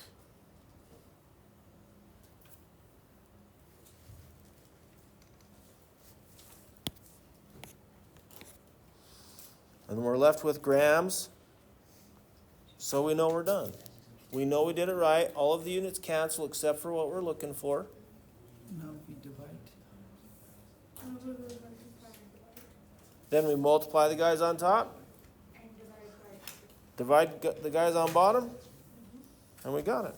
And we're left with grams, so we know we're done. We know we did it right. All of the units cancel except for what we're looking for. Now we divide. Then we multiply the guys on top, divide the guys on bottom, and we got it.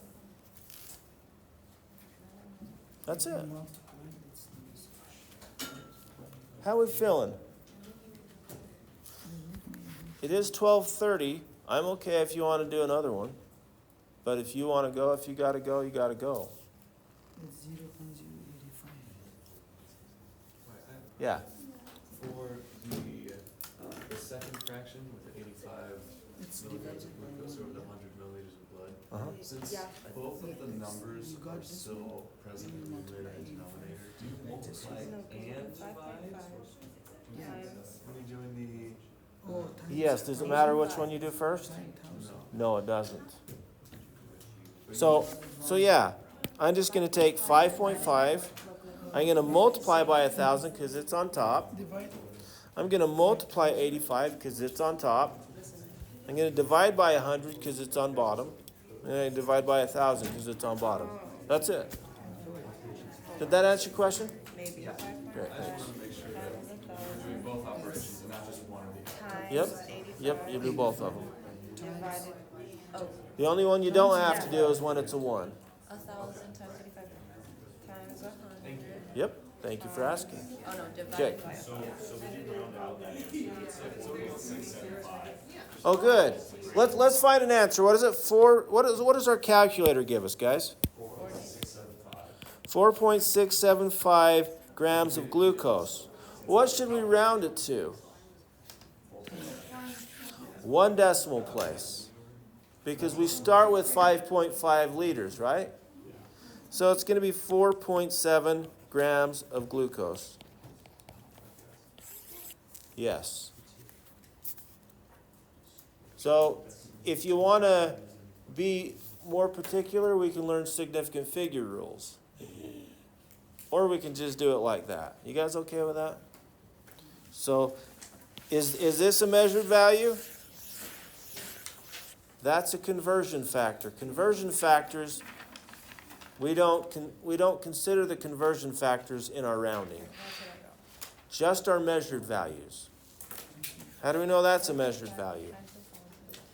That's it. How we feeling? It is 12:30. I'm okay if you want to do another one. But if you want to go, if you got to go, you got to go. It's 0.085. Yeah. For the second fraction with the 85 It's milligrams of divided by glucose 1. over the 100 milliliters of blood, Uh-huh. since both of the numbers are still present in the numerator and denominator, do you multiply and divide? Yeah. When you're doing the Oh, times Yes. Does it matter which one you do first? 9,000. No, it doesn't. So yeah, I'm just going to take 5.5. I'm going to multiply by 1,000 because it's on top. Divide. I'm going to multiply 85 because it's on top. I'm going to divide by 100 because it's on bottom. And I divide by 1,000 because it's on bottom. That's it. Did that answer your question? Maybe. Great, thanks. make sure that you're doing both operations and not just one or the other. Yep, you do both of them. Divided, The only one you don't have to do is when it's a 1. 1,000 times 85 times 100. Yep, thank you for asking. Oh no, Okay. divided by. So we do round out that, it's over 675. Oh, good. Let's find an answer. What is it? What does our calculator give us, guys? 4.675 grams of glucose. What should we round it to? 1 decimal place. because we start with 5.5 liters, right? Yeah. So it's going to be 4.7 grams of glucose. Yes. So if you want to be more particular, we can learn significant figure rules. Or we can just do it like that. You guys okay with that? So is this a measured value? That's a conversion factor. Conversion factors, we don't consider the conversion factors in our rounding. Just our measured values. How do we know that's a measured value?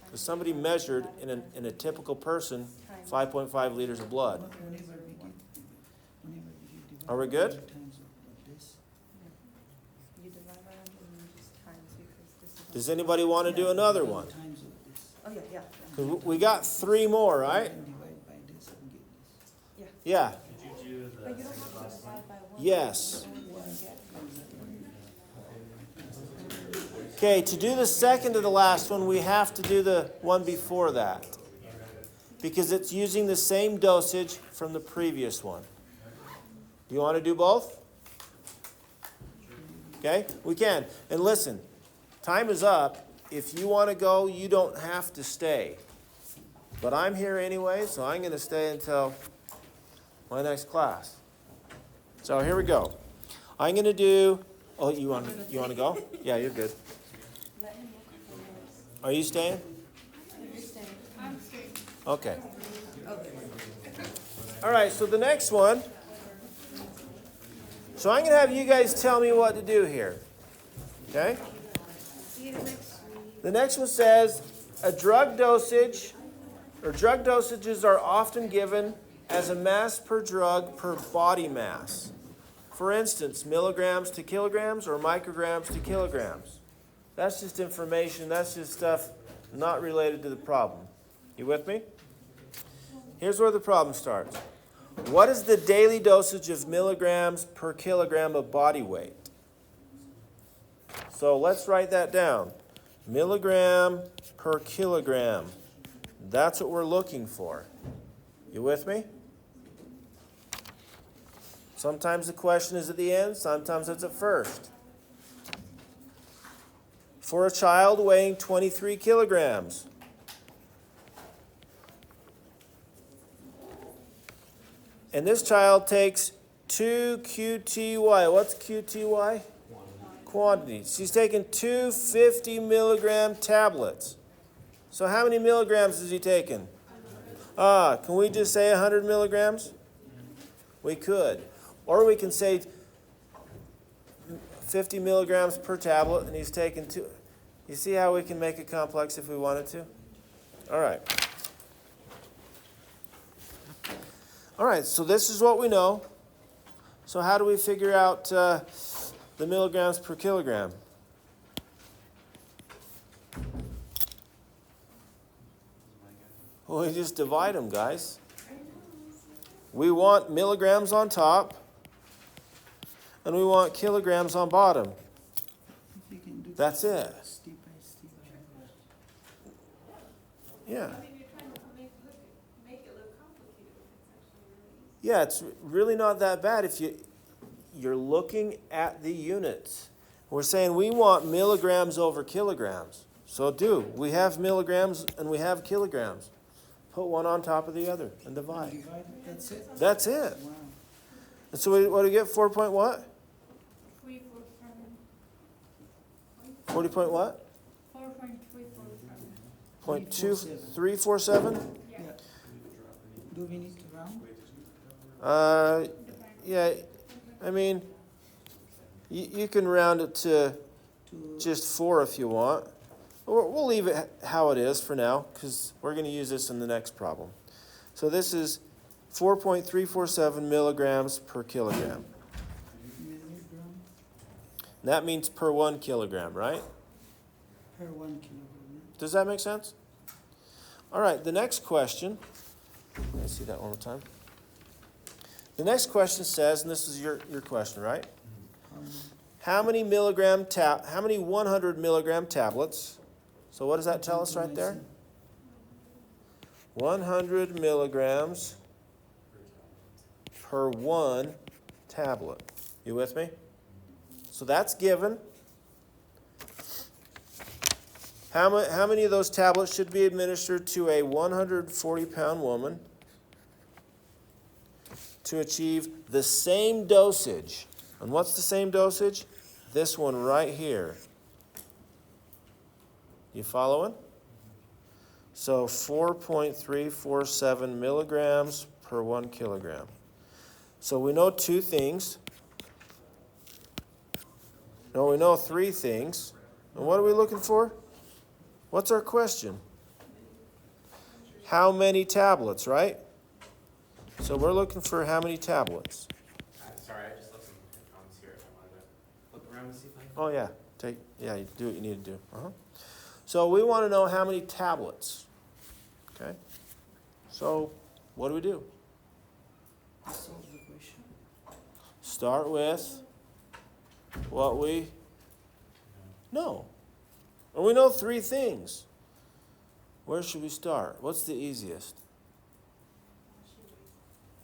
Because somebody measured in a typical person 5.5 liters of blood. Are we good? Does anybody want to do another one? Oh, yeah, yeah. 'Cause we got 3 more, right? Yeah. Could you do the second last one? Yes. Okay, to do the second to the last one, we have to do the one before that. Because it's using the same dosage from the previous one. Do you want to do both? Okay, we can. And listen, time is up. If you want to go, you don't have to stay. But I'm here anyway, so I'm going to stay until my next class. So here we go. I'm going to do, oh, you want to go? Yeah, you're good. Are you staying? I'm staying. Okay. All right, so the next one. So I'm going to have you guys tell me what to do here. Okay? The next one says a drug dosage, or drug dosages are often given as a mass per drug per body mass. For instance, milligrams to kilograms or micrograms to kilograms. That's just information. That's just stuff not related to the problem. You with me? Here's where the problem starts. What is the daily dosage of milligrams per kilogram of body weight? So let's write that down. Milligram per kilogram. That's what we're looking for. You with me? Sometimes the question is at the end, sometimes it's at first. For a child weighing 23 kilograms. And this child takes 2 QTY. What's QTY? Quantity. She's taking 2 50 milligram tablets. So how many milligrams is he taking? Can we just say 100 milligrams? We could. Or we can say 50 milligrams per tablet, and he's taking 2. You see how we can make it complex if we wanted to? All right. All right, so this is what we know. So how do we figure out the milligrams per kilogram? Well, we just divide them, guys. We want milligrams on top, and we want kilograms on bottom. That's it. Yeah. I mean, you're trying to make it look complicated, it's actually really easy. Yeah, it's really not that bad if you're looking at the units. We're saying we want milligrams over kilograms. So we have milligrams and we have kilograms. Put one on top of the other and divide. That's it? That's it. Wow. And so what do we get? 4 point what? 347. 40 point what? 4.347. 0.2347? Yeah. Do we need to round? Yeah, I mean, you can round it to just 4 if you want. We'll leave it how it is for now because we're going to use this in the next problem. So this is 4.347 milligrams per kilogram. Milligram That means per 1 kilogram, right? per 1 kilogram. Does that make sense? All right, the next question. Let's see that one more time. The next question says, and this is your question, right? How many 100 milligram tablets? So what does that tell us right there? 100 milligrams per 1 tablet. You with me? So that's given. How many of those tablets should be administered to a 140-pound woman to achieve the same dosage? And what's the same dosage? This one right here. You following? So 4.347 milligrams per 1 kilogram. So we know 2 things. No, we know 3 things. And what are we looking for? What's our question? How many tablets, right? So we're looking for how many tablets. Sorry, I just left some comments here. I wanted to look around and see if I can. Oh yeah, you do what you need to do. So we want to know how many tablets. Okay. So what do we do? Solve the question. Start with what we know. And we know 3 things. Where should we start? What's the easiest?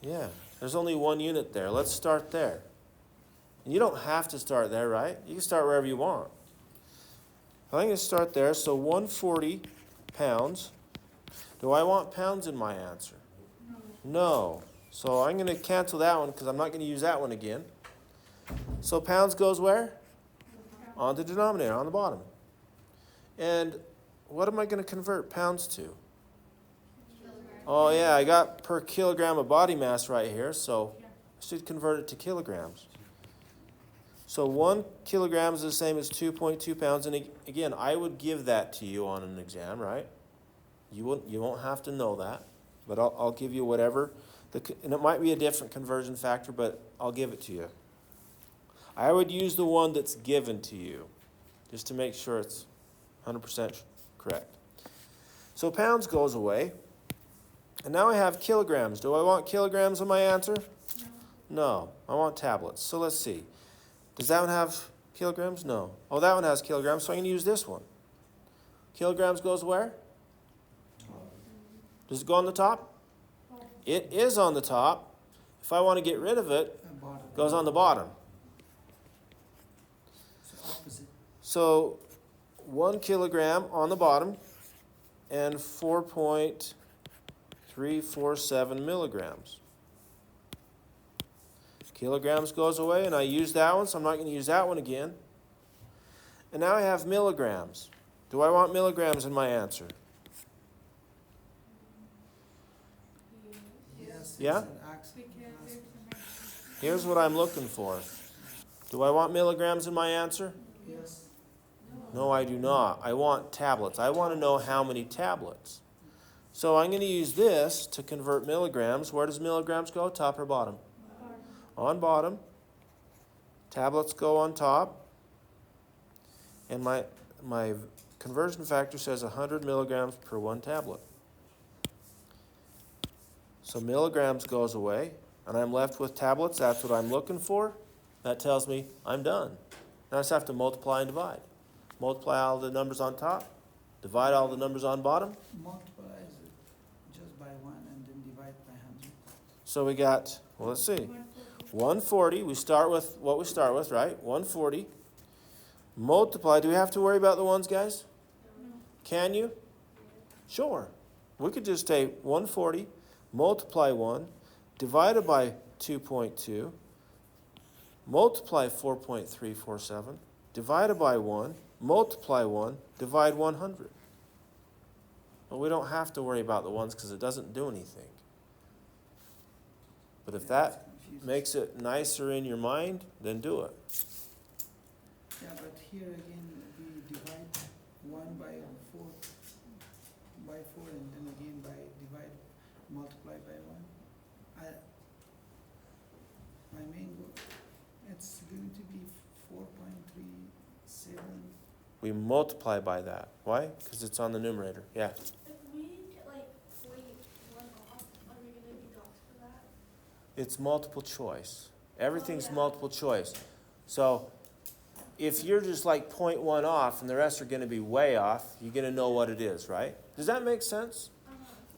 Yeah, there's only 1 unit there. Let's start there. And you don't have to start there, right? You can start wherever you want. I'm going to start there. So 140 pounds. Do I want pounds in my answer? No. So I'm going to cancel that one because I'm not going to use that one again. So pounds goes where? On the denominator, on the bottom. And what am I going to convert pounds to? Oh yeah, I got per kilogram of body mass right here, so I should convert it to kilograms. So 1 kilogram is the same as 2.2 pounds. And again, I would give that to you on an exam, right? You won't have to know that, but I'll give you whatever. And it might be a different conversion factor, but I'll give it to you. I would use the one that's given to you, just to make sure it's 100% correct. So pounds goes away. And now I have kilograms. Do I want kilograms in my answer? No. I want tablets. So let's see. Does that one have kilograms? No. Oh, that one has kilograms, so I'm going to use this one. Kilograms goes where? Does it go on the top? It is on the top. If I want to get rid of it, it goes on the bottom. So opposite. So 1 kilogram on the bottom and 4.347 milligrams. Kilograms goes away, and I used that one, so I'm not going to use that one again. And now I have milligrams. Do I want milligrams in my answer? Yes. Yeah? It's an accent. Here's what I'm looking for. Do I want milligrams in my answer? Yes. No, I do not. I want tablets. I want to know how many tablets. So I'm going to use this to convert milligrams. Where does milligrams go? Top or bottom? On bottom. Tablets go on top. And my conversion factor says 100 milligrams per 1 tablet. So milligrams goes away, and I'm left with tablets. That's what I'm looking for. That tells me I'm done. Now I just have to multiply and divide. Multiply all the numbers on top, divide all the numbers on bottom. Multiply it just by 1 and then divide by 100. So we got, well, let's see, 140. We start with what we start with, right? 140. Multiply. Do we have to worry about the ones, guys? Can you? Sure. We could just take 140, multiply 1, divided by 2.2, multiply 4.347, divided by 1, multiply 1, divide 100. But we don't have to worry about the ones because it doesn't do anything. But if that makes it nicer in your mind, then do it. Yeah, but here again we divide 1 by 4 and then again by divide multiply by 1. My main goal, it's going to be 4.37. We multiply by that. Why? Because it's on the numerator. Yeah. If we get like 41 off, are we gonna be docked for that? It's multiple choice. Everything's Oh, yeah. multiple choice. So if you're just like 0.1 off and the rest are going to be way off, you're going to know what it is, right? Does that make sense?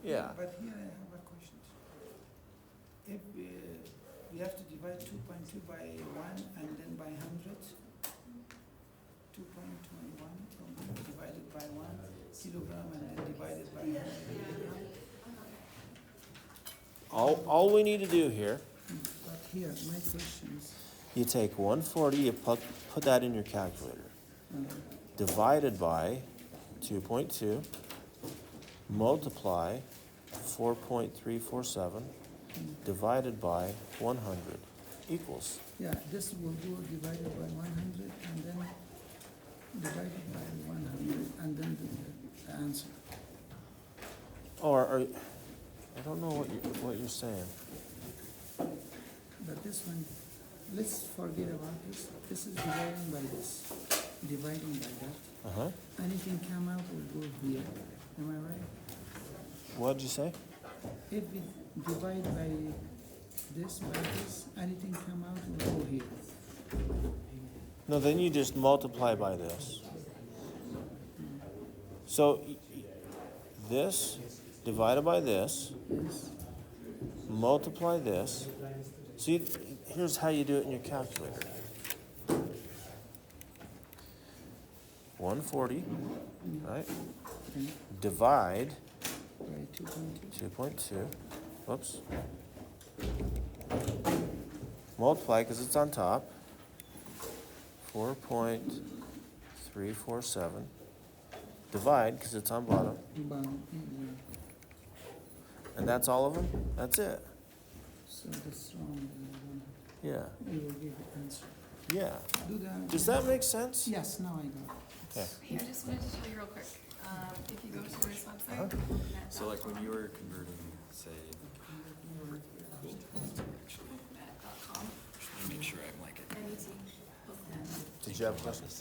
Yeah. But here I have a question. If we have to divide 2.2 by 1 and then by 100, 2.21 divided by 1 kilogram and then divided by 100 kilogram. All we need to do here, But here, my question is, you take 140, you put that in your calculator. Divided by 2.2, multiply 4.347, divided by 100, equals. yeah, this will go divided by 100 and then divided by 100 and then the answer. Or I don't know what you're saying. But this one, let's forget about this. This is dividing by this, dividing by that. Uh-huh. Anything come out will go here. Am I right? What'd you say? If we divide by this, anything come out will go here. No, then you just multiply by this. So this divided by this, Yes. multiply this. See, here's how you do it in your calculator. 140, right? Divide By 2.2. 2.2. Whoops. Multiply, because it's on top. 4.347. Divide, because it's on bottom. And that's all of them? That's it. So that's wrong. Yeah. You will give the answer. Yeah. Do that. Does that make sense? Yes, now I got it. Okay. Hey, I just wanted to tell you real quick, if you go to this website. So like when you were converting, say, net.com, just wanna make sure I'm like it. I need to book that. Did you have a question? I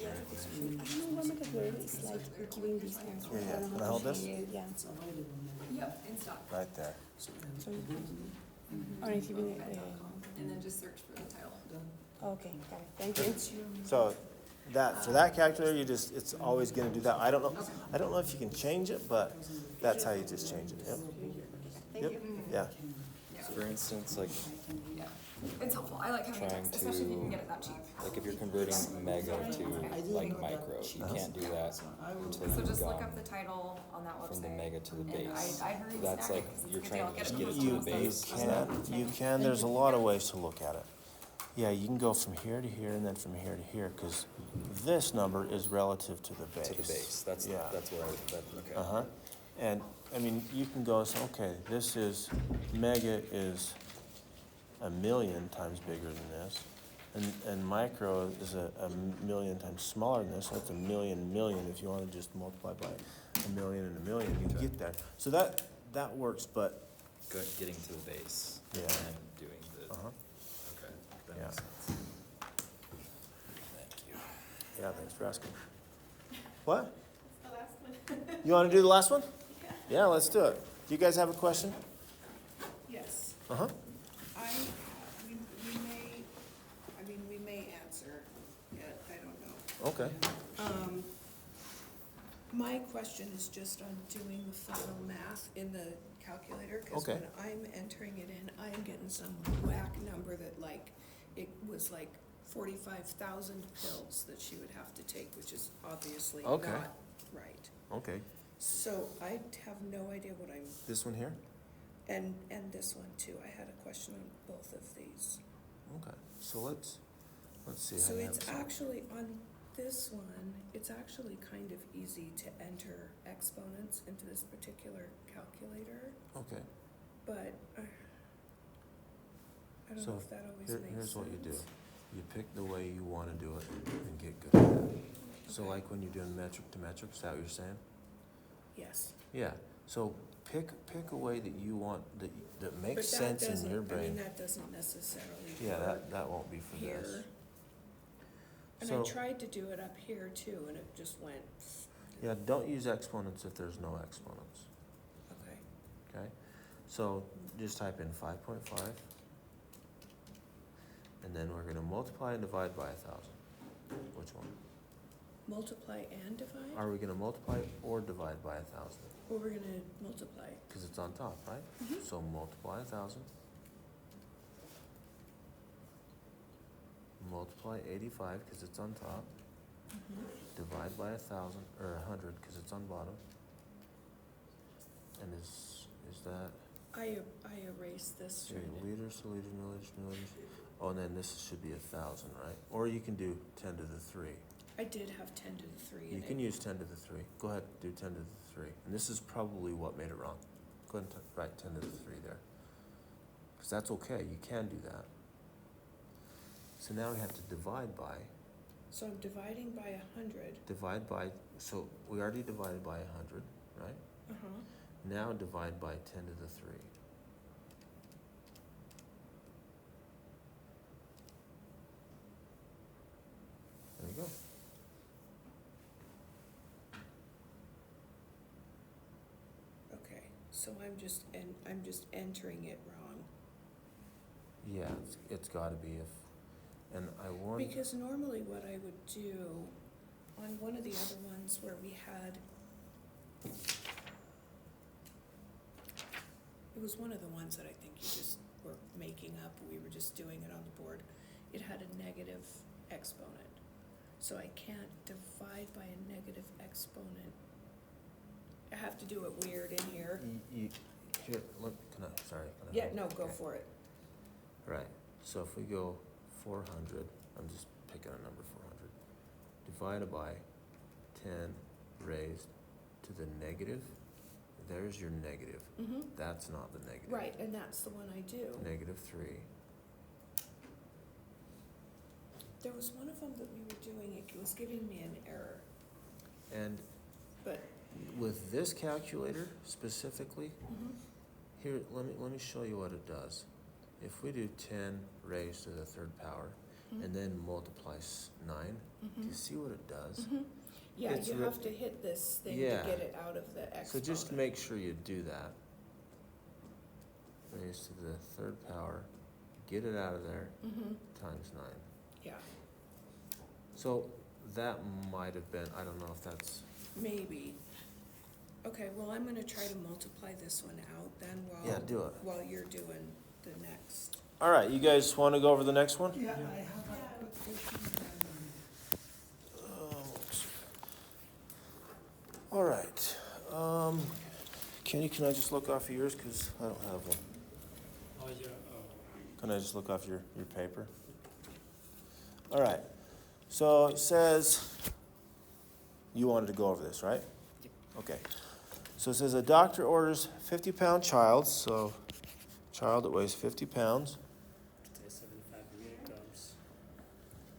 don't know what the word is like giving these answers. Yeah, yeah. I don't Can I know hold how to this? say it, yeah. Yep, in stock. Right there. So, or if you will, And then just search for the title. okay, got it, thank you. So for that calculator, it's always gonna do that. I don't know if you can change it, but that's how you just change it. Yep. Yep. Yeah. For instance, like, Yeah, it's helpful. I like having it, Trying especially if you can to- get it that cheap. like if you're converting mega to like micro, you can't do that until So you've just look up gone the title on that website. from the mega to the And base. I heard That's snack like, it 'cause it's you're a good trying deal. to just it get it from to the Postmates. base. You can. There's a lot of ways to look at it. Yeah, you can go from here to here and then from here to here, because this number is relative to the base. To the base, that's Yeah. where okay. Uh-huh. And, I mean, you can go, so, okay, this is, mega is 1,000,000 times bigger than this. And micro is a 1,000,000 times smaller than this, so it's 1,000,000,000. If you want to just multiply by 1,000,000 and 1,000,000, you Okay. get that. So that works, but, Getting to the base Yeah. and doing the, uh-huh, okay, that Yeah. makes sense. Thank you. yeah, thanks for asking. What? The last one. You want to do the last one? Yeah, let's do it. Do you guys have a question? Yes, Uh-huh. we may answer it, I don't know. Okay. My question is just on doing the final math in the calculator, cause Okay. when I'm entering it in, I'm getting some whack number that like, it was like 45,000 pills that she would have to take, which is obviously Okay. not right. Okay. So I have no idea what I'm, This one here? and this one too, I had a question on both of these. Okay. So let's see how So you have it's it. actually, on this one, it's actually kind of easy to enter exponents into this particular calculator, Okay. but I don't So know if that always makes sense. here's what you do. You pick the way you want to do it and get good at it. So Okay. like when you're doing metric to metric, is that what you're saying? Yes. Yeah. So pick a way that you want, that makes But that sense in your doesn't, I mean, brain. that doesn't necessarily Yeah, work that won't be for this. here. And I So, tried to do it up here too, and it just went, yeah, don't use exponents if there's no exponents, okay. okay? So just type in 5.5. And then we're gonna multiply and divide by 1,000. Which one? Multiply and divide? Are we gonna multiply or divide by 1,000? Or we're gonna multiply? Because it's on top, right? Mhm. So multiply 1,000. Multiply 85 because it's on top. Divide by 1,000 or 100 because it's on bottom. And is that I erased this. okay, liters, liters, milliliters, milliliters? Oh, and then this should be 1,000, right? Or you can do 10 to the 3. I did have 10 to the 3 in You it. can use 10 to the 3. Go ahead, do 10 to the 3. And this is probably what made it wrong. Go ahead and write 10 to the 3 there. Because that's okay, you can do that. So now we have to divide by, So I'm dividing by 100. so we already divided by 100, right? Uh-huh. Now divide by 10 to the 3. There you go. Okay, so I'm just entering it wrong. Yeah, it's gotta be if, and I want. Because normally what I would do on one of the other ones where we had, it was one of the ones that I think you just were making up, we were just doing it on the board. It had a negative exponent. So I can't divide by a negative exponent. I have to do it weird in here. Here, look, can I Yeah, help? no, go Okay. for it. Right, so if we go 400, I'm just picking a number 400, divided by 10 raised to the negative, there's your negative. Mm-hmm. That's not the negative. Right, and that's the one I do. -3. There was one of them that we were doing, it was giving me an error, And but, with this calculator specifically, here, let me show you what it does. If we do 10 raised to the 3rd power, and then multiply 9, do you see what it does? yeah, It's you re- have to hit this thing to Yeah. get it out of the exponent. So just make sure you do that. Raised to the 3rd power, get it out of there, times 9. Yeah, So that might have been, I don't know if that's, maybe. Okay, well, I'm gonna try to multiply this one out then yeah, do it. while you're doing the next. All right, you guys want to go over the next one? Yeah, I have a quick question. All right. Kenny, can I just look off of yours, because I don't have one? Oh, yeah, Can I just look off your paper? All right, so it says, you wanted to go over this, right? Okay, so it says a doctor orders 50-pound child, so child that weighs 50 pounds, 75 milligrams.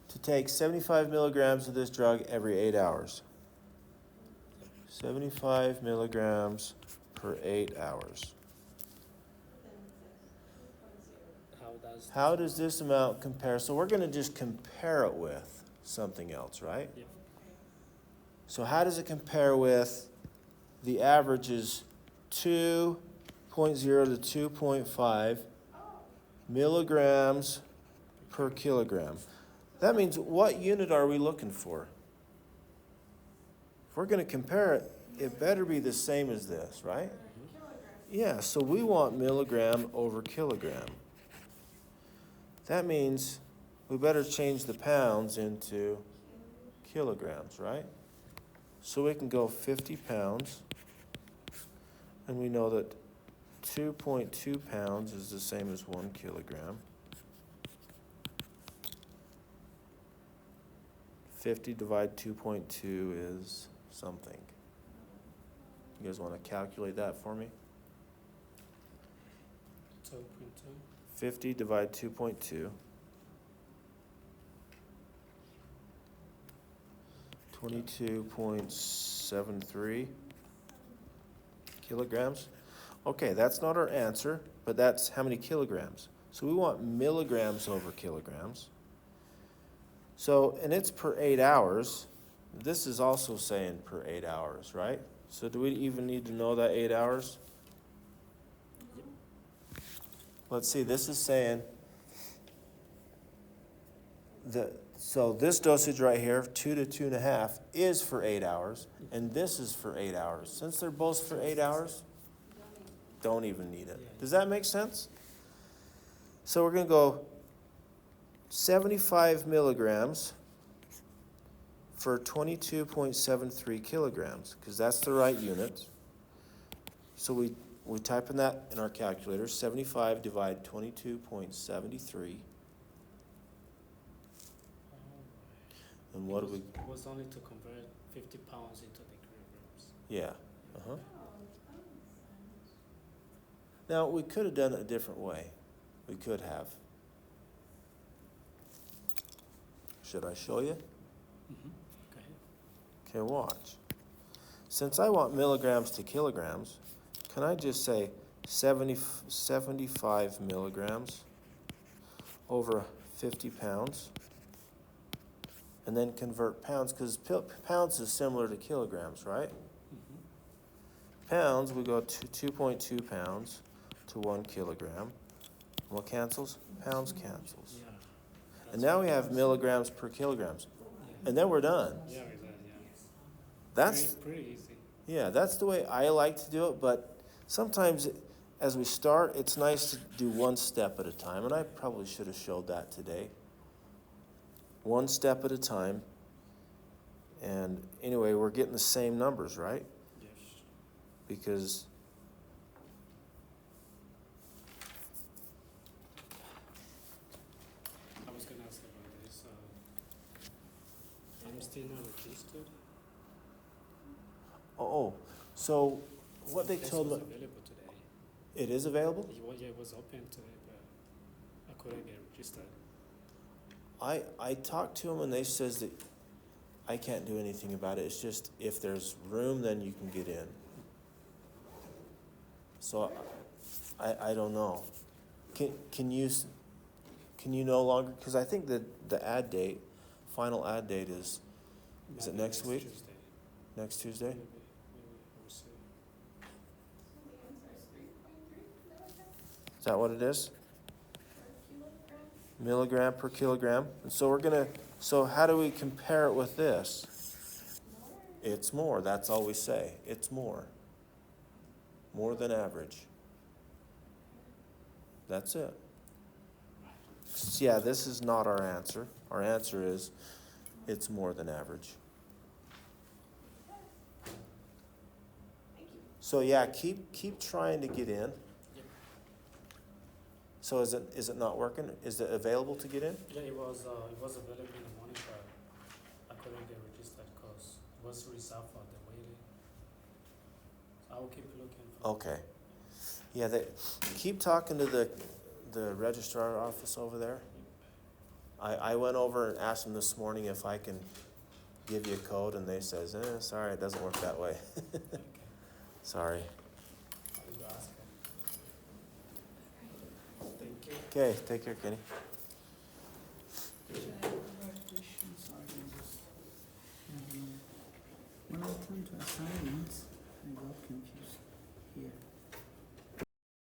to take 75 milligrams of this drug every 8 hours. 75 milligrams per 8 hours. How does this amount compare? So we're going to just compare it with something else, right? Yep. So how does it compare with the average is 2.0 to 2.5 milligrams per kilogram? That means what unit are we looking for? If we're going to compare it, it better be the same as this, right? Yeah, so we want milligram over kilogram. That means we better change the pounds into kilograms, right? So we can go 50 pounds, and we know that 2.2 pounds is the same as 1 kilogram. 50 divided 2.2 is something. You guys want to calculate that for me? 2.2. 50 divided 2.2. 22.73 kilograms. Okay, that's not our answer, but that's how many kilograms. So we want milligrams over kilograms. So, and it's per 8 hours. This is also saying per 8 hours, right? So do we even need to know that 8 hours? Let's see, this is saying that So this dosage right here, 2 to 2.5, is for 8 hours, and this is for 8 hours. Since they're both for 8 hours, don't even need it. Does that make sense? So we're gonna go 75 milligrams for 22.73 kilograms, because that's the right unit. So we type in that in our calculator, 75 divide 22.73. And what do we, It was only to convert 50 pounds into the kilograms. yeah, uh-huh. Now, we could have done it a different way. We could have. Should I show you? Okay. Okay, watch. Since I want milligrams to kilograms, can I just say 75 milligrams over 50 pounds? And then convert pounds, because pounds is similar to kilograms, right? Pounds, we go to 2.2 pounds to 1 kilogram. What cancels? Pounds cancels. Yeah. And now we have milligrams per kilograms. And then we're done. Yeah, exactly. Yeah. That's, Pretty easy. yeah, that's the way I like to do it, but sometimes as we start, it's nice to do one step at a time, and I probably should have showed that today. One step at a time. And anyway, we're getting the same numbers, right? Yes. Because I was gonna ask about this. I'm still not registered. so what they This told me, was available today. it is available? It was open today, but I couldn't get registered. I talked to them and they says that I can't do anything about it. It's just if there's room, then you can get in. So I don't know. Can you no longer, because I think that the final ad date is it Maybe next week? Tuesday. Next Tuesday? Maybe we'll see. Is that what it is? Milligram per kilogram. And so so how do we compare it with this? It's more, that's all we say. It's more. More than average. That's it. Yeah, this is not our answer. Our answer is it's more than average. So yeah, keep trying to get in. So is it not working? Is it available to get in? Yeah, it was available in the morning, but I couldn't get registered because it was reserved for the waiting. So I will keep looking for Okay. Yeah, keep talking to the registrar office over there. I went over and asked them this morning if I can give you a code, and they says, sorry, it doesn't work that way. Sorry. I will ask them. Thank you. Okay, take care, Kenny. Questions are in this. When I turned to assignments, I got confused here.